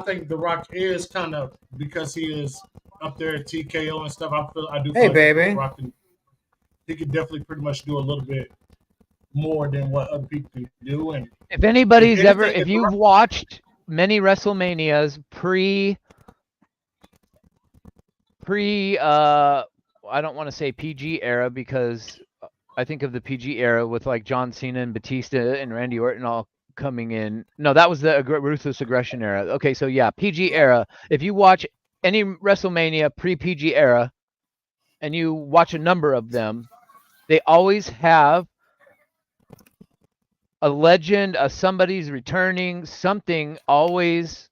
think The Rock is kind of, because he is up there at TKO and stuff. I do. Hey, baby. Rock he could definitely pretty much do a little bit more than what other people can do. And if anybody's if you've watched many WrestleManias pre I don't want to say PG era, because I think of the PG era with like John Cena and Batista and Randy Orton all coming in. No, that was the Ruthless Aggression era. Okay, so yeah, PG era. If you watch any WrestleMania pre-PG era and you watch a number of them, they always have a legend, somebody's returning, something always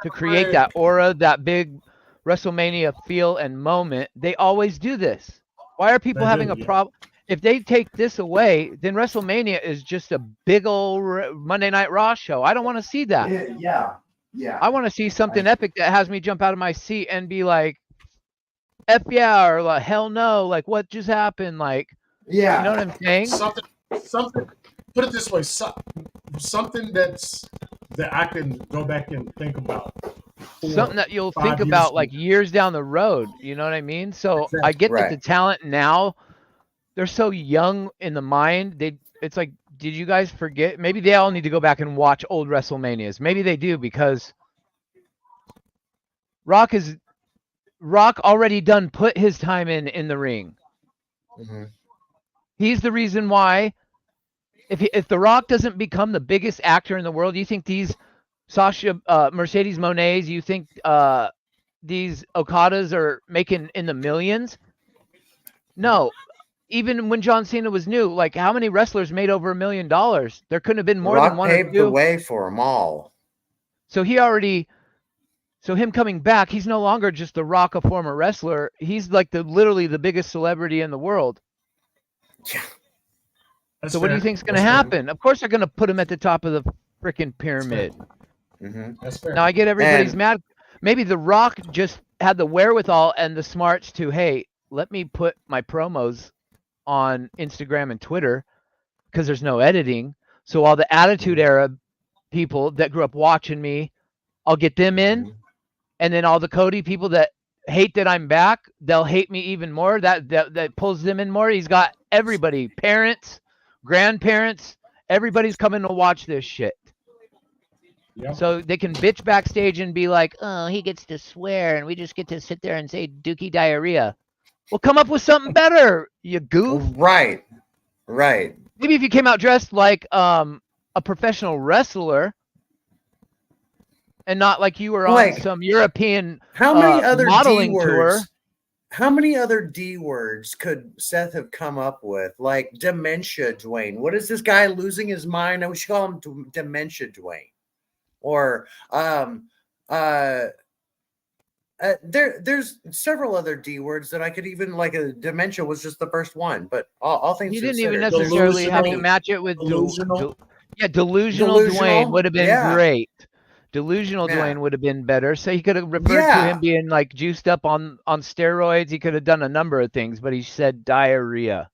to create that aura, that big WrestleMania feel and moment. They always do this. Why are people having a problem? If they take this away, then WrestleMania is just a big old Monday Night Raw show. I don't want to see that. Yeah. I want to see something epic that has me jump out of my seat and be like, F yeah, or like, hell no, like what just happened? Like, yeah, you know what I'm saying? Something. Put it this way, something that I can go back and think about. Something that you'll think about like years down the road. You know what I mean? So exactly. I get that the talent now, they're so young in the mind. It's like, did you guys forget? Maybe they all need to go back and watch old WrestleManias. Maybe they do, because Rock already done put his time in the ring. Mm-hmm. He's the reason why. If The Rock doesn't become the biggest actor in the world, you think these Sasha, Mercedes Monets, you think these Okadas are making in the millions? No. Even when John Cena was new, like how many wrestlers made over $1 million? There couldn't have been more than one or two. Rock paved the way for them all. So he already So him coming back, he's no longer just The Rock, a former wrestler. He's like literally the biggest celebrity in the world. Yeah. That's so what do you think's going to happen? Of course they're going to put him at the top of the freaking pyramid. That's fair. Now I get everybody's mad. Maybe The Rock just had the wherewithal and the smarts to, hey, let me put my promos on Instagram and Twitter because there's no editing. So all the Attitude Era people that grew up watching me, I'll get them in. And then all the Cody people that hate that I'm back, they'll hate me even more. That pulls them in more. He's got everybody, parents, grandparents, everybody's coming to watch this shit. Yep. So they can bitch backstage and be like, oh, he gets to swear and we just get to sit there and say dookie diarrhea. Well, come up with something better, you goof. Right. Maybe if you came out dressed like a professional wrestler and not like you were on some European how many other modeling D words, tour. How many other D words could Seth have come up with? Like dementia Dwayne. What is this guy losing his mind? We should call him Dementia Dwayne. Or there's several other D words that I could even like. Dementia was just the first one, but all things you didn't considered, even necessarily have to match it with delusional Dwayne would have been great. Delusional Dwayne would have been better. So he could have referred to him being like juiced up on steroids. He could have done a number of things, but he said diarrhea.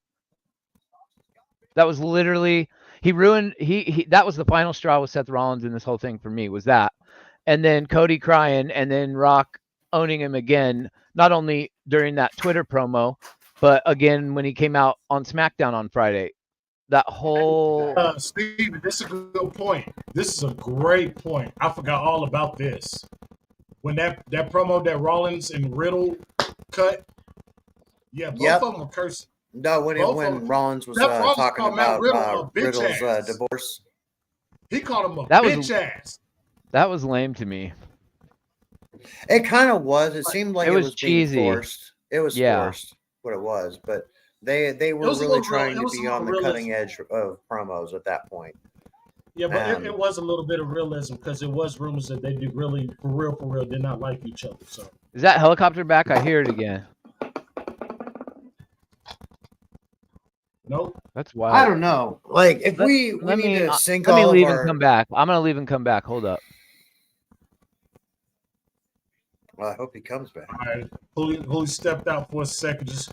That was literally he ruined that was the final straw with Seth Rollins in this whole thing for me was that. And then Cody crying and then Rock owning him again, not only during that Twitter promo, but again when he came out on SmackDown on Friday. That whole Steve, this is a good point. This is a great point. I forgot all about this. When that promo that Rollins and Riddle cut, both of them were cursing. No, when Rollins was talking about Riddle's divorce, he called him a bitch ass. That was lame to me. It kind of was. It seemed like it was cheesy. Being forced. It was forced. What it was, but. They were really trying to be on the cutting edge of promos at that point. Yeah, but it was a little bit of realism because it was rumors that they did really, for real, did not like each other. So is that helicopter back? I hear it again. Nope. That's wild. I don't know. Like if we need to sync all of our... Let me leave and come back. I'm gonna leave and come back. Hold up. Well, I hope he comes back. All right. Holy stepped out for a second.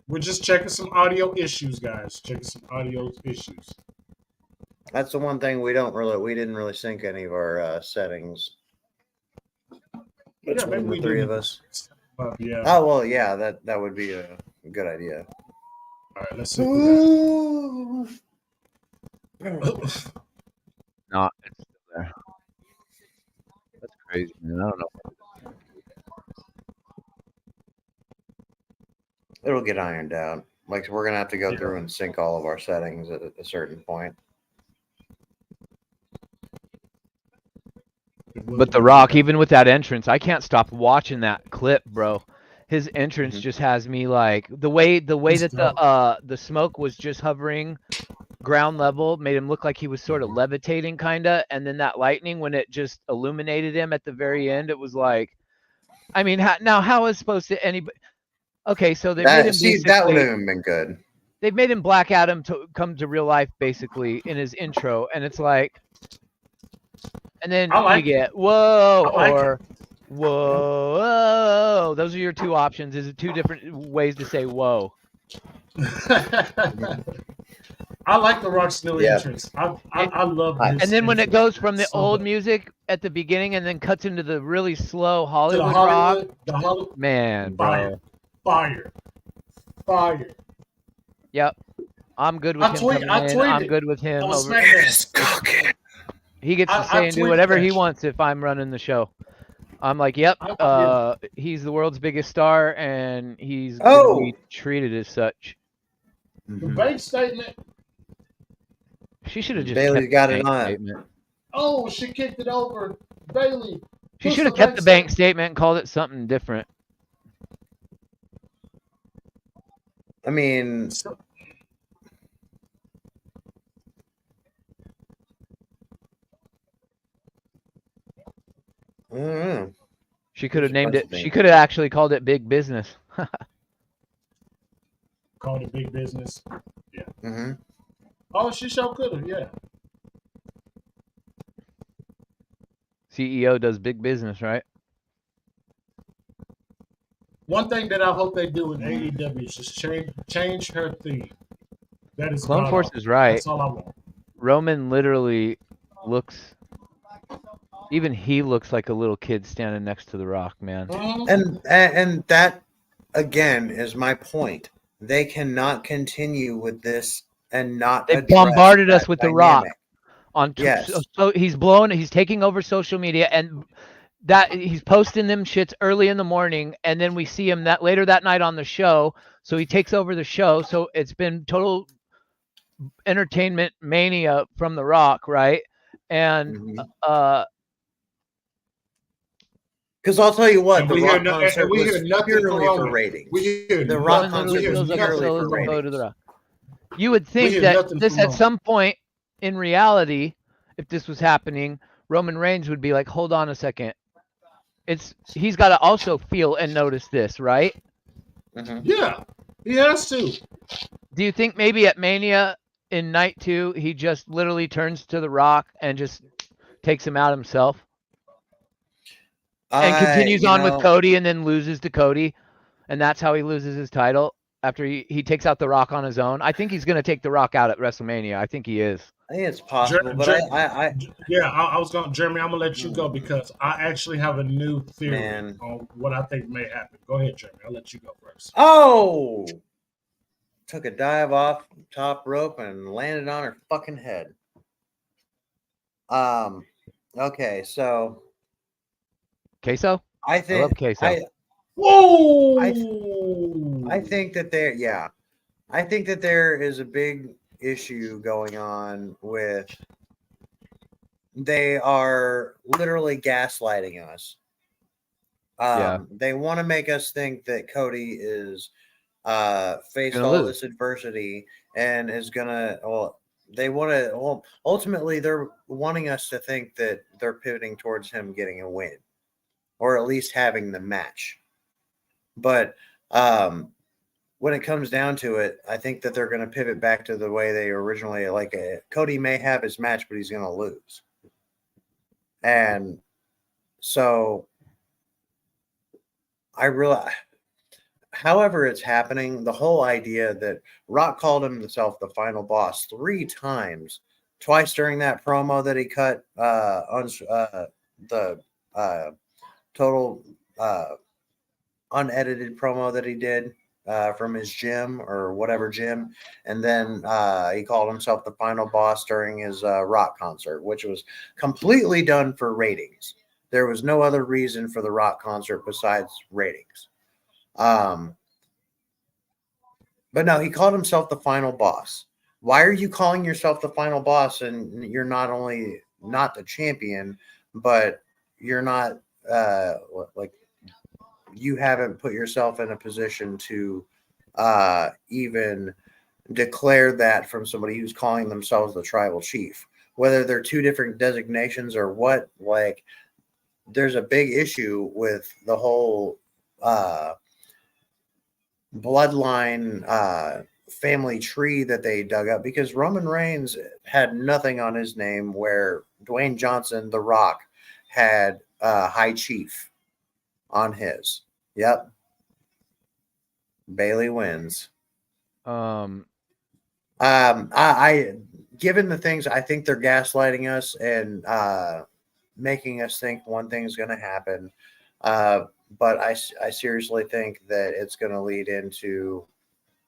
We're just checking some audio issues, guys. Checking some audio issues. That's the one thing we didn't really sync any of our settings. Between the three of us. Yeah. Oh well, yeah, that would be a good idea. All right, let's see. No, it's still there. That's crazy, man. I don't know. It'll get ironed out. Like we're gonna have to go through and sync all of our settings at a certain point. But The Rock, even with that entrance, I can't stop watching that clip, bro. His entrance just has me like the way that the smoke was just hovering ground level made him look like he was sort of levitating kinda, and then that lightning when it just illuminated him at the very end, it was like, I mean, how is supposed to anybody? Okay, so they made him that would have been good. They made him Black Adam to come to real life basically in his intro, and it's like, and then you get whoa or whoa. Those are your two options. Is it two different ways to say whoa? I like The Rock's new entrance. I love this. And then when it goes from the old music at the beginning and then cuts into the really slow Hollywood rock, man, bro. Fire. Yep. I'm good with him. I'm good with him. He gets to say and do whatever he wants if I'm running the show. I'm like, yep, he's the world's biggest star, and he's going to be treated as such. The bank statement. She should have just Bayley got it on. Statement. Oh, she kicked it over. Bayley. She should have kept the bank statement and called it something different. I mean, Mm-hmm. She could have named it. She could have actually called it Big Business. Called it Big Business. Yeah. Mm-hmm. Oh, she sure could have. Yeah. CEO does big business, right? One thing that I hope they do with AEW is just change her theme. That is Clone Force is right. That's all I want. Roman literally looks. Even he looks like a little kid standing next to The Rock, man. And that again is my point. They cannot continue with this and not. They bombarded us with The Rock. Yes. So he's taking over social media, and that he's posting them shits early in the morning, and then we see him later that night on the show. So he takes over the show. So it's been total entertainment mania from The Rock, right? And because I'll tell you what, we hear nothing for ratings. The Rock concert was purely for ratings. You would think that this at some point in reality, if this was happening, Roman Reigns would be like, hold on a second. He's got to also feel and notice this, right? Mm-hmm. Yeah, he has to. Do you think maybe at Mania in night 2, he just literally turns to The Rock and just takes him out himself? And continues on with Cody and then loses to Cody. And that's how he loses his title after he takes out The Rock on his own. I think he's going to take The Rock out at WrestleMania. I think he is. I think it's possible, but I was going, Jeremy, I'm going to let you go because I actually have a new theory on what I think may happen. Go ahead, Jeremy. I'll let you go first. Oh! Took a dive off the top rope and landed on her fucking head. Okay, so Queso? I love queso. Whoa! I think that I think that there is a big issue going on with they are literally gaslighting us. They want to make us think that Cody is faced all this adversity and is gonna ultimately they're wanting us to think that they're pivoting towards him getting a win or at least having the match. But when it comes down to it, I think that they're going to pivot back to the way they originally Cody may have his match, but he's going to lose. And so I realize, however it's happening, the whole idea that Rock called himself the final boss 3 times, twice during that promo that he cut on the total unedited promo that he did from his gym or whatever gym. And then he called himself the final boss during his Rock concert, which was completely done for ratings. There was no other reason for the Rock concert besides ratings. But no, he called himself the final boss. Why are you calling yourself the final boss and you're not only not the champion, but you're not you haven't put yourself in a position to even declare that from somebody who's calling themselves the tribal chief, whether they're 2 different designations or what, there's a big issue with the whole bloodline family tree that they dug up, because Roman Reigns had nothing on his name where Dwayne Johnson, The Rock, had High Chief on his. Yep. Bayley wins. I given the things, I think they're gaslighting us and making us think one thing's going to happen. But I seriously think that it's going to lead into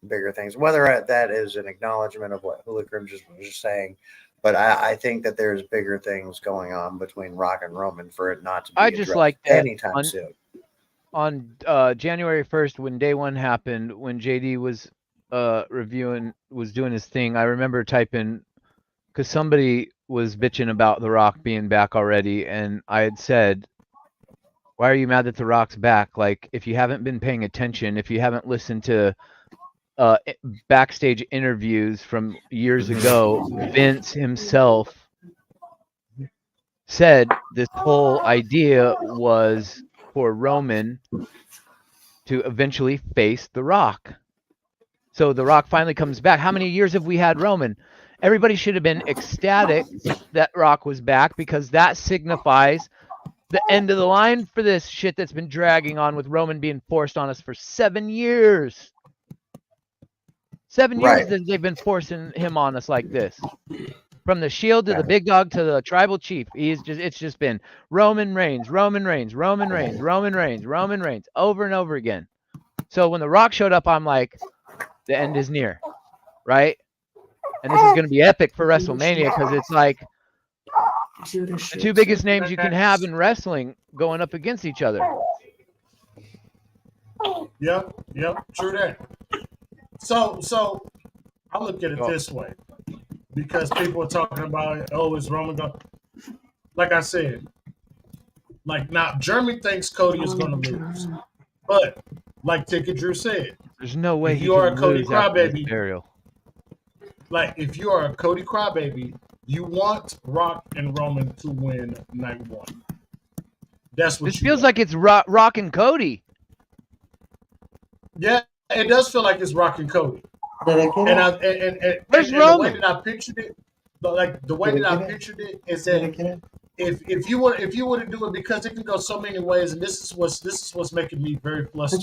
bigger things, whether that is an acknowledgement of what Hooligan was just saying. But I think that there's bigger things going on between Rock and Roman for it not to be addressed anytime soon. On January 1st, when day 1 happened, when JD was doing his thing, I remember typing, because somebody was bitching about The Rock being back already, and I had said, why are you mad that The Rock's back? Like, if you haven't been paying attention, if you haven't listened to backstage interviews from years ago, Vince himself said this whole idea was for Roman to eventually face The Rock. So The Rock finally comes back. How many years have we had Roman? Everybody should have been ecstatic that Rock was back, because that signifies the end of the line for this shit that's been dragging on with Roman being forced on us for 7 years. 7 years that they've been forcing him on us like this. From the Shield to the Big Dog to the Tribal Chief, it's just been Roman Reigns, Roman Reigns, Roman Reigns, Roman Reigns, Roman Reigns, over and over again. So when The Rock showed up, I'm like, the end is near, right? And this is going to be epic for WrestleMania, because it's like the two biggest names you can have in wrestling going up against each other. Yep, true that. So I look at it this way, because people are talking about, oh, is Roman going? Like I said, like now Jeremy thinks Cody is going to lose, but like Ticket Drew said, there's no way you are a Cody crybaby. Burial. Like if you are a Cody crybaby, you want Rock and Roman to win night one. That's what. This feels like it's Rock and Cody. Yeah, it does feel like it's Rock and Cody. And where's Roman? The way that I pictured it, the way that I pictured it is that if you were to do it, because it can go so many ways, and this is what's making me very flustered.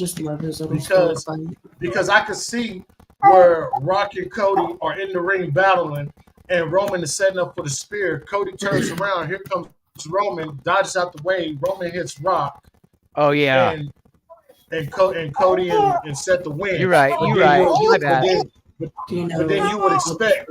Because I could see where Rock and Cody are in the ring battling, and Roman is setting up for the spear. Cody turns around. Here comes Roman, dodges out the way. Roman hits Rock. Oh yeah. And Cody and Seth the win. You're right. But then you would expect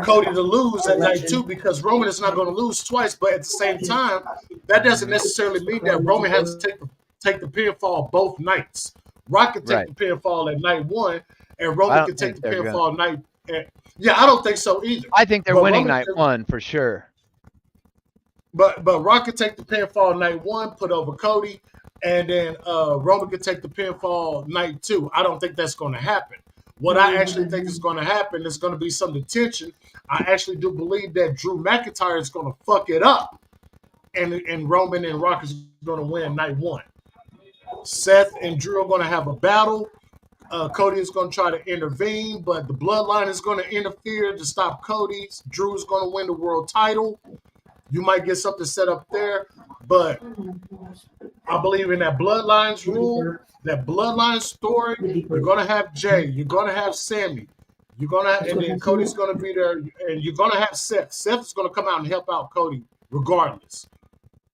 Cody to lose at night two, because Roman is not going to lose twice. But at the same time, that doesn't necessarily mean that Roman has to take the pinfall both nights. Rock can take the pinfall at night one, and Roman can take the pinfall night. I don't think so either. I think they're winning night one for sure. But Rock can take the pinfall night one, put over Cody, and then Roman can take the pinfall night two. I don't think that's going to happen. What I actually think is going to happen is going to be some tension. I actually do believe that Drew McIntyre is going to fuck it up, and Roman and Rock is going to win night one. Seth and Drew are going to have a battle. Cody is going to try to intervene, but the Bloodline is going to interfere to stop Cody. Drew is going to win the world title. You might get something set up there, but I believe in that Bloodlines rule, that Bloodline story. You're going to have Jay. You're going to have Sammy. You're going to, and then Cody's going to be there, and you're going to have Seth. Seth is going to come out and help out Cody regardless,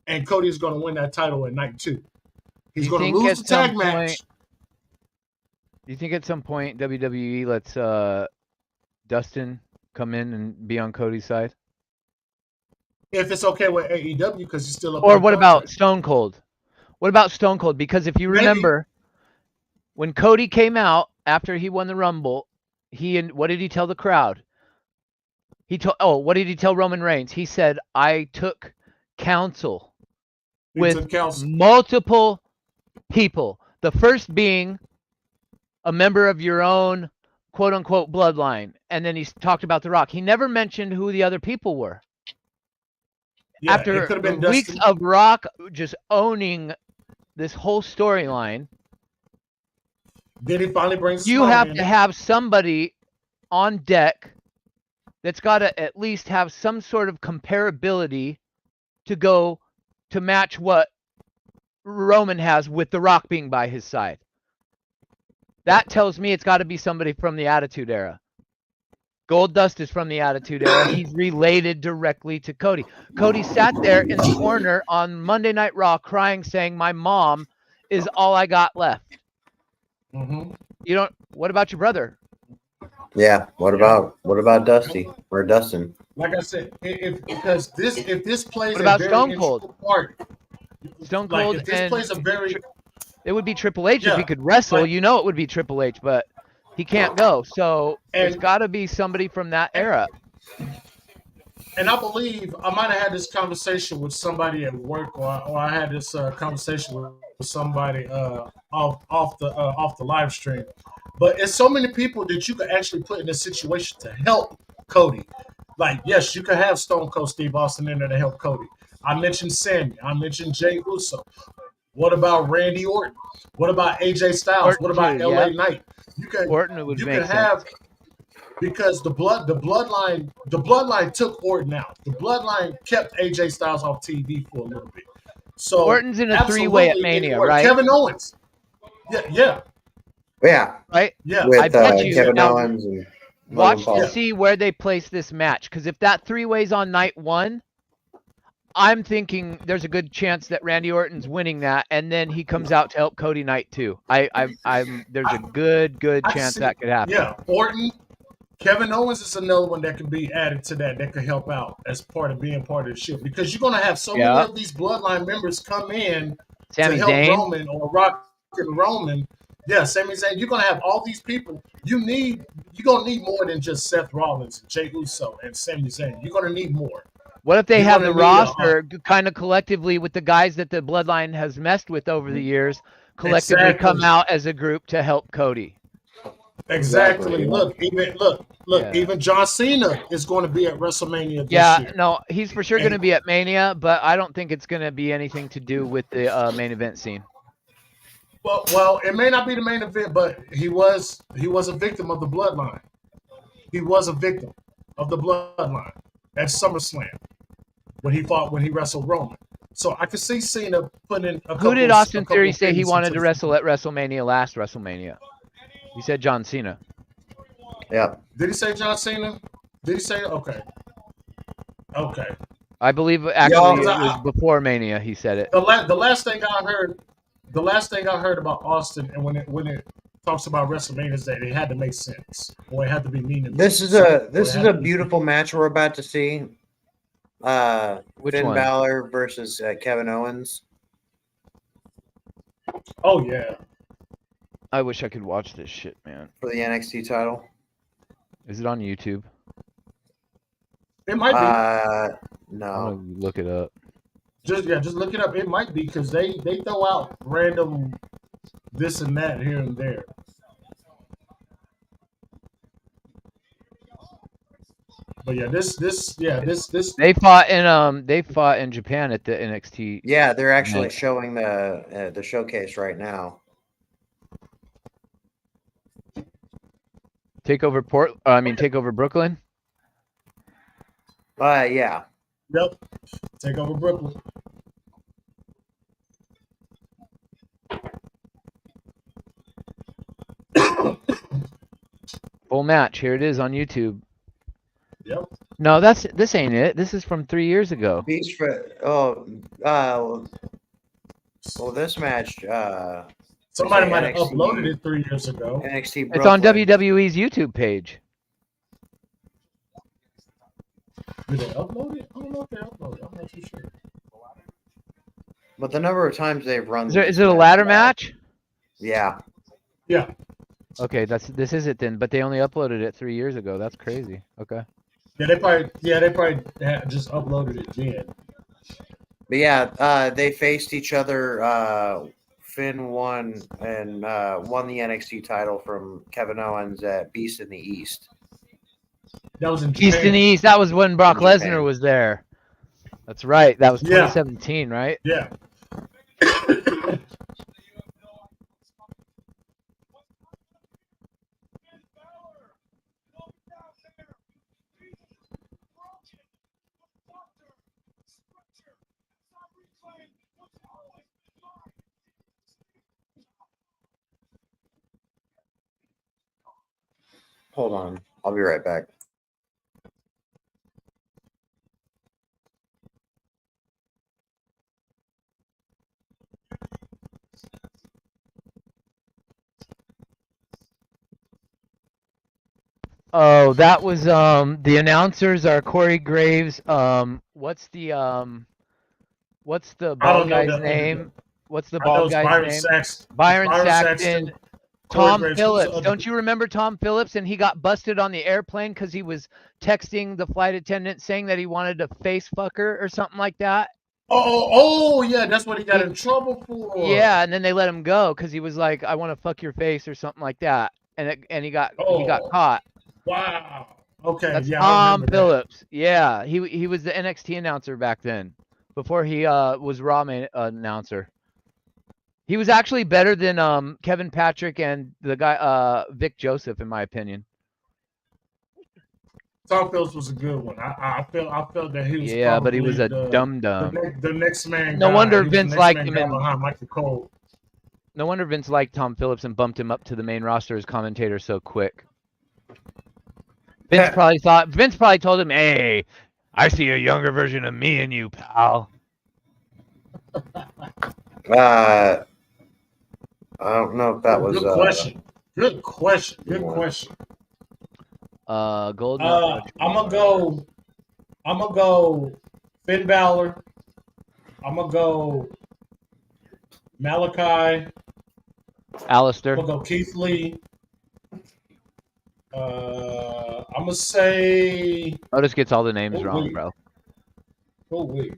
and Cody is going to win that title at night two. He's going to lose the tag match. Do you think at some point WWE lets Dustin come in and be on Cody's side? If it's okay with AEW, because he's still up. Or what about Stone Cold? What about Stone Cold? Because if you remember, when Cody came out after he won the Rumble, what did he tell the crowd? What did he tell Roman Reigns? He said, I took counsel with multiple people. The first being a member of your own quote unquote bloodline. And then he talked about The Rock. He never mentioned who the other people were. Yeah, after weeks of Rock just owning this whole storyline, then he finally brings. You have to have somebody on deck that's got to at least have some sort of comparability to match what Roman has with The Rock being by his side. That tells me it's got to be somebody from the Attitude Era. Goldust is from the Attitude Era. He's related directly to Cody. Cody sat there in the corner on Monday Night Raw crying, saying, my mom is all I got left. Mm-hmm. What about your brother? Yeah. What about Dusty or Dustin? Like I said, if this plays what about a very Stone Cold? Part, Stone Cold, if this plays a very, it would be Triple H if he could wrestle. It would be Triple H, but he can't go. So there's got to be somebody from that era. And I believe I might have had this conversation with somebody at work, or I had this conversation with somebody off the live stream. But it's so many people that you could actually put in a situation to help Cody. Like, yes, you could have Stone Cold Steve Austin in there to help Cody. I mentioned Sammy. I mentioned Jey Uso. What about Randy Orton? What about AJ Styles? Orton what about too, LA yeah. Knight? You can Orton would you make can have sense. because the bloodline took Orton out. The bloodline kept AJ Styles off TV for a little bit. So Orton's in a three-way at absolutely it Mania, worked. right? Kevin Owens. Yeah. Right? Yeah. With I bet you Kevin now Owens and Logan watch Paul. to see where they place this match. Because if that three-way's on night 1, I'm thinking there's a good chance that Randy Orton's winning that, and then he comes out to help Cody night 2. There's a good chance that could happen. Yeah, Orton, Kevin Owens is another one that can be added to that could help out as part of being part of the Shield, because you're going to have so many of these bloodline members come in Sami to help Zayn. Roman or Rock and Roman. Yeah, Sami Zayn. You're going to have all these people. You're going to need more than just Seth Rollins and Jey Uso and Sami Zayn. You're going to need more. What if they You're have the gonna need roster kind of collectively with the guys that the bloodline has messed with over the years, collectively come out as a group to help Cody? Exactly. Look, even John Cena is going to be at WrestleMania this year. No, he's for sure going to be at Mania, but I don't think it's going to be anything to do with the main event scene. Well, it may not be the main event, but he was a victim of the bloodline. He was a victim of the bloodline at SummerSlam when he wrestled Roman. So I could see Cena putting in a couple. Who did Austin Theory say he wanted to wrestle at WrestleMania last WrestleMania? He said John Cena. Yeah. Did he say John Cena? Did he say okay? I believe actually it was before Mania he said it. The last thing I heard about Austin, and when it talks about WrestleMania, is that it had to make sense, or it had to be meaningful. This is a beautiful match we're about to see. Finn Balor versus Kevin Owens. Oh yeah. I wish I could watch this shit, man. For the NXT title. Is it on YouTube? It might be. No. I'm gonna look it up. Just look it up. It might be, because they throw out random this and that here and there. But yeah, this they fought in Japan at the NXT. Yeah, they're actually showing the showcase right now. Takeover Brooklyn. Yeah. Yep. Takeover Brooklyn. Full match. Here it is on YouTube. Yep. No, this ain't it. This is from 3 years ago. Well, this match. Somebody might have uploaded it 3 years ago. NXT Brooklyn. It's on WWE's YouTube page. Did they upload it? I don't know if they uploaded it. I'm not too sure. But the number of times they've run. Is it a ladder match? Yeah. Yeah. Okay, this is it then. But they only uploaded it 3 years ago. That's crazy. Okay. Yeah, they probably had just uploaded it then. But yeah, they faced each other. Finn won the NXT title from Kevin Owens at Beast in the East. That was in Japan. Beast in the East. That was when Brock Lesnar was there. That's right. That was 2017, right? Yeah. Hold on. I'll be right back. Oh, that was the announcers are Corey Graves. What's the bald guy's name? What's the bald guy's name? Byron Saxton. Tom Phillips. Don't you remember Tom Phillips? And he got busted on the airplane because he was texting the flight attendant saying that he wanted to face fuck her or something like that. Oh, yeah, that's what he got in trouble for. Yeah, and then they let him go because he was like, "I want to fuck your face" or something like that, and he got caught. Wow. Okay. That's yeah, Tom Phillips. That. Yeah, he was the NXT announcer back then. before he was Raw announcer. He was actually better than Kevin Patrick and the guy Vic Joseph, in my opinion. Tom Phillips was a good one. I felt that he was but he was a dum dum. The next man. No guy. wonder He was Vince the next liked man him guy and behind Michael Cole. no wonder Vince liked Tom Phillips and bumped him up to the main roster as commentator so quick. Vince probably told him, "Hey, I see a younger version of me in you, pal." I don't know if that was Good question. Good question. Good question. Golden. I'm gonna go Finn Balor. I'm gonna go Malachi. Alistair. I'm gonna go Keith Lee. I'm gonna say. Otis gets all the names wrong, bro. Oh wait.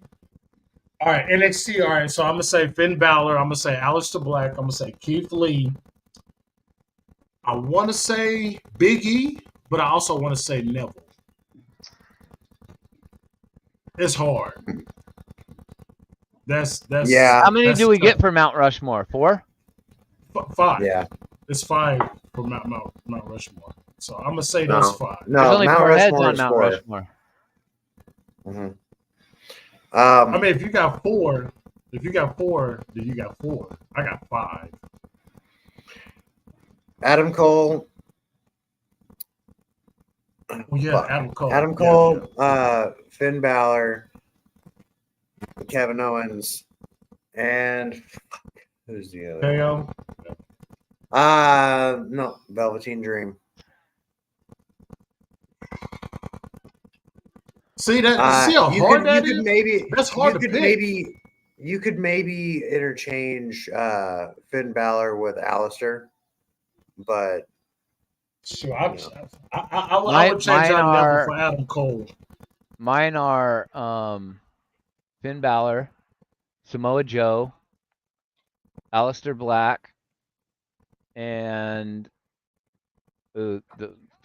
All right, NXT. All right, so I'm gonna say Finn Balor. I'm gonna say Aleister Black. I'm gonna say Keith Lee. I want to say Big E, but I also want to say Neville. It's hard. That's yeah. How many do we get for Mount Rushmore? 4? 5. Yeah, it's 5 for Mount Rushmore. So I'm gonna say that's 5. No, there's only Mount 4 heads Rushmore on Mount 4. Rushmore. Mm-hmm. I mean, if you got 4, then you got 4. I got 5. Adam Cole. Oh yeah, Adam Cole. Adam Cole, Finn Balor, Kevin Owens, and who's the other? KO. No, Velveteen Dream. See that? See how hard that is? That's hard to pick. You could maybe interchange Finn Balor with Alistair, but sure, I would change out Neville for Adam Cole. Mine are Finn Balor, Samoa Joe, Aleister Black, and the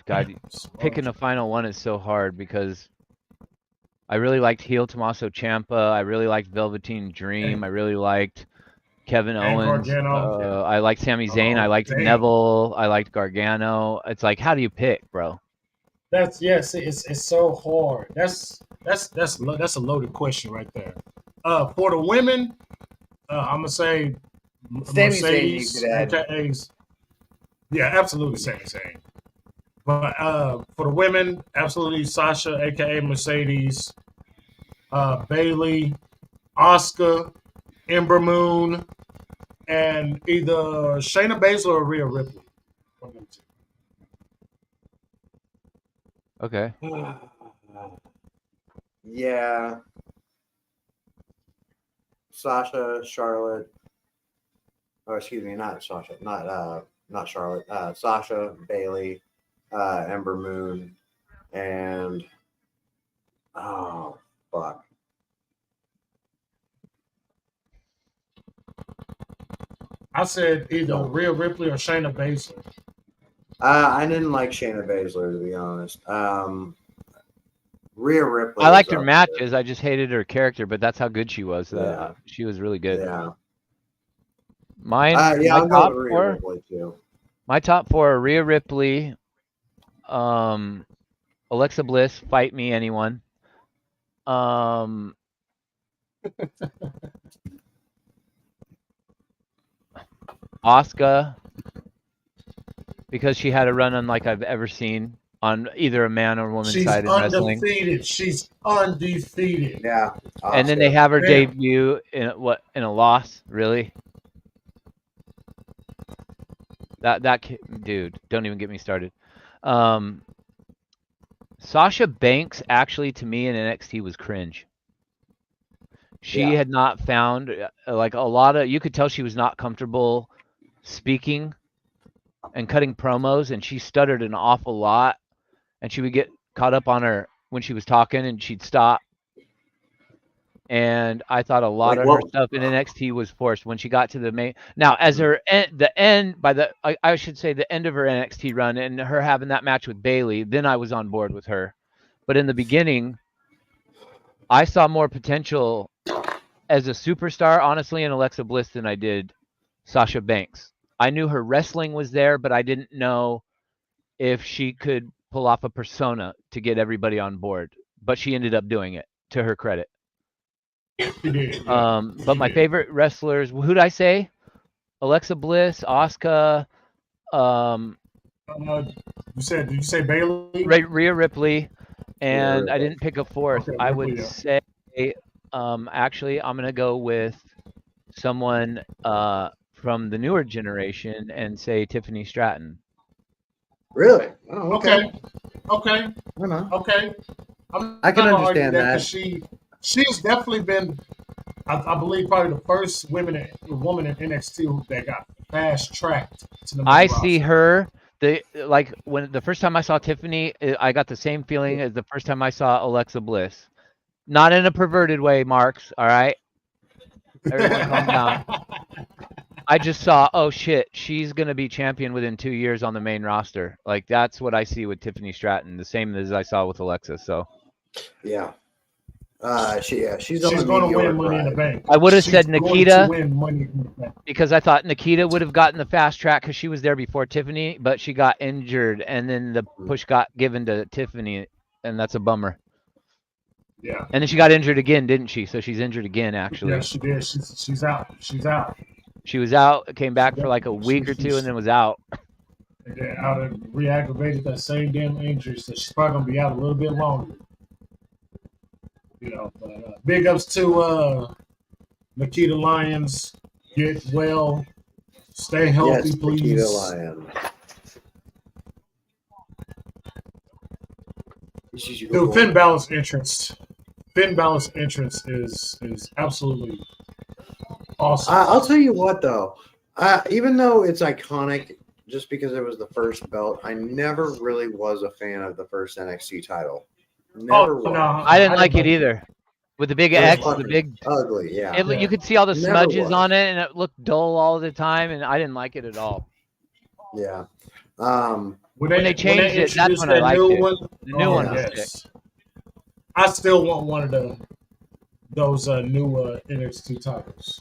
guy. Picking the final one is so hard because I really liked heel Tommaso Ciampa. I really liked Velveteen Dream. I really liked Kevin Owens. I liked Sami Zayn. I liked Neville. I liked Gargano. It's like, how do you pick, bro? It's so hard. That's a loaded question right there. For the women, I'm gonna say Mercedes, AKA's. Yeah, absolutely Sami Zayn. But for the women, absolutely Sasha, aka Mercedes, Bayley, Asuka, Ember Moon, and either Shayna Baszler or Rhea Ripley. Okay. Yeah. Sasha, Charlotte. Oh, excuse me, not Sasha. Not Charlotte. Sasha, Bayley, Ember Moon, and oh fuck. I said either Rhea Ripley or Shayna Baszler. I didn't like Shayna Baszler, to be honest. Rhea Ripley. I liked her matches. I just hated her character, but that's how good she was. She was really good. Yeah. My top 4. Too. My top 4 are Rhea Ripley, Alexa Bliss, Fight Me Anyone. Asuka, because she had a run unlike I've ever seen on either a man or woman side in wrestling. She's undefeated. Yeah. Asuka. And then they have her debut in a loss, really? That dude, don't even get me started. Sasha Banks actually to me in NXT was cringe. She had not found like a lot of, you could tell she was not comfortable speaking and cutting promos, and she stuttered an awful lot, and she would get caught up on her when she was talking and she'd stop. And I thought a lot of her stuff in NXT was forced when she got to the main. Now, as the end I should say the end of her NXT run and her having that match with Bayley, then I was on board with her. But in the beginning, I saw more potential as a superstar, honestly, in Alexa Bliss than I did Sasha Banks. I knew her wrestling was there, but I didn't know if she could pull off a persona to get everybody on board. But she ended up doing it, to her credit. She did. Yeah. But my favorite wrestlers, who'd I say? Alexa Bliss, Asuka, did you say Bayley? Rhea Ripley, and I didn't pick a fourth. Okay, I Ripley, would yeah. say, actually, I'm gonna go with someone from the newer generation and say Tiffany Stratton. Really? Oh, okay. Okay. Okay. I can understand that. She's definitely been, I believe, probably the first woman in NXT that got fast tracked to the main roster. See her. When the first time I saw Tiffany, I got the same feeling as the first time I saw Alexa Bliss. Not in a perverted way, Marks. All right, everyone, calm down. I just saw, oh shit, she's gonna be champion within 2 years on the main roster. Like that's what I see with Tiffany Stratton, the same as I saw with Alexa. So yeah, she's going to win Money in the Bank. I would have said Nikita win Money in the Bank because I thought Nikita would have gotten the fast track because she was there before Tiffany, but she got injured, and then the push got given to Tiffany, and that's a bummer. Yeah. And then she got injured again, didn't she? So she's injured again, actually. Yeah, she did. She's out. She's out. She was out, came back for like a week or two, and then was out. And then out and reactivated that same damn injury, so she's probably gonna be out a little bit longer. You know, but big ups to Nikita Lyons. Get well, stay healthy, yes, please. Nikita Lyons. Dude, Finn Balor's entrance. Finn Balor's entrance is absolutely awesome. I'll tell you what, though. Even though it's iconic, just because it was the first belt, I never really was a fan of the first NXT title. Never was. No, I didn't like it either. With the big X, the big ugly, yeah. You could see all the Never smudges was. on it, and it looked dull all the time, and I didn't like it at all. Yeah. When they changed it, that's when I liked it. The new one was sick. I still want one of those new NXT titles.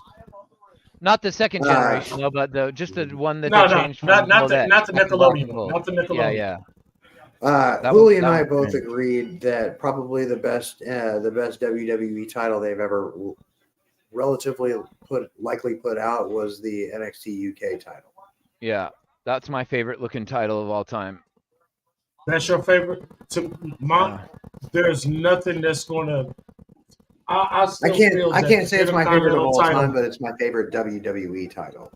Not the second generation, though, but just the one that they changed from not the Nickelodeon one. Not the Nickelodeon. Yeah. Willie and I both agreed that probably the best WWE title they've ever relatively likely put out was the NXT UK title. Yeah, that's my favorite looking title of all time. That's your favorite? There's nothing that's gonna. I can't say it's my favorite of all time, but it's my favorite WWE title.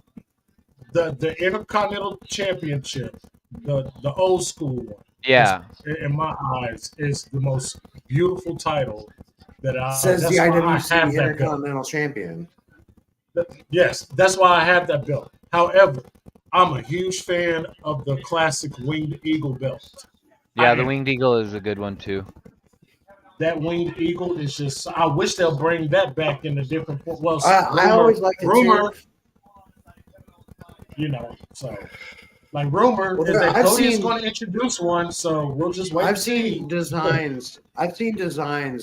The Intercontinental Championship, the old school one. Yeah. In my eyes, is the most beautiful title that I. Says the IWC Intercontinental Champion. Yes, that's why I have that belt. However, I'm a huge fan of the classic Winged Eagle belt. Yeah, the Winged Eagle is a good one too. That Winged Eagle is just. I wish they'll bring that back in a different. Well, I always like the rumor. You know, so like rumor is that Cody is going to introduce one, so we'll just wait. I've seen designs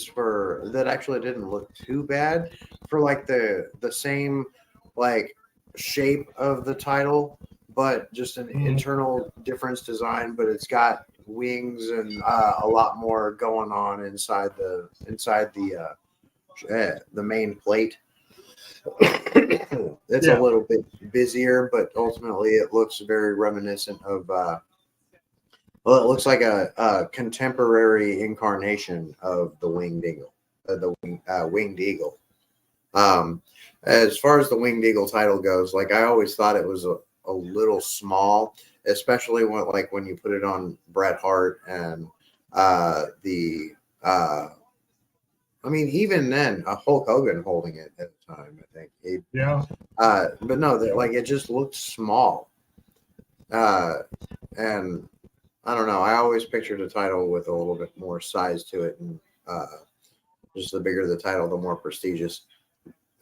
for that actually didn't look too bad for like the same like shape of the title, but just an internal difference design. But it's got wings and a lot more going on inside the main plate. It's a little bit busier, but ultimately it looks very reminiscent of it looks like a contemporary incarnation of the Winged Eagle, Winged Eagle. As far as the Winged Eagle title goes, like I always thought it was a little small, especially when you put it on Bret Hart and I mean, even then, Hulk Hogan holding it at the time, I think. But no, it just looked small. And I don't know. I always pictured a title with a little bit more size to it, and just the bigger the title, the more prestigious.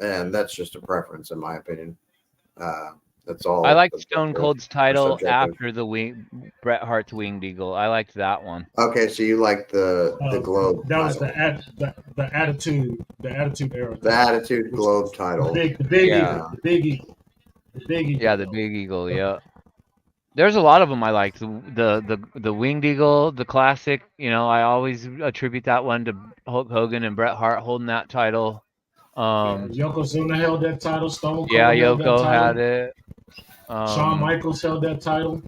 And that's just a preference, in my opinion. That's all. I liked Stone Cold's title after the Bret Hart's Winged Eagle. I liked that one. Okay, so you like the Globe that title. Was the attitude era. The Attitude Globe title. The Big Eagle. The Big Eagle. Yeah, the Big Eagle. Yeah. There's a lot of them I like. The Winged Eagle, the classic. You know, I always attribute that one to Hulk Hogan and Bret Hart holding that title. Yokozuna held that title. Stone Cold held that title. Had it. Shawn Michaels held that title.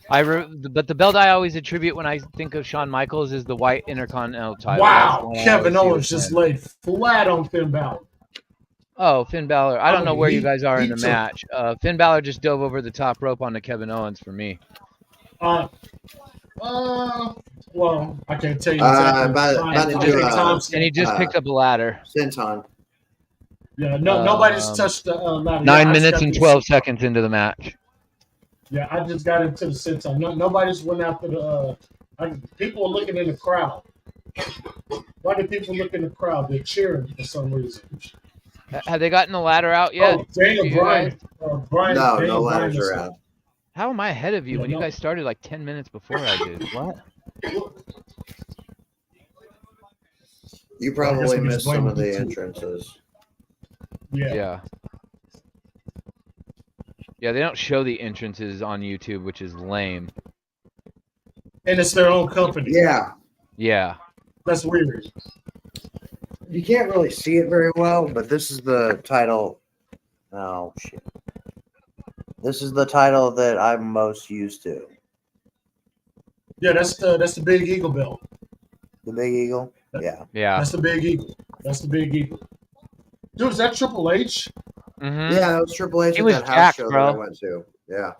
But the belt I always attribute when I think of Shawn Michaels is the white Intercontinental title. Wow, Kevin Owens just laid flat on Finn Balor. Oh, Finn Balor. I don't know where you guys are in the match. Finn Balor just dove over the top rope onto Kevin Owens for me. Well, I can't tell you exactly. And he just picked up a ladder. Senton. Yeah, nobody's touched the ladder. 9 minutes and 12 seconds into the match. Yeah, I just got into the senton. Nobody's went after the. People are looking in the crowd. Why do people look in the crowd? They're cheering for some reason. Have they gotten the ladder out yet? Oh, Daniel Bryan. No ladders are out. How am I ahead of you when you guys started like 10 minutes before I did? What? You probably missed some of the entrances. Yeah. Yeah, they don't show the entrances on YouTube, which is lame. And it's their own company. Yeah. That's weird. You can't really see it very well, but this is the title. Oh, shit. This is the title that I'm most used to. Yeah, that's the Big Eagle belt. The Big Eagle? Yeah. That's the Big Eagle. Dude, is that Triple H? Mm-hmm. Yeah, that was Triple H. He was jacked, bro. That I went to. Yeah.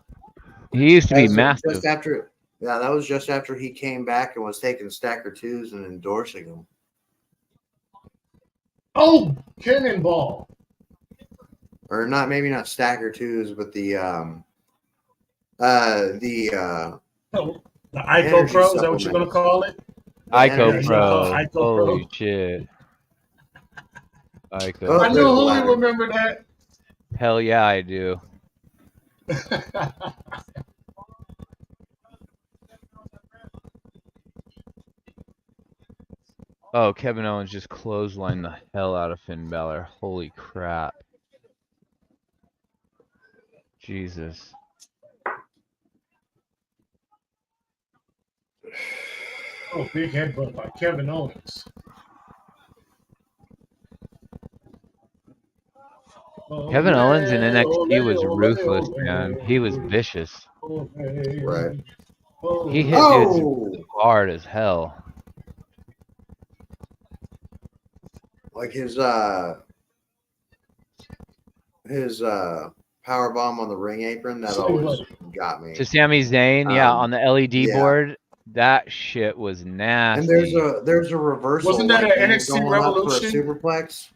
He used to be massive. That was just after he came back and was taking Stacker 2s and endorsing them. Oh, Cannonball. Or maybe not Stacker 2s, but the Ico Pro, is that what you're gonna call it? Ico Pro. Holy shit. Ico. I knew who would remember that. Hell yeah, I do. Oh, Kevin Owens just clotheslined the hell out of Finn Balor. Holy crap. Jesus. Oh, big headbutt by Kevin Owens. Kevin Owens in NXT was ruthless, man. He was vicious. Right. He hit dudes hard as hell. Like his power bomb on the ring apron, that always got me. To Sami Zayn, on the LED board, that shit was nasty. And there's a reversal. Wasn't that an NXT Revolution? For a superplex?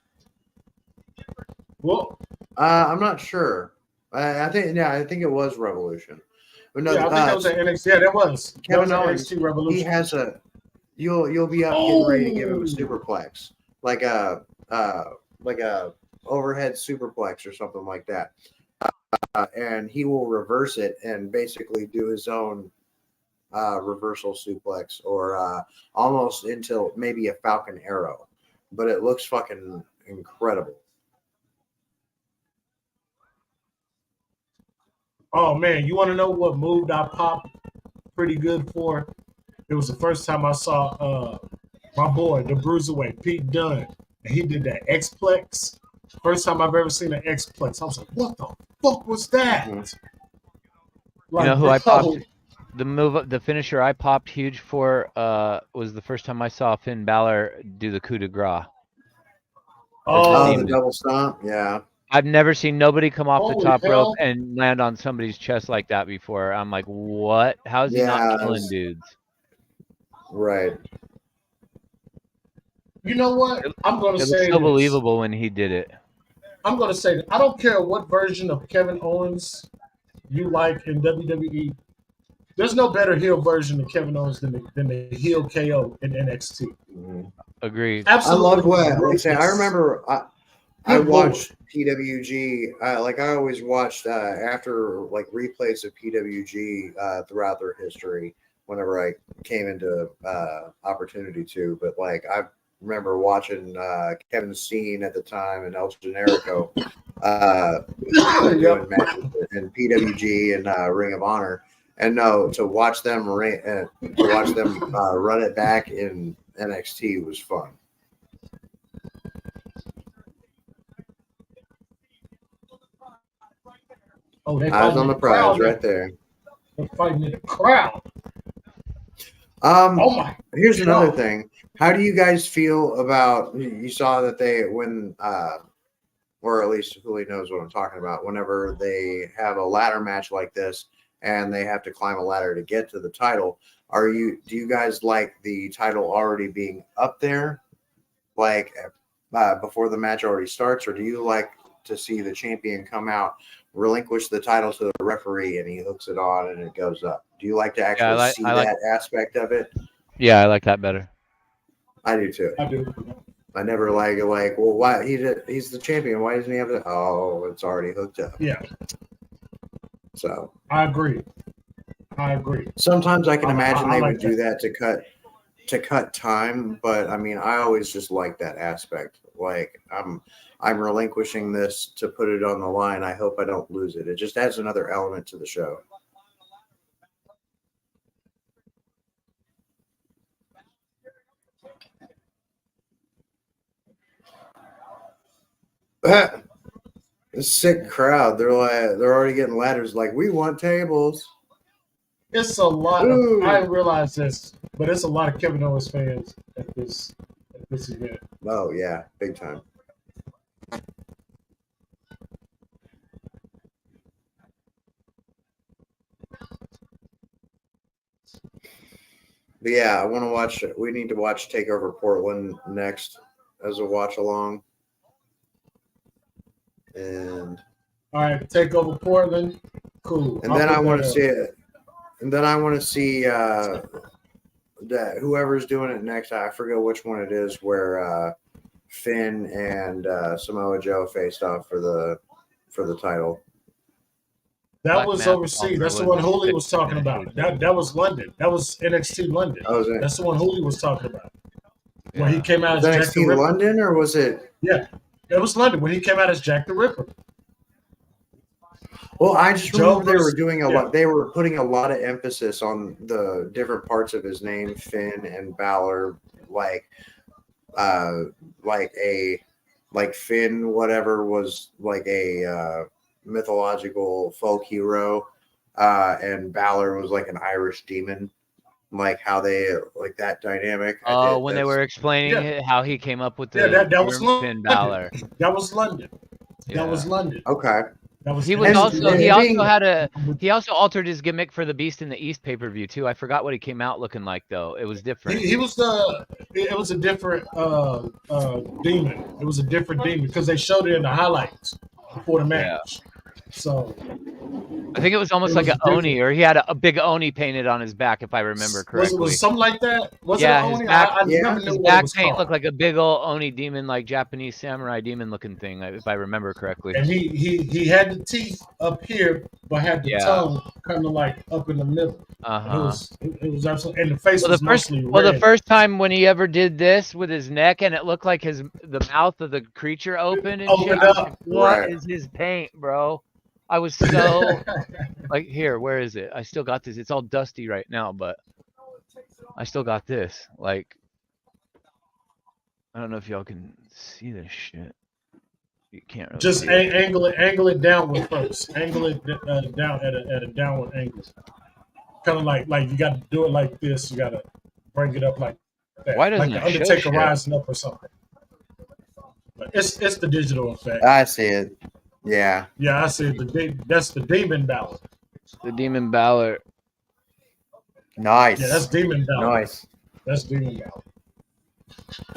Well, I'm not sure. I think it was Revolution. But no, I think that was an NXT. Yeah, that was. Kevin Owens, NXT Revolution. He has you'll be up getting ready to give him a superplex, like a overhead superplex or something like that, and he will reverse it and basically do his own reversal suplex or almost into maybe a Falcon Arrow, but it looks fucking incredible. Oh man, you want to know what move I popped pretty good for? It was the first time I saw my boy, the Bruiserweight, Pete Dunne, and he did that X-Plex. First time I've ever seen an X-Plex. I was like, what the fuck was that? Like, you know who I popped? The finisher I popped huge for was the first time I saw Finn Balor do the coup de grace. Oh, the double stomp? Yeah. I've never seen nobody come off the top rope and land on somebody's chest like that before. I'm like, what? How's he not killing dudes? Right. You know what? I'm going to say it was so believable when he did it. I'm going to say that I don't care what version of Kevin Owens you like in WWE. There's no better heel version of Kevin Owens than the heel KO in NXT. Mm-hmm. Agreed. Absolutely. I love what I remember. I Good watched Lord. PWG. Like I always watched after like replays of PWG throughout their history. Whenever I came into opportunity to, but like I remember watching Kevin Steen at the time and El Generico doing matches in PWG and Ring of Honor, and no, to watch them run it back in NXT was fun. Oh, they Eyes fighting on in the the prize crowd. right there. They're fighting in the crowd. Oh my! Here's another God. thing. How do you guys feel about? You saw that they or at least Hooli knows what I'm talking about. Whenever they have a ladder match like this and they have to climb a ladder to get to the title, do you guys like the title already being up there, like before the match already starts, or do you like to see the champion come out, relinquish the title to the referee, and he hooks it on and it goes up? Do you like to actually see that aspect of it? Yeah, I like that better. I do too. I do. I never like, well, why he's the champion? Why doesn't he have it? Oh, it's already hooked up. Yeah. So I agree. Sometimes I can imagine they would do that to cut time, but I mean, I always just like that aspect. Like I'm relinquishing this to put it on the line. I hope I don't lose it. It just adds another element to the show. A sick crowd. They're already getting ladders. Like, we want tables. It's a lot of. I didn't realize this, but it's a lot of Kevin Owens fans at this event. Oh yeah, big time. But yeah, I want to watch. We need to watch Takeover Portland next as a watch along. And all right, Takeover Portland, cool. And then I want to see it. And then I want to see that whoever's doing it next. I forget which one it is, where Finn and Samoa Joe faced off for the title. That Black was overseas. That's the one Hooli was talking about. That was London. That was NXT London. That's the one Hooli was talking about. Yeah. When he came out as NXT Jack the Ripper. London, or was it? Yeah, it was London when he came out as Jack the Ripper. Well, I just remember they were doing a lot. They were putting a lot of emphasis on the different parts of his name, Finn and Balor, like Finn, whatever, was like a mythological folk hero, and Balor was like an Irish demon. Like how they like that dynamic. Oh, when they were explaining how he came up with the that was Finn Balor. That was London. That was London. Okay. He also altered his gimmick for the Beast in the East pay-per-view too. I forgot what he came out looking like though. It was different. It was a different demon. It was a different demon because they showed it in the highlights before the match. Yeah. So I think it was almost like an Oni, or he had a big Oni painted on his back, if I remember correctly. Was something like that? Was it Oni? His back paint looked like a big old Oni demon, like Japanese samurai demon looking thing, if I remember correctly. And he had the teeth up here, but had the tongue kind of like up in the middle. It was absolutely, and the face was mostly red. Well, the first time when he ever did this with his neck, and it looked like the mouth of the creature opened and shit. Up. What is his paint, bro? I was so like, here, where is it? I still got this. It's all dusty right now, but I still got this. Like, I don't know if y'all can see this shit. You can't really just angle it downward first. Angle it down at a downward angle. Kind of like you got to do it like this. You got to bring it up like that. Why doesn't like it the Undertaker rising up or something? But it's the digital effect. I see it. Yeah. Yeah, I see it. That's the Demon Balor. The Demon Balor. Nice. Yeah, that's Demon Balor. Nice. That's Demon Balor.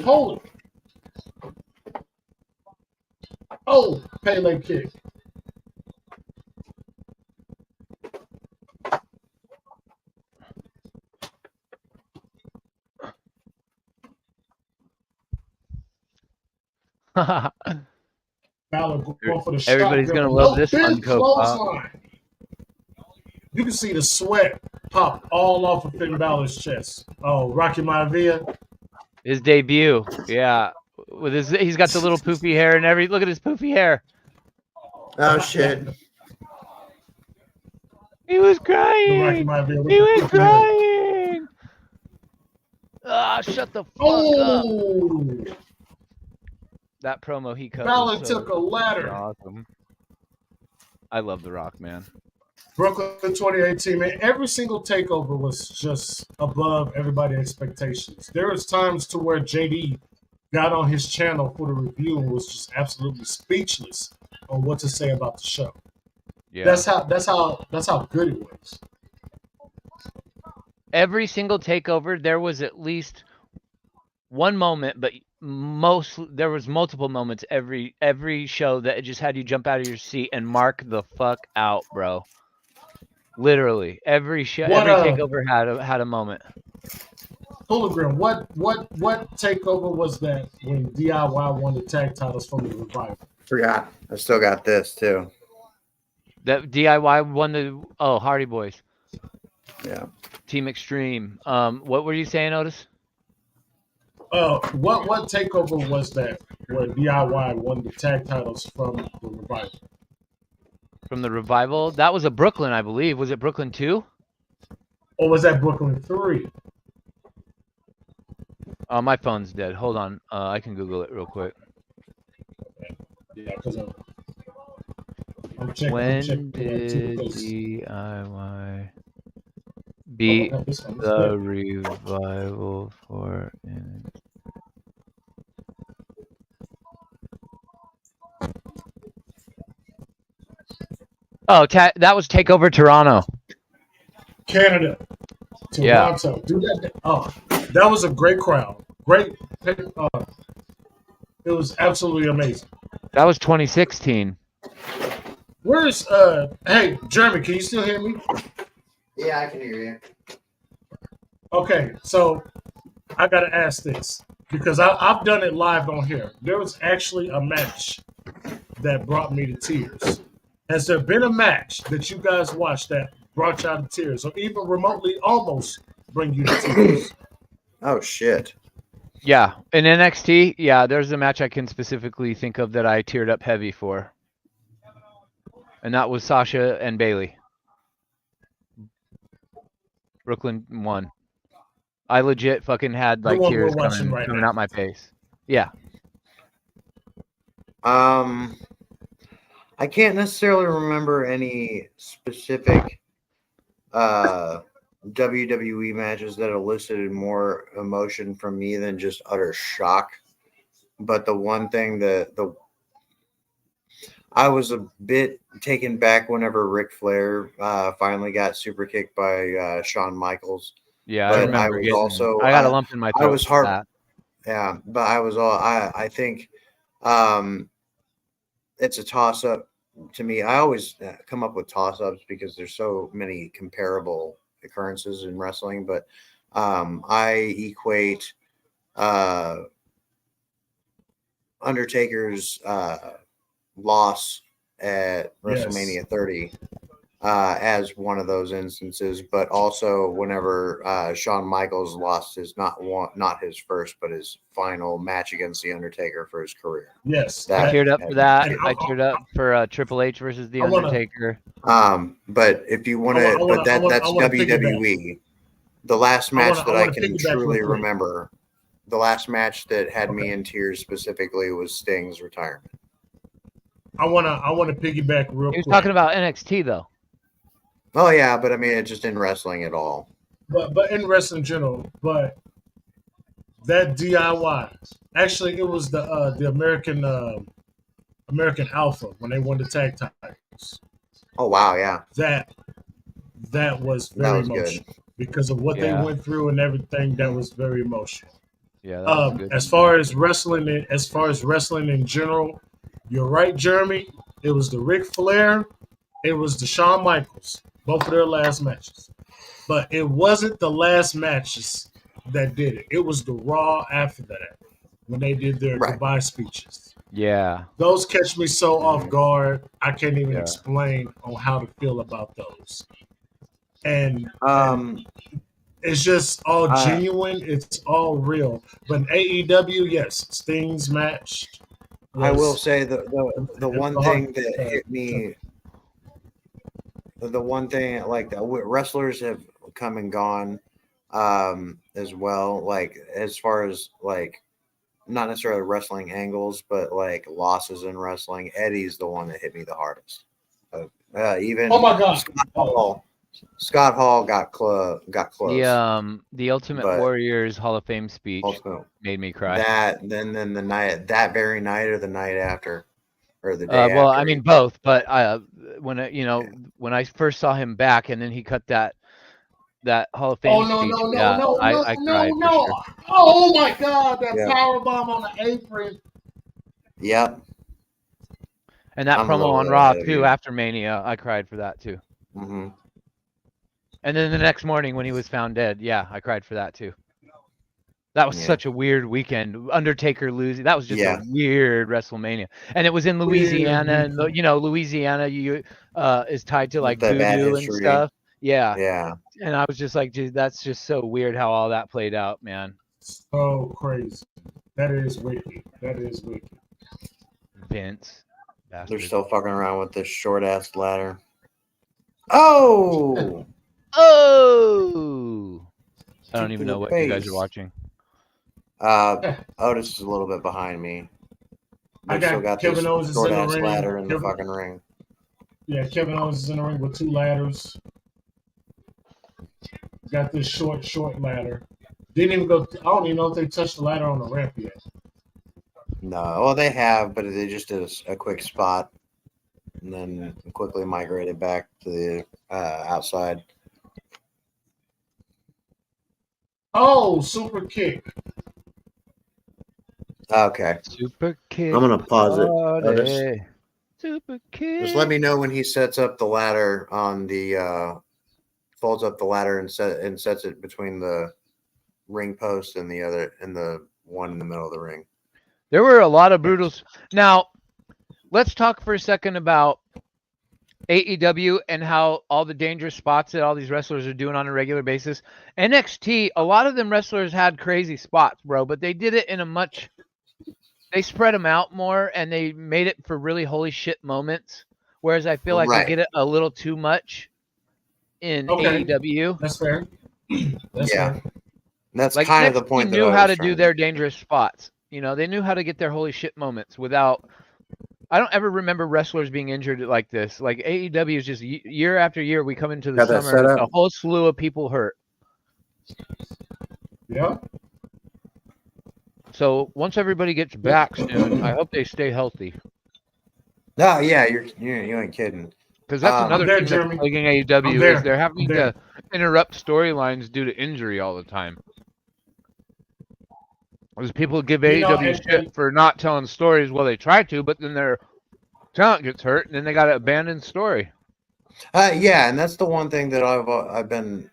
Holy. Oh, Pele kick. Balor going for the Everybody's shotgun. gonna love No this big Funko Pop. clothesline. You can see the sweat pop all off of Finn Balor's chest. Oh, Rocky Maivia. His debut, yeah. With he's got the little poofy hair and look at his poofy hair. Oh shit! He was The Rocky crying. Maivia with He the was poofy hair. crying. Ah, shut the fuck up. Oh, That promo he cut Balor was so took a ladder. awesome. I love The Rock, man. Brooklyn 2018, man. Every single takeover was just above everybody's expectations. There was times to where JD got on his channel for the review and was just absolutely speechless on what to say about the show. Yeah. That's how good it was. Every single takeover, there was at least one moment, but there was multiple moments every show that it just had you jump out of your seat and mark the fuck out, bro. Literally, every show, every takeover had a moment. Hooligan, what takeover was that when DIY won the tag titles from the Revival? Forgot. I still got this too. That DIY won the Hardy Boys. Yeah. Team Extreme. What were you saying, Otis? What takeover was that where DIY won the tag titles from the Revival? From the Revival? That was a Brooklyn, I believe. Was it Brooklyn 2? Or was that Brooklyn 3? My phone's dead. Hold on. I can Google it real quick. Yeah, because I'm checking. When did DIY beat the Revival for that was Takeover Toronto. Canada. Toronto. Yeah. Dude, that was a great crowd. Great. It was absolutely amazing. That was 2016. Where's hey, Jeremy, can you still hear me? Yeah, I can hear you. Okay, so I gotta ask this because I've done it live on here. There was actually a match that brought me to tears. Has there been a match that you guys watched that brought y'all to tears, or even remotely almost bring you to tears? Oh shit! Yeah, in NXT, yeah, there's a match I can specifically think of that I teared up heavy for, and that was Sasha and Bayley. Brooklyn won. I legit fucking had like tears coming out my face. Yeah. I can't necessarily remember any specific WWE matches that elicited more emotion from me than just utter shock. But the one thing I was a bit taken back whenever Ric Flair finally got super kicked by Shawn Michaels. Yeah, but I remember. I got a lump in my throat. I was hard. Yeah, but I think it's a toss up to me. I always come up with toss ups because there's so many comparable occurrences in wrestling. But I equate Undertaker's loss at WrestleMania 30 as one of those instances, but also whenever Shawn Michaels lost his not his first, but his final match against the Undertaker for his career. Yes, I teared up for that. I teared up for Triple H versus the Undertaker. But if you want to, but that's WWE. The last match that I can truly remember, the last match that had me in tears specifically was Sting's retirement. I wanna piggyback real quick. He was talking about NXT though. Oh yeah, but I mean it's just in wrestling at all. But in wrestling in general, but that DIY. Actually it was the American Alpha when they won the tag titles. Oh wow, yeah. That was very emotional because of what they went through and everything. That was very emotional. Yeah, that was good. As far as wrestling in general, you're right, Jeremy. It was the Ric Flair, it was the Shawn Michaels, both of their last matches. But it wasn't the last matches that did it. It was the Raw after that, when they did their goodbye speeches. Yeah. Those catch me so off guard. I can't even Yeah. explain on how to feel about those. And it's just all genuine. It's all real. But in AEW, yes, Sting's match. I will say the one thing that hit me, the one thing like the wrestlers have come and gone as well. Like as far as like not necessarily wrestling angles, but like losses in wrestling. Eddie's the one that hit me the hardest. Even oh my god, Scott Hall got close. The Ultimate Warriors Hall of Fame speech made me cry. That then the night, that very night or the night after, or the day well, after. I mean both, but when when I first saw him back, and then he cut that Hall of Fame speech. I cried for sure. Oh my god, that powerbomb on the apron. Yep. And that promo on Raw too after Mania, I cried for that too. Mm-hmm. And then the next morning when he was found dead, I cried for that too. That was such a weird weekend. Undertaker losing. That was just a weird WrestleMania. And it was in Louisiana, and Louisiana is tied to like voodoo and stuff. Yeah. Yeah. And I was just like, dude, that's just so weird how all that played out, man. So crazy. That is wicked. That is wicked. Vince. Bastard. They're still fucking around with this short ass ladder. Oh! Oh! I don't even know what you guys are watching. Otis is a little bit behind me. I got Kevin Owens is in the ring. Ladder in the fucking ring. Yeah, Kevin Owens is in the ring with 2 ladders. Got this short ladder. Didn't even go. I don't even know if they touched the ladder on the ramp yet. No, well they have, but they just did a quick spot, and then quickly migrated back to the outside. Oh, super kick. Okay. Super kick. I'm gonna pause it. Super kick. Just let me know when he sets up the ladder on the folds up the ladder and sets it between the ring post and the one in the middle of the ring. There were a lot of brutals. Now, let's talk for a second about AEW and how all the dangerous spots that all these wrestlers are doing on a regular basis. NXT, a lot of them wrestlers had crazy spots, bro, but they did it in they spread them out more and they made it for really holy shit moments. Whereas I feel like they get it a little too much in AEW. That's fair. That's fair. That's like kind of the point. They knew how to do their dangerous spots. They knew how to get their holy shit moments without. I don't ever remember wrestlers being injured like this. Like AEW is just year after year. We come into the summer, and a whole slew of people hurt. Yeah. So once everybody gets back soon, I hope they stay healthy. No, yeah, you ain't kidding. Because that's another thing that's plaguing AEW is they're having to interrupt storylines due to injury all the time. Because people give AEW shit for not telling stories. Well, they try to, but then their talent gets hurt, and then they got to abandon story. Yeah, and that's the one thing that I've been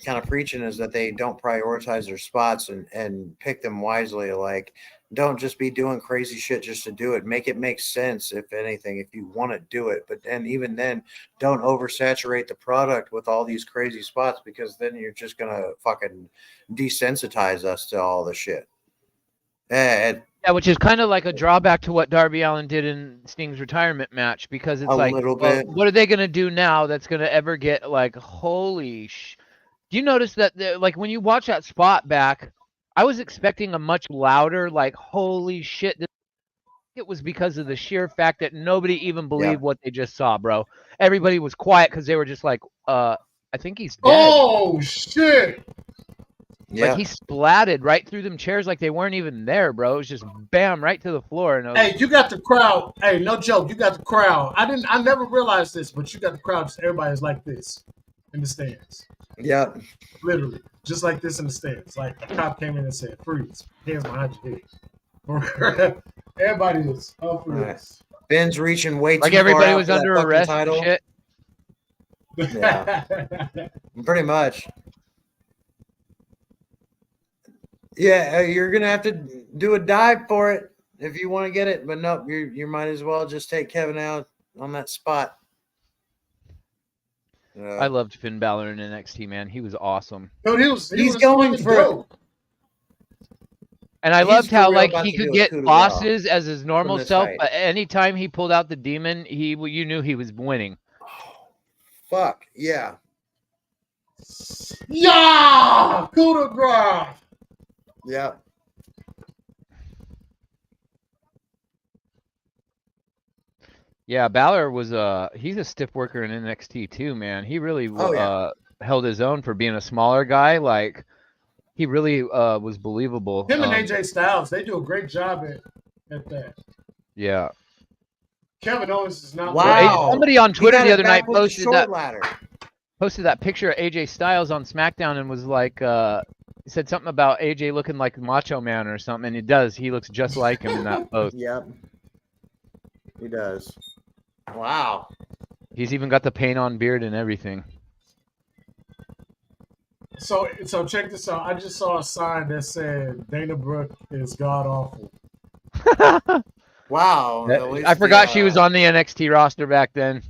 kind of preaching is that they don't prioritize their spots and pick them wisely. Like, don't just be doing crazy shit just to do it. Make it make sense, if anything, if you want to do it. But then even then, don't oversaturate the product with all these crazy spots, because then you're just going to fucking desensitize us to all the shit. Yeah, which is kind of like a drawback to what Darby Allin did in Sting's retirement match, because it's like, what are they going to do now that's going to ever get like, holy sh... Do you notice that, like, when you watch that spot back, I was expecting a much louder, like, holy shit. It was because of the sheer fact that nobody even believed what they just saw, bro. Everybody was quiet because they were just like, I think he's dead. Oh, shit. Yeah. Like, he splatted right through them chairs like they weren't even there, bro. It was just bam, right to the floor. And hey, you got the crowd. Hey, no joke. You got the crowd. I never realized this, but you got the crowd. Everybody's like this in the stands. Yeah. Literally. Just like this in the stands. Like, a cop came in and said, freeze. Hands behind your head. Everybody was up for this. Ben's reaching way too far. Like, everybody was under arrest and shit. Yeah. Pretty much. Yeah, you're going to have to do a dive for it. if you want to get it, but nope, you might as well just take Kevin out on that spot. I loved Finn Balor in NXT, man. He was awesome. Dude, he's going for dope. And I loved how like he could get losses as his normal self, but anytime he pulled out the demon, you knew he was winning. Fuck yeah. Yeah, coup de grace. Yeah. Yeah, Balor was he's a stiff worker in NXT too, man. He really held his own for being a smaller guy. Like he really was believable. Him and AJ Styles, they do a great job at that. Yeah. Kevin Owens is not. Wow. Somebody on Twitter the other night posted that picture of AJ Styles on SmackDown and was like said something about AJ looking like Macho Man or something, and it does. He looks just like him in that post. Yep. He does. Wow. He's even got the paint on beard and everything. So check this out. I just saw a sign that said Dana Brooke is god awful. Wow. I forgot she was on the NXT roster back then.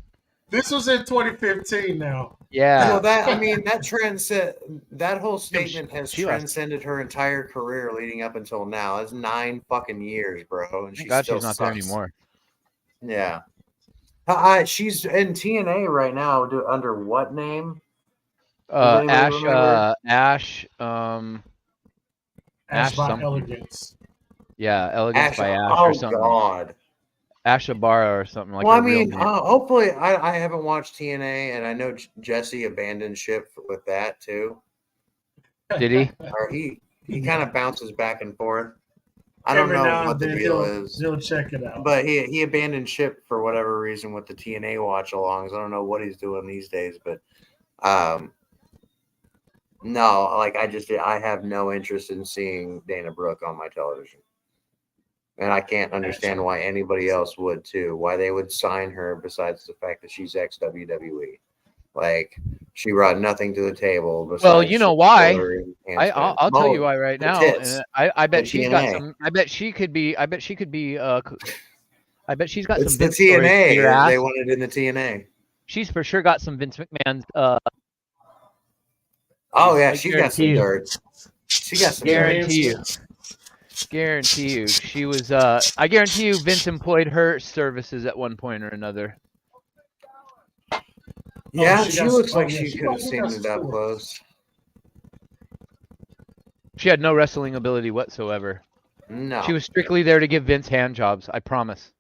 This was in 2015 now. Yeah. Well, that whole statement has transcended her entire career leading up until now. That's 9 fucking years, bro. And she's not there anymore. Yeah. She's in TNA right now. Under what name? Ash by Elegance. Yeah, Elegance by Ash or something. Oh God. Ash Abara or something like that. Well, I mean, hopefully, I haven't watched TNA, and I know Jesse abandoned ship with that too. Did he? Or he kind of bounces back and forth. I don't know what the deal is. He'll check it out. But he abandoned ship for whatever reason with the TNA watch-alongs. I don't know what he's doing these days, but no, like I have no interest in seeing Dana Brooke on my television. And I can't understand why anybody else would too. Why they would sign her besides the fact that she's ex-WWE. Like she brought nothing to the table. Well, you know why? I'll tell you why right now. I bet she's got some. I bet she could be. I bet she's got it's some. The TNA. They wanted in the TNA. She's for sure got some Vince McMahon's. Oh yeah, she got some dirt. She got some. Guarantee you, she was. I guarantee you, Vince employed her services at one point or another. Yeah, she looks like she could have seen it up close. She had no wrestling ability whatsoever. No. She was strictly there to give Vince hand jobs, I promise.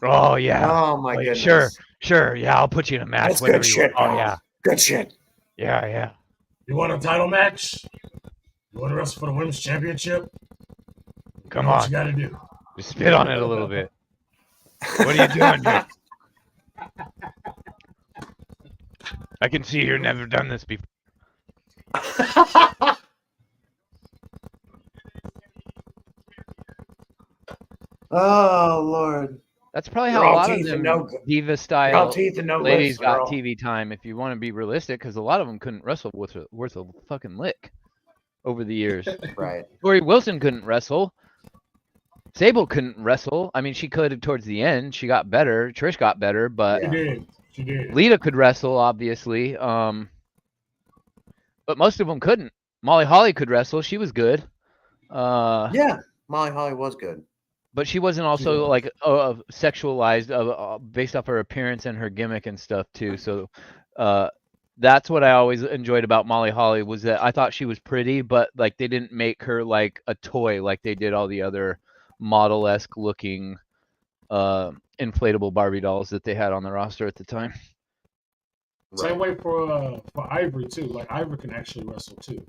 Oh, yeah. Oh, my goodness. Sure. Yeah, I'll put you in a match. That's good shit. Oh, yeah. Good shit. Yeah. You want a title match? You want to wrestle for the women's championship? Come on. What you got to do? Just spit on it a little bit. What are you doing, Nick? I can see you've never done this before. Oh, Lord. That's probably how a lot of them diva style ladies got girl. TV time, if you want to be realistic, because a lot of them couldn't wrestle worth a fucking lick over the years. Right. Tori Wilson couldn't wrestle. Sable couldn't wrestle. I mean, she could towards the end. She got better. Trish got better, but she did. Lita could wrestle, obviously. But most of them couldn't. Molly Holly could wrestle. She was good. Yeah, Molly Holly was good. But she wasn't also like sexualized based off her appearance and her gimmick and stuff too. So that's what I always enjoyed about Molly Holly, was that I thought she was pretty, but like they didn't make her like a toy like they did all the other model-esque looking inflatable Barbie dolls that they had on the roster at the time. Same way for Ivory too. Like Ivory can actually wrestle too.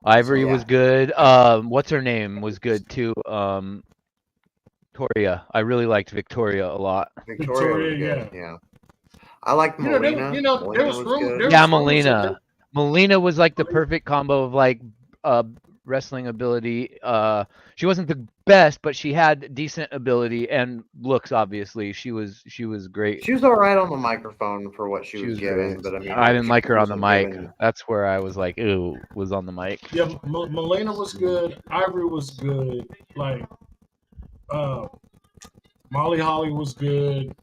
Ivory was good. What's her name was good too. Victoria. I really liked Victoria a lot. Victoria, yeah. I like Melina. There was room. Yeah, Melina. Melina was like the perfect combo of like wrestling ability. She wasn't the best, but she had decent ability and looks. Obviously, she was great. She was all right on the microphone for what she was given, great. but I mean, I didn't like her on the wasn't mic. given- That's where I was like, ew, was on the mic. Yeah, Melina was good. Ivory was good. Like, Molly Holly was good.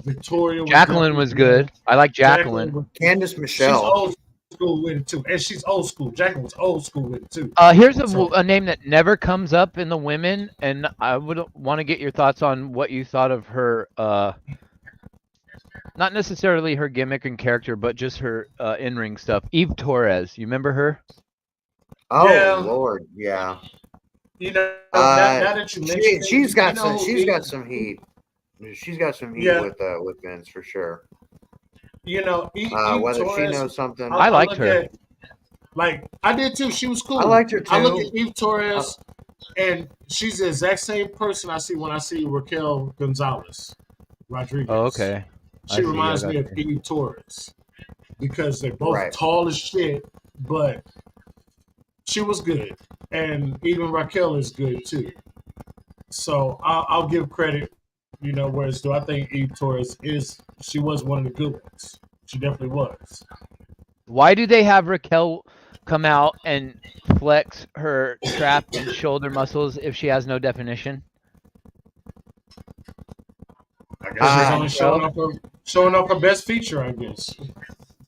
Victoria was Jacqueline was good. I like Jacqueline. Candice She's Michelle. old school with it too, and she's old school. Jacqueline was old school with it too. Here's a name that never comes up in the women, and I would want to get your thoughts on what you thought of her. Not necessarily her gimmick and character, but just her in-ring stuff. Eve Torres, you remember her? Oh Yeah. Lord, yeah. You know, now that you mention she's it, got you know, got some heat. She's got some heat with Vince for sure. You know, whether Torres, she knows something. I liked her. Like I did too. She was cool. I liked her too. I look at Eve Torres, and she's the exact same person I see when I see Raquel Gonzalez Rodriguez. Oh, okay. She reminds me of Eve Torres because they're both tall as shit, but she was good, and even Raquel is good too. So I'll give credit, you know, where it's due. I think Eve Torres she was one of the good ones. She definitely was. Why do they have Raquel come out and flex her trap and shoulder muscles if she has no definition? I guess she's only showing off her best feature, I guess.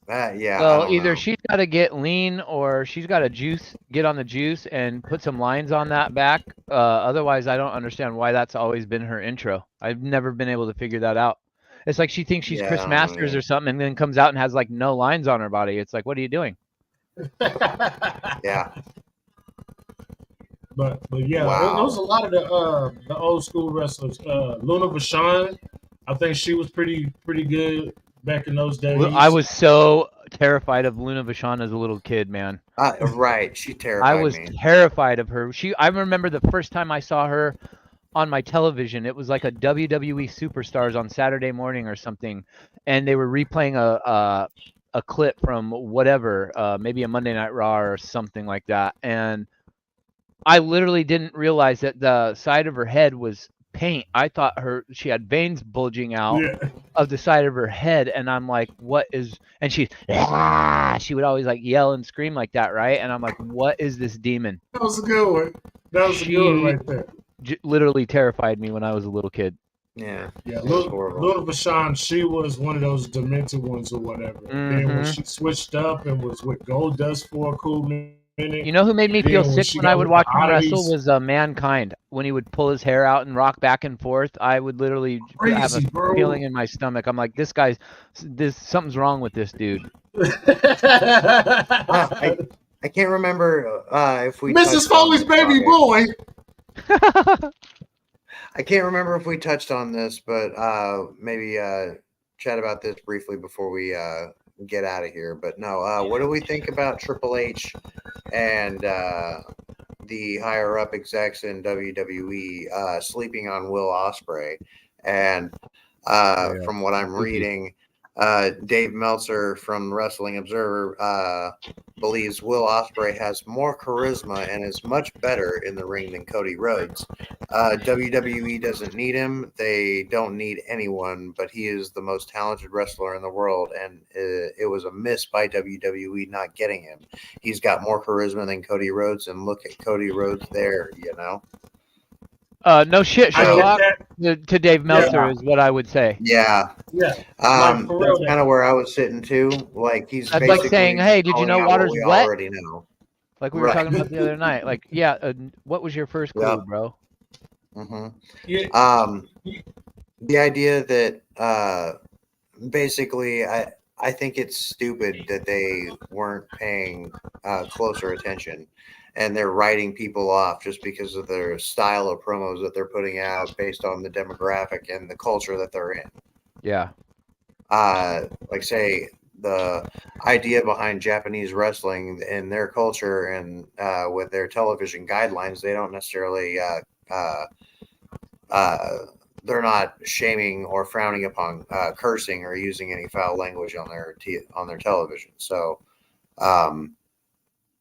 Yeah. Well, either she's got to get lean or she's got to get on the juice and put some lines on that back. Otherwise, I don't understand why that's always been her intro. I've never been able to figure that out. It's like she thinks she's Chris Masters or something, and then comes out and has like no lines on her body. It's like, what are you doing? Yeah. But yeah, there was a lot of the old school wrestlers. Luna Vachon, I think she was pretty good back in those days. I was so terrified of Luna Vachon as a little kid, man. Right, she terrified me. I was terrified of her. I remember the first time I saw her on my television. It was like a WWE Superstars on Saturday morning or something, and they were replaying a clip from whatever, maybe a Monday Night Raw or something like that, and I literally didn't realize that the side of her head was paint. I thought she had veins bulging out of the side of her head, and I'm like, what is? And she would always like yell and scream like that, right? And I'm like, what is this demon? That was a good one. That was a good one right there. Literally terrified me when I was a little kid. Yeah. Luna Vachon, she was one of those demented ones or whatever. Then when she switched up and was with Goldust for a cool minute. You know who made me feel sick when I would watch him wrestle was Mankind. When he would pull his hair out and rock back and forth, I would literally have a feeling in my stomach. I'm like, something's wrong with this dude. I can't remember if we Mrs. Foley's baby boy. I can't remember if we touched on this, but maybe chat about this briefly before we get out of here. But no, what do we think about Triple H and the higher up execs in WWE sleeping on Will Ospreay? And from what I'm reading, Dave Meltzer from Wrestling Observer believes Will Ospreay has more charisma and is much better in the ring than Cody Rhodes. WWE doesn't need him. They don't need anyone, but he is the most talented wrestler in the world, and it was a miss by WWE not getting him. He's got more charisma than Cody Rhodes, and look at Cody Rhodes there, you know? No shit, Sherlock. To Dave Meltzer is what I would say. Yeah. That's kind of where I was sitting too. Like he's that's like saying, "Hey, did you know water's wet?" Already know. Like we were talking about the other night. Like, what was your first clue, bro? Mm-hmm. The idea that basically, I think it's stupid that they weren't paying closer attention. And they're writing people off just because of their style of promos that they're putting out based on the demographic and the culture that they're in. Yeah. Like say the idea behind Japanese wrestling and their culture and with their television guidelines, they don't necessarily they're not shaming or frowning upon cursing or using any foul language on their television. So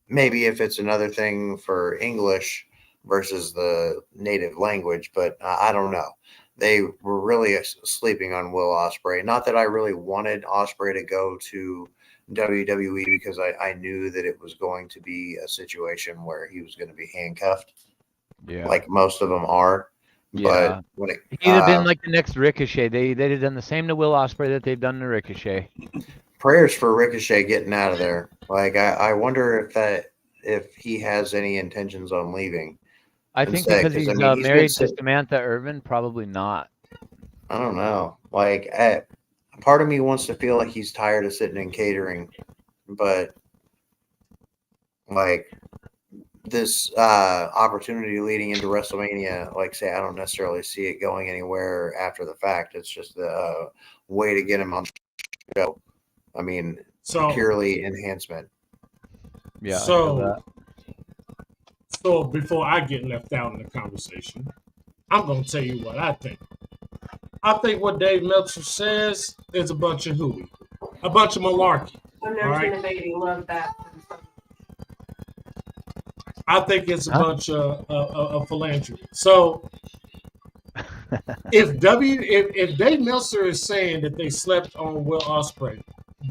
maybe if it's another thing for English versus the native language, but I don't know. They were really sleeping on Will Ospreay. Not that I really wanted Ospreay to go to WWE because I knew that it was going to be a situation where he was going to be handcuffed. Yeah. Like most of them are. Yeah. But when he'd have been like the next Ricochet. They'd have done the same to Will Ospreay that they've done to Ricochet. Prayers for Ricochet getting out of there. Like I wonder if he has any intentions on leaving. I think because he's married to Samantha Irvin, probably not. I don't know. Like, part of me wants to feel like he's tired of sitting in catering, but like this opportunity leading into WrestleMania, like say, I don't necessarily see it going anywhere after the fact. It's just a way to get him on the show. I mean, purely enhancement. Yeah. So before I get left out in the conversation, I'm going to tell you what I think. I think what Dave Meltzer says is a bunch of hooey, a bunch of malarkey. I've never seen a baby love that. I think it's a bunch of philanthropy. So if Dave Meltzer is saying that they slept on Will Ospreay,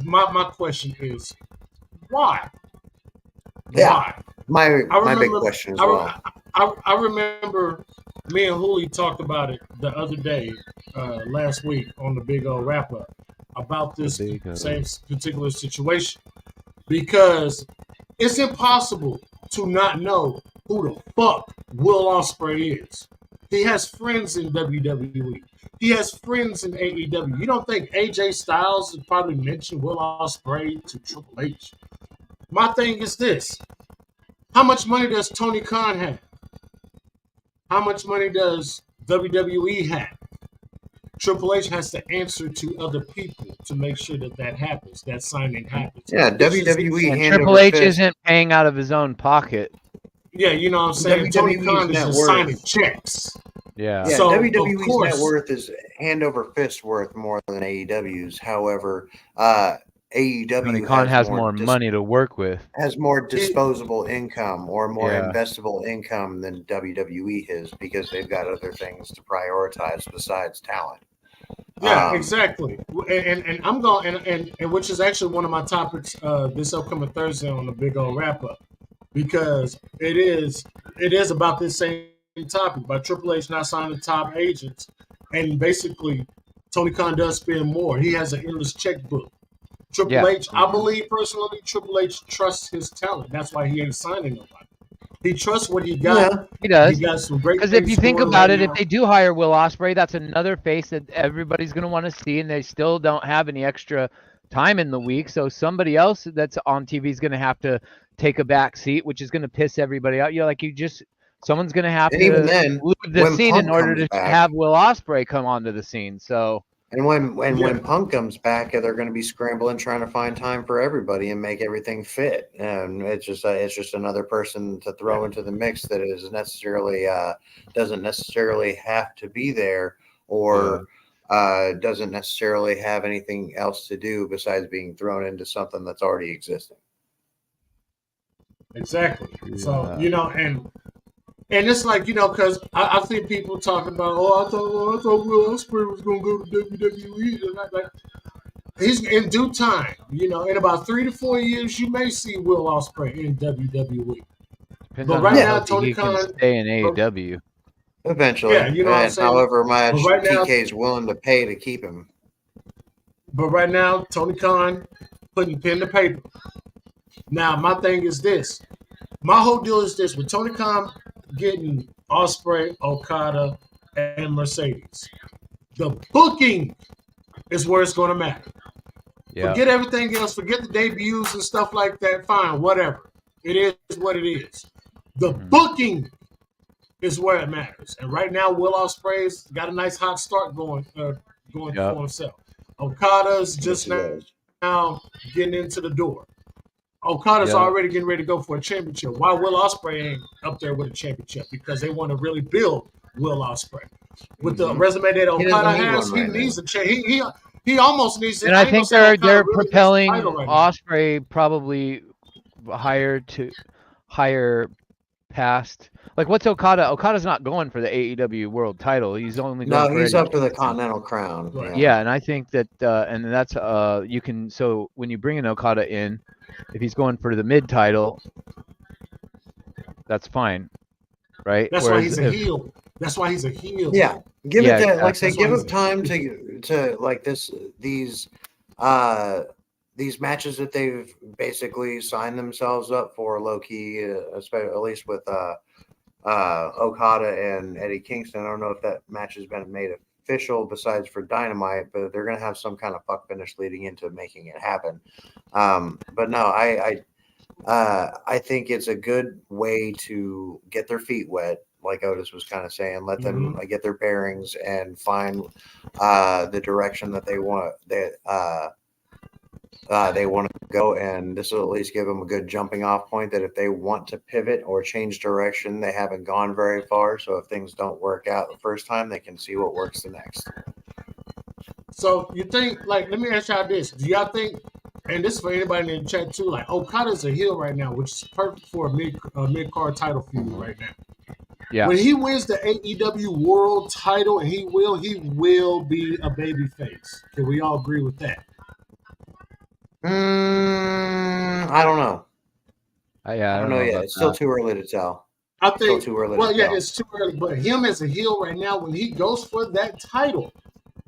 my question is why? Yeah. Why? My big question as well. I remember me and Hooley talked about it the other day, last week on the BiggOh wrap up about this same particular situation, because it's impossible to not know who the fuck Will Ospreay is. He has friends in WWE. He has friends in AEW. You don't think AJ Styles would probably mention Will Ospreay to Triple H? My thing is this. How much money does Tony Khan have? How much money does WWE have? Triple H has to answer to other people to make sure that happens, that signing happens. Yeah, WWE. Triple H isn't paying out of his own pocket. Yeah, you know what I'm saying? Tony Khan is just signing checks. Yeah. So, WWE's net worth is hand over fist worth more than AEW's. However, AEW Tony Khan has more money to work with. Has more disposable income or more investable income than WWE is because they've got other things to prioritize besides talent. Yeah, exactly. And I'm going and which is actually one of my topics this upcoming Thursday on the BiggOh wrap up, because it is about this same topic about Triple H not signing top agents, and basically Tony Khan does spend more. He has an endless checkbook. Triple H, I believe personally, Triple H trusts his talent. That's why he ain't signing nobody. He trusts what he got. Yeah, he does. He got some great. Because if you think about it, if they do hire Will Ospreay, that's another face that everybody's going to want to see, and they still don't have any extra time in the week. So somebody else that's on TV is going to have to take a back seat, which is going to piss everybody out. Someone's going to have to leave the scene in order to have Will Ospreay come onto the scene. So. And when Punk comes back, they're going to be scrambling trying to find time for everybody and make everything fit. And it's just another person to throw into the mix that is necessarily doesn't necessarily have to be there or doesn't necessarily have anything else to do besides being thrown into something that's already existing. Exactly. So and it's like, because I think people talking about, I thought Will Ospreay was going to go to WWE. And he's in due time, in about 3 to 4 years, you may see Will Ospreay in WWE. Depends but right now, Tony Khan can stay in AEW. Eventually. Yeah, what I'm saying? However much TK is willing to pay to keep him. But right now, Tony Khan putting pen to paper. Now, my thing is this. My whole deal is this. With Tony Khan getting Ospreay, Okada, and Mercedes, the booking is where it's going to matter. Yeah. Forget everything else. Forget the debuts and stuff like that. Fine, whatever. It is what it is. The booking is where it matters. And right now, Will Ospreay's got a nice hot start going for himself. Okada's just now getting into the door. Okada's already getting ready to go for a championship. Why Will Ospreay ain't up there with a championship? Because they want to really build Will Ospreay. With the resume that Okada has, he needs a championship. He almost needs it. And I think they're propelling Ospreay probably higher past. Like, what's Okada? Okada's not going for the AEW World Title. He's only going for he's Eddie up for the Kingston. Continental Crown. Right. Yeah, and I think that, and that's you can. So when you bring an Okada in, if he's going for the mid title, that's fine, right? That's why he's a heel. That's why he's a heel. Yeah, give it that. exactly. Like say, That's give why him time to like these matches that they've basically signed themselves up for low key, especially at least with Okada and Eddie Kingston. I don't know if that match has been made official besides for Dynamite, but they're gonna have some kind of fuck finish leading into making it happen. But no, I think it's a good way to get their feet wet, like Otis was kind of saying. Let them get their bearings and find the direction that they want. They want to go, and this will at least give them a good jumping off point that if they want to pivot or change direction, they haven't gone very far. So if things don't work out the first time, they can see what works the next. So you think, like, let me ask y'all this: do y'all think, and this is for anybody in the chat too, like Okada's a heel right now, which is perfect for a mid card title feud right now. Yeah. When he wins the AEW World Title, and he will be a baby face. Can we all agree with that? I don't know. I don't know yet. It's still too early to tell. I think still too early. Well, yeah, it's too early. But him as a heel right now, when he goes for that title,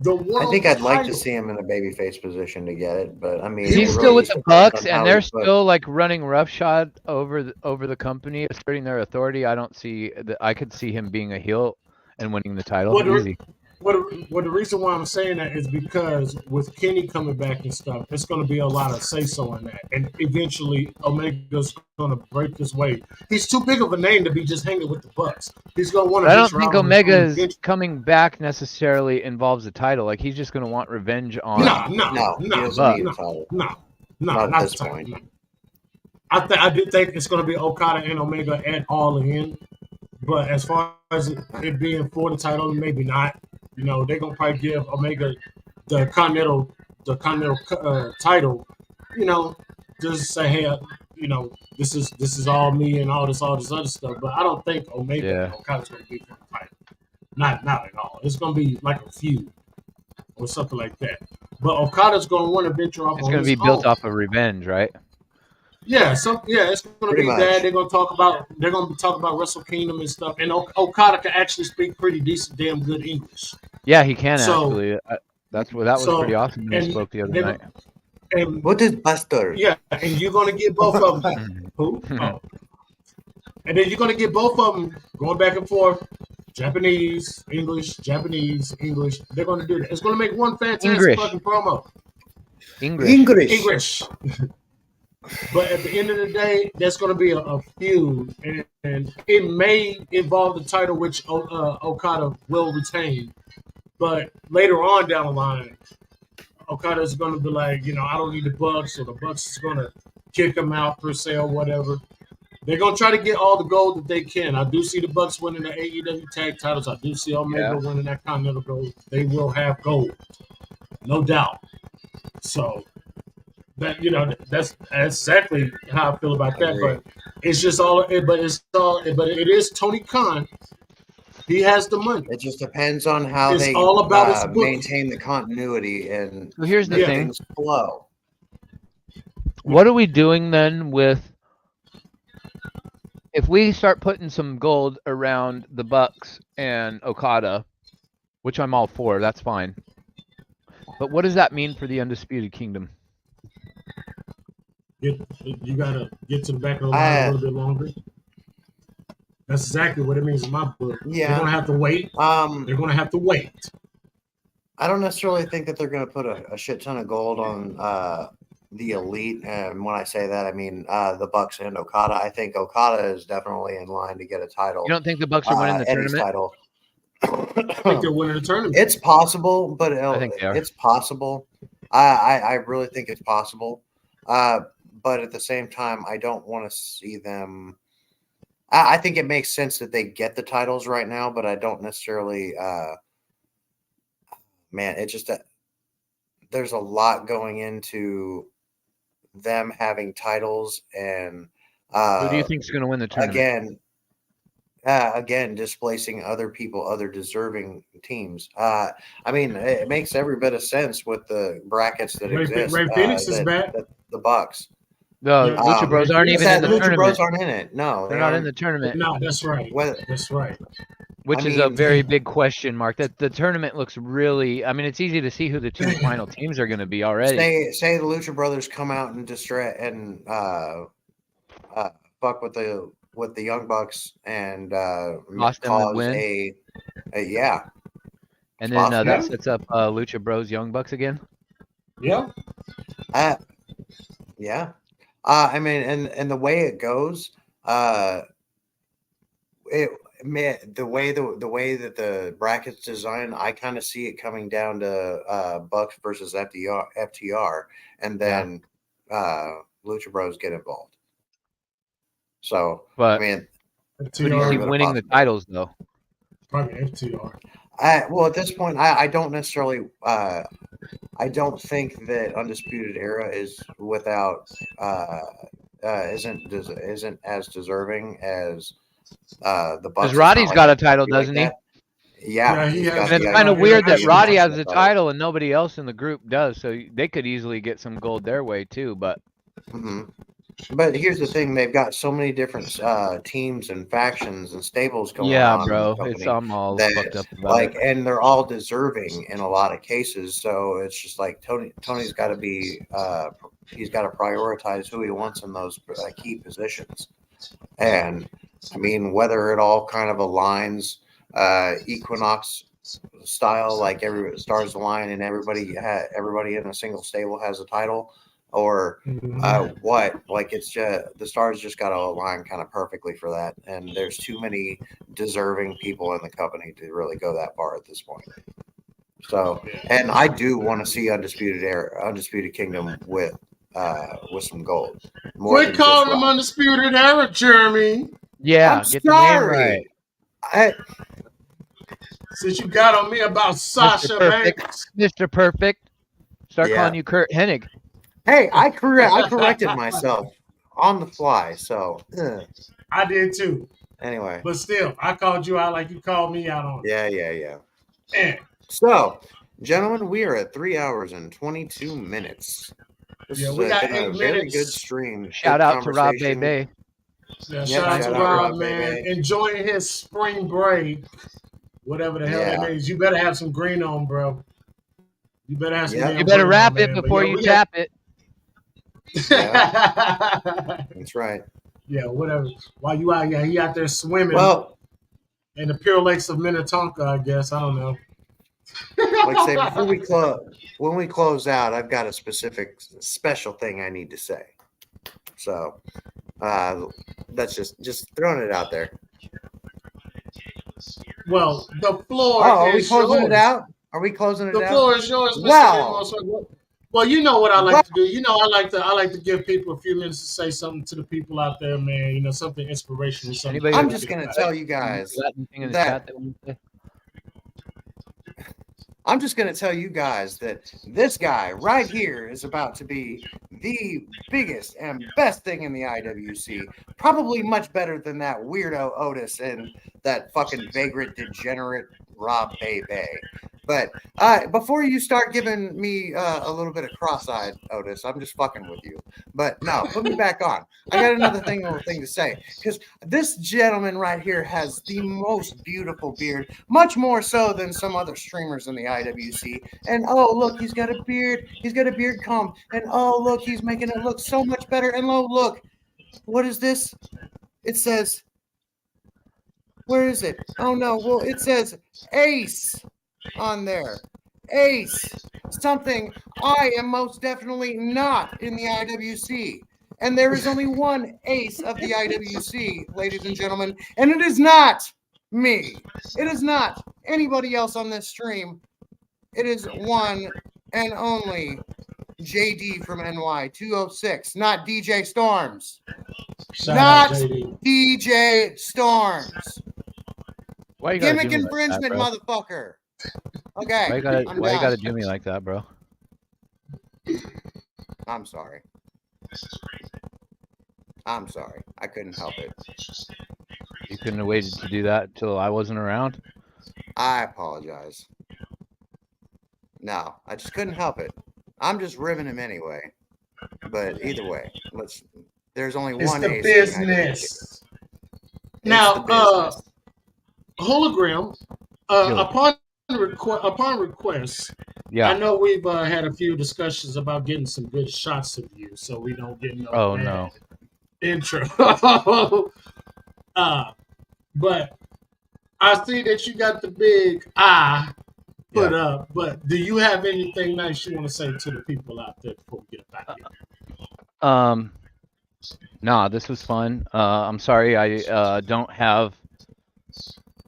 the world. I think I'd like to see him in a babyface position to get it, but I mean, he's still with the Bucks, and they're still like running roughshod over the company, asserting their authority. I don't see that. I could see him being a heel and winning the title easy. Well, the reason why I'm saying that is because with Kenny coming back and stuff, it's going to be a lot of say-so in that. And eventually, Omega's going to break his way. He's too big of a name to be just hanging with the Bucks. He's going to want to. I don't think Omega's coming back necessarily involves a title. Like, he's just going to want revenge on. No, not at this point. No. I do think it's going to be Okada and Omega at All In. But as far as it being for the title, maybe not. You know, they're gonna probably give Omega the Continental title. You know, just say, hey, you know, this is all me and all this other stuff. But I don't think Omega and Okada's gonna be for the title. Not at all. It's gonna be like a feud or something like that. But Okada's gonna want to venture off. It's gonna be built off of revenge, right? Yeah, it's going to be that. They're going to talk about Wrestle Kingdom and stuff. And Okada can actually speak pretty decent, damn good English. Yeah, he can actually. That was pretty awesome when he spoke the other night. And what is Buster? Yeah, and you're going to get both of them. Who? Oh. And then you're going to get both of them going back and forth. Japanese, English, Japanese, English. They're going to do that. It's going to make one fantastic fucking promo. English. But at the end of the day, that's going to be a feud, and it may involve the title, which Okada will retain. But later on down the line, Okada is going to be like, you know, I don't need the Bucks, or the Bucks is going to kick him out per se or whatever. They're going to try to get all the gold that they can. I do see the Bucks winning the AEW tag titles. I do see Omega winning that Continental gold. They will have gold, no doubt. So. That, you know, that's exactly how I feel about that. But it's just but it is Tony Khan. He has the money. It just depends on how they maintain the continuity and so here's the thing. Things flow. What are we doing then with if we start putting some gold around the Bucks and Okada, which I'm all for, that's fine. But what does that mean for the Undisputed Kingdom? You gotta get to the back of the line a little bit longer. That's exactly what it means in my book. Yeah. They're gonna have to wait. They're gonna have to wait. I don't necessarily think that they're gonna put a shit ton of gold on the Elite, and when I say that, I mean the Bucks and Okada. I think Okada is definitely in line to get a title. You don't think the Bucks are winning the tournament? Title. I think they're winning the tournament. It's possible, but I think they are. It's possible. I really think it's possible. But at the same time, I don't want to see them. I think it makes sense that they get the titles right now, but I don't necessarily. Man, it's just that there's a lot going into them having titles and Who do you think is going to win the tournament? Again, displacing other people, other deserving teams. I mean, it makes every bit of sense with the brackets that exist. Ray Phoenix is back. The Bucks. The Lucha Bros aren't even in the tournament. Lucha Bros aren't in it. No, they're not in the tournament. No, that's right. That's right. Which is a very big question mark. That the tournament looks really. I mean, it's easy to see who the two final teams are going to be already. Say the Lucha Brothers come out and distress and fuck with the Young Bucks and Lost them and win. Yeah. And then that sets up Lucha Bros Young Bucks again. Yeah. Yeah. I mean, and the way it goes, the way that the brackets designed, I kind of see it coming down to Bucks versus FTR, and then Lucha Bros get involved. So, but I mean, who do you see winning the titles though? Probably FTR. Well, at this point, I don't necessarily. I don't think that Undisputed Era is without isn't as deserving as the Bucks. Because Roddy's got a title, doesn't he? Yeah, and it's kind of weird that Roddy has a title and nobody else in the group does. So they could easily get some gold their way too. But but here's the thing: they've got so many different teams and factions and stables going on. Yeah, bro, I'm all fucked up about it. And they're all deserving in a lot of cases. So it's just like Tony's got to be. He's got to prioritize who he wants in those key positions. And I mean, whether it all kind of aligns Equinox style, like every stars align and everybody in a single stable has a title. Or what? Like it's just the stars just got to align kind of perfectly for that, and there's too many deserving people in the company to really go that far at this point. So, and I do want to see Undisputed Kingdom with some gold. Quit calling them Undisputed Era, Jeremy. Yeah, get the name right. Since you got on me about Sasha Banks, Mr. Perfect, start calling you Kurt Hennig. Hey, I corrected myself on the fly, so I did too. Anyway, but still, I called you out like you called me out on it. Yeah. So, gentlemen, we are at 3 hours and 22 minutes. This we got 8 minutes. Very good stream. Shout out to Rob Bebe. Yeah, shout out to Rob, man. Enjoying his spring break, whatever the hell that means. You better have some green on, bro. You better have some. You better wrap it before you tap it. That's right. Yeah, whatever. While you out, he out there swimming. Well, in the pure lakes of Minnetonka, I guess. I don't know. Like I say, when we close out, I've got a special thing I need to say. So that's just throwing it out there. Well, the floor. Are we closing it out? Are we closing it out? The floor is yours. Well, you know what I like to do. You know, I like to give people a few minutes to say something to the people out there, man. You know, something inspirational. Something. I'm just gonna tell you guys that this guy right here is about to be the biggest and best thing in the IWC. Probably much better than that weirdo Otis and that fucking vagrant degenerate Rob Bebe. But before you start giving me a little bit of cross-eyed, Otis, I'm just fucking with you. But no, put me back on. I got another thing to say. Because this gentleman right here has the most beautiful beard, much more so than some other streamers in the IWC. And oh, look, he's got a beard. He's got a beard comb. And oh, look, he's making it look so much better. And oh, look, what is this? It says, where is it? Oh, no. Well, it says Ace on there. Ace. Something I am most definitely not in the IWC. And there is only one ace of the IWC, ladies and gentlemen, and it is not me. It is not anybody else on this stream. It is one and only JD from NY 206, not DJ Storms. Not DJ Storms. Gimmick infringement, motherfucker. Okay. Why you gotta do me like that, bro? I'm sorry. I'm sorry. I couldn't help it. You couldn't have waited to do that until I wasn't around? I apologize. No, I just couldn't help it. I'm just ribbing him anyway. But either way, there's only it's one the ace. Business. Now, Hologram, upon request, yeah. I know we've had a few discussions about getting some good shots of you, so we don't get no bad intro. But I see that you got the big eye put up. But do you have anything nice you want to say to the people out there before we get back here? Nah, this was fun. I'm sorry I don't have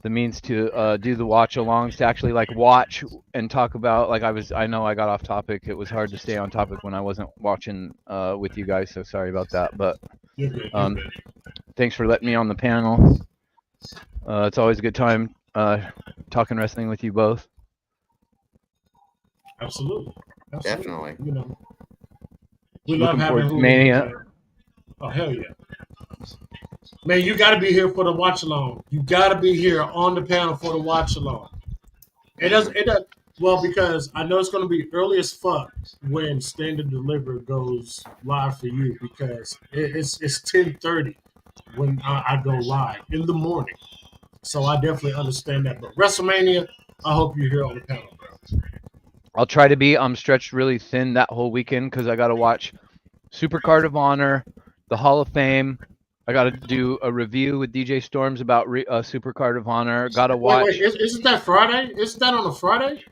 the means to do the watch alongs to actually like watch and talk about like I know I got off topic. It was hard to stay on topic when I wasn't watching with you guys, so sorry about that. But thanks for letting me on the panel. It's always a good time talking wrestling with you both. Absolutely. Definitely. You know, we love having Mania. Oh hell yeah. Man, you got to be here for the watch along. You got to be here on the panel for the watch along. It does. Well, because I know it's going to be early as fuck when Stand and Deliver goes live for you because it's 10:30 when I go live in the morning. So I definitely understand that. But WrestleMania, I hope you're here on the panel, bro. I'll try to be. I'm stretched really thin that whole weekend because I got to watch Supercard of Honor, the Hall of Fame. I got to do a review with DJ Storms about Supercard of Honor. Got to watch. Wait, isn't that Friday? Isn't that on a Friday?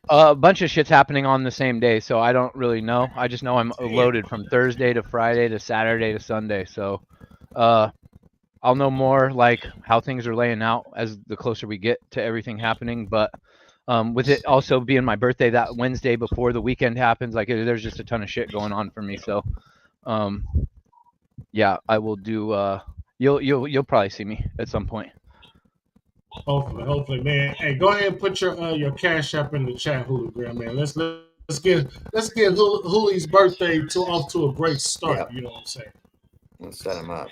A bunch of shit's happening on the same day, so I don't really know. I just know I'm loaded from Thursday to Friday to Saturday to Sunday. So I'll know more like how things are laying out as the closer we get to everything happening. But with it also being my birthday that Wednesday before the weekend happens, like there's just a ton of shit going on for me. So yeah, I will do. You'll probably see me at some point. Hopefully, man. Hey, go ahead and put your cash app in the chat, Hologram, man. Let's get Hoolie's birthday off to a great start. Yep. You know what I'm saying? Let's set him up.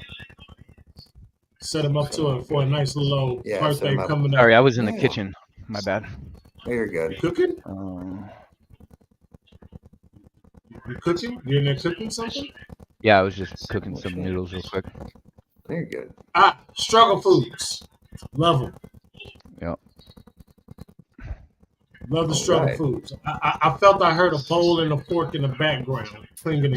Set him up for a nice little birthday coming up. Sorry, I was in the kitchen. My bad. Oh, you're good. You cooking? You cooking? You in there cooking something? Yeah, I was just cooking some noodles real quick. Very good. Struggle Foods. Love them. Yep. Love the Struggle Foods. I felt I heard a bowl and a fork in the background.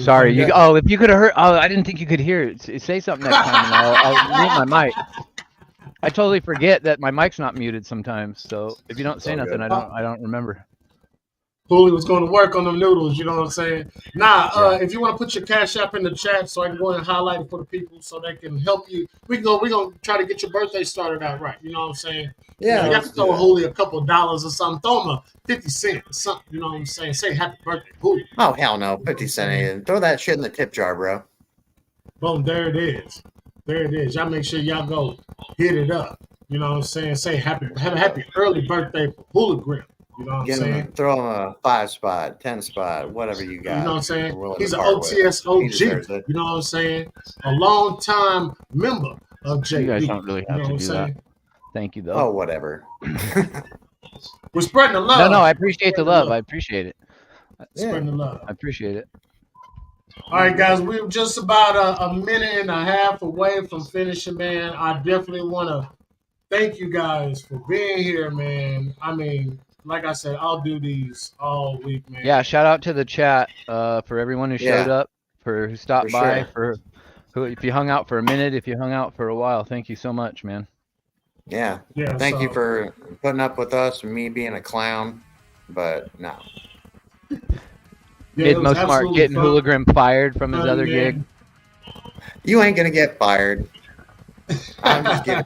Sorry. If you could have heard. Oh, I didn't think you could hear it. Say something next time, and I'll mute my mic. I totally forget that my mic's not muted sometimes. So if you don't say nothing, I don't remember. Hooli was going to work on them noodles, you know what I'm saying? If you want to put your cash app in the chat so I can go ahead and highlight it for the people so they can help you. We're going to try to get your birthday started out right, you know what I'm saying? Yeah. You have to throw Hooli a couple of dollars or something. Throw him a 50 cents or something, you know what I'm saying? Say happy birthday, Hooli. Oh, hell no, 50 cents. Throw that shit in the tip jar, bro. Boom, there it is. There it is. Y'all make sure y'all go hit it up. You know what I'm saying? Say happy early birthday for Hologram. You know what I'm saying? Throw him a 5 spot, 10 spot, whatever you got. You know what I'm saying? He's an OTS OG. You know what I'm saying? A long time member of JB. You guys don't really have to do that. Thank you, though. Oh, whatever. We're spreading the love. No, I appreciate the love. I appreciate it. Spreading the love. I appreciate it. All right, guys, we're just about a minute and a half away from finishing, man. I definitely want to thank you guys for being here, man. I mean, like I said, I'll do these all week, man. Yeah, shout out to the chat for everyone who showed up, who stopped by, who if you hung out for a minute, if you hung out for a while. Thank you so much, man. Yeah. Thank you for putting up with us and me being a clown, but no. Mid Most Smart getting Hologram fired from his other gig. You ain't gonna get fired. I'm just kidding.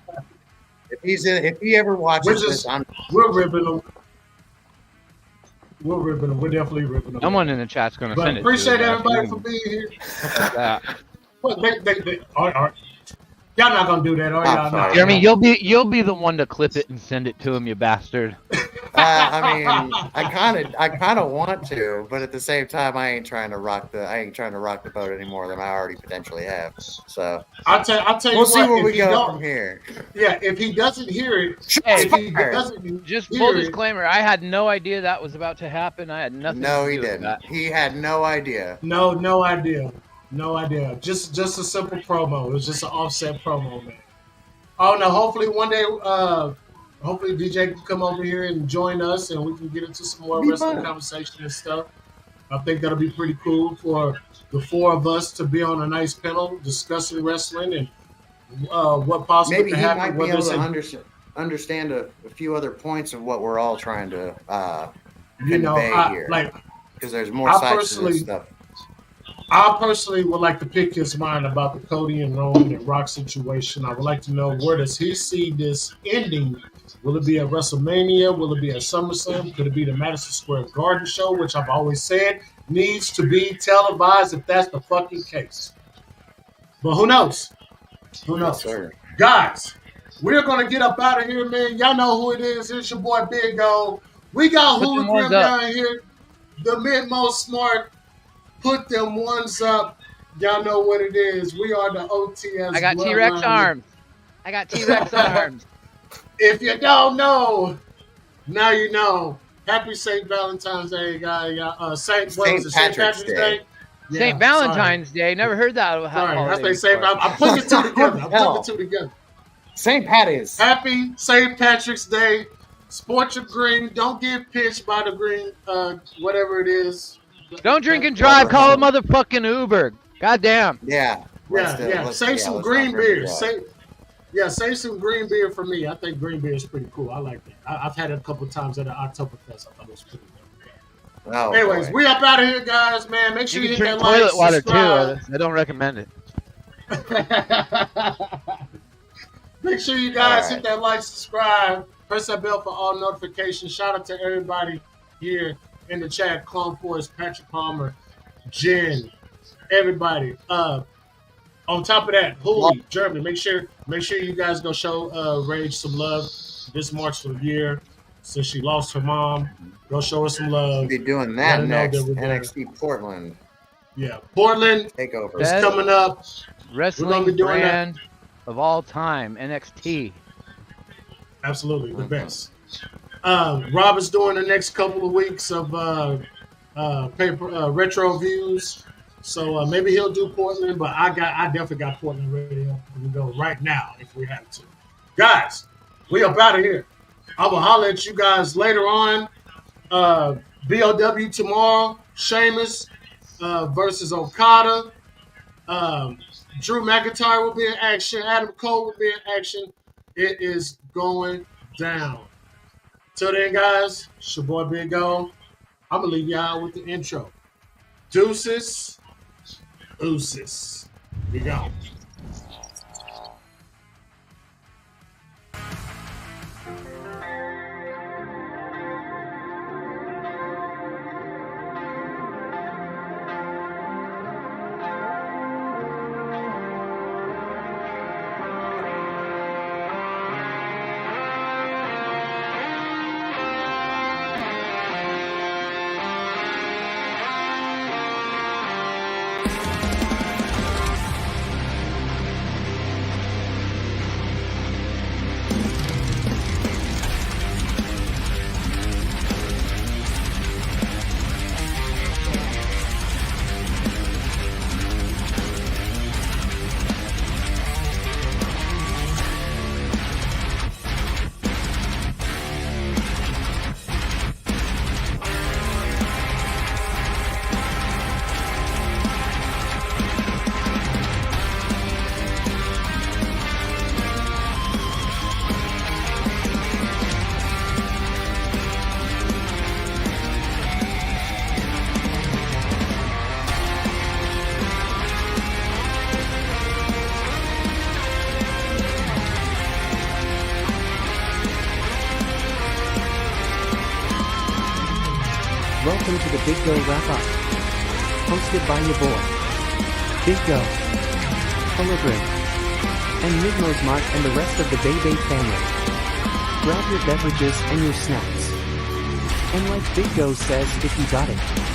If he ever watches this, we're ripping him. We're ripping him. We're definitely ripping him. Someone in the chat's gonna send it. Appreciate everybody for being here. Well, y'all not gonna do that, are y'all? Jeremy, you'll be the one to clip it and send it to him, you bastard. I mean, I kind of want to, but at the same time, I ain't trying to rock the boat any more than I already potentially have. So I'll tell you we'll see what, where we go from here. Yeah, if he doesn't hear it, Hey, if he doesn't just hear full it, disclaimer, I had no idea that was about to happen. I had nothing No, to he do with didn't. that. He had no idea. no idea. No idea. Just a simple promo. It was just an offset promo, man. Oh no, hopefully one day hopefully DJ can come over here and join us and we can get into some more wrestling conversation and stuff. I think that'll be pretty cool for the four of us to be on a nice panel discussing wrestling and what possibly Maybe can he happen. might be able to understand a few other points of what we're all trying to convey here. Because there's more sides to this stuff. I personally would like to pick his mind about the Cody and Roman and Rock situation. I would like to know, where does he see this ending? Will it be at WrestleMania? Will it be at SummerSlam? Could it be the Madison Square Garden show, which I've always said needs to be televised if that's the fucking case? But who knows? Who knows? Yes, guys, we're going to get up out of here, man. Y'all know who it is. It's your boy BiggOh. We got Hologram down here. The mid-most smart. Put them ones up. Y'all know what it is. We are the OTS. I got T-Rex arms. If you don't know, now you know. Happy St. Valentine's Day, guys. St. Patrick's Day. Yeah, St. Valentine's Day. Never heard that. I'm putting the two together. St. Patty's. Happy St. Patrick's Day. Sport your green. Don't get pitched by the green, whatever it is. Don't drink and drive. Call a motherfucking Uber. Goddamn. Yeah. Save some green beer. Save some green beer for me. I think green beer is pretty cool. I like that. I've had it a couple of times at the Oktoberfest. I thought it was pretty good. Oh, anyways, we up out of here, guys, man. Make sure you hit that like, toilet water subscribe. too. I don't recommend it. Make sure you guys hit that like, subscribe, press that bell for all notifications. Shout out to everybody here in the chat: Clone Force, Patrick Palmer, Jen, everybody. On top of that, Hooli, Germany. Make sure you guys go show Rage some love this March of the year. Since she lost her mom, go show her some love. We'll be doing that next. NXT Portland. Yeah, Portland Takeover is coming up. Wrestling brand of all time, NXT. Absolutely, the best. Rob is doing the next couple of weeks of retro views, so maybe he'll do Portland. But I definitely got Portland ready. We can go right now if we have to. Guys, we up out of here. I will holler at you guys later on. BOW tomorrow. Sheamus versus Okada. Drew McIntyre will be in action. Adam Cole will be in action. It is going down. Till then, guys, it's your boy BiggOh. I'm going to leave y'all with the intro. Deuces. Ooses. We go. Welcome to the BiggOh Wrap-Up. Hosted by your boy, BiggOh, Hologram, and Midnose Mark and the rest of the Bayley family. Grab your beverages and your snacks. And like BiggOh says, if you got it,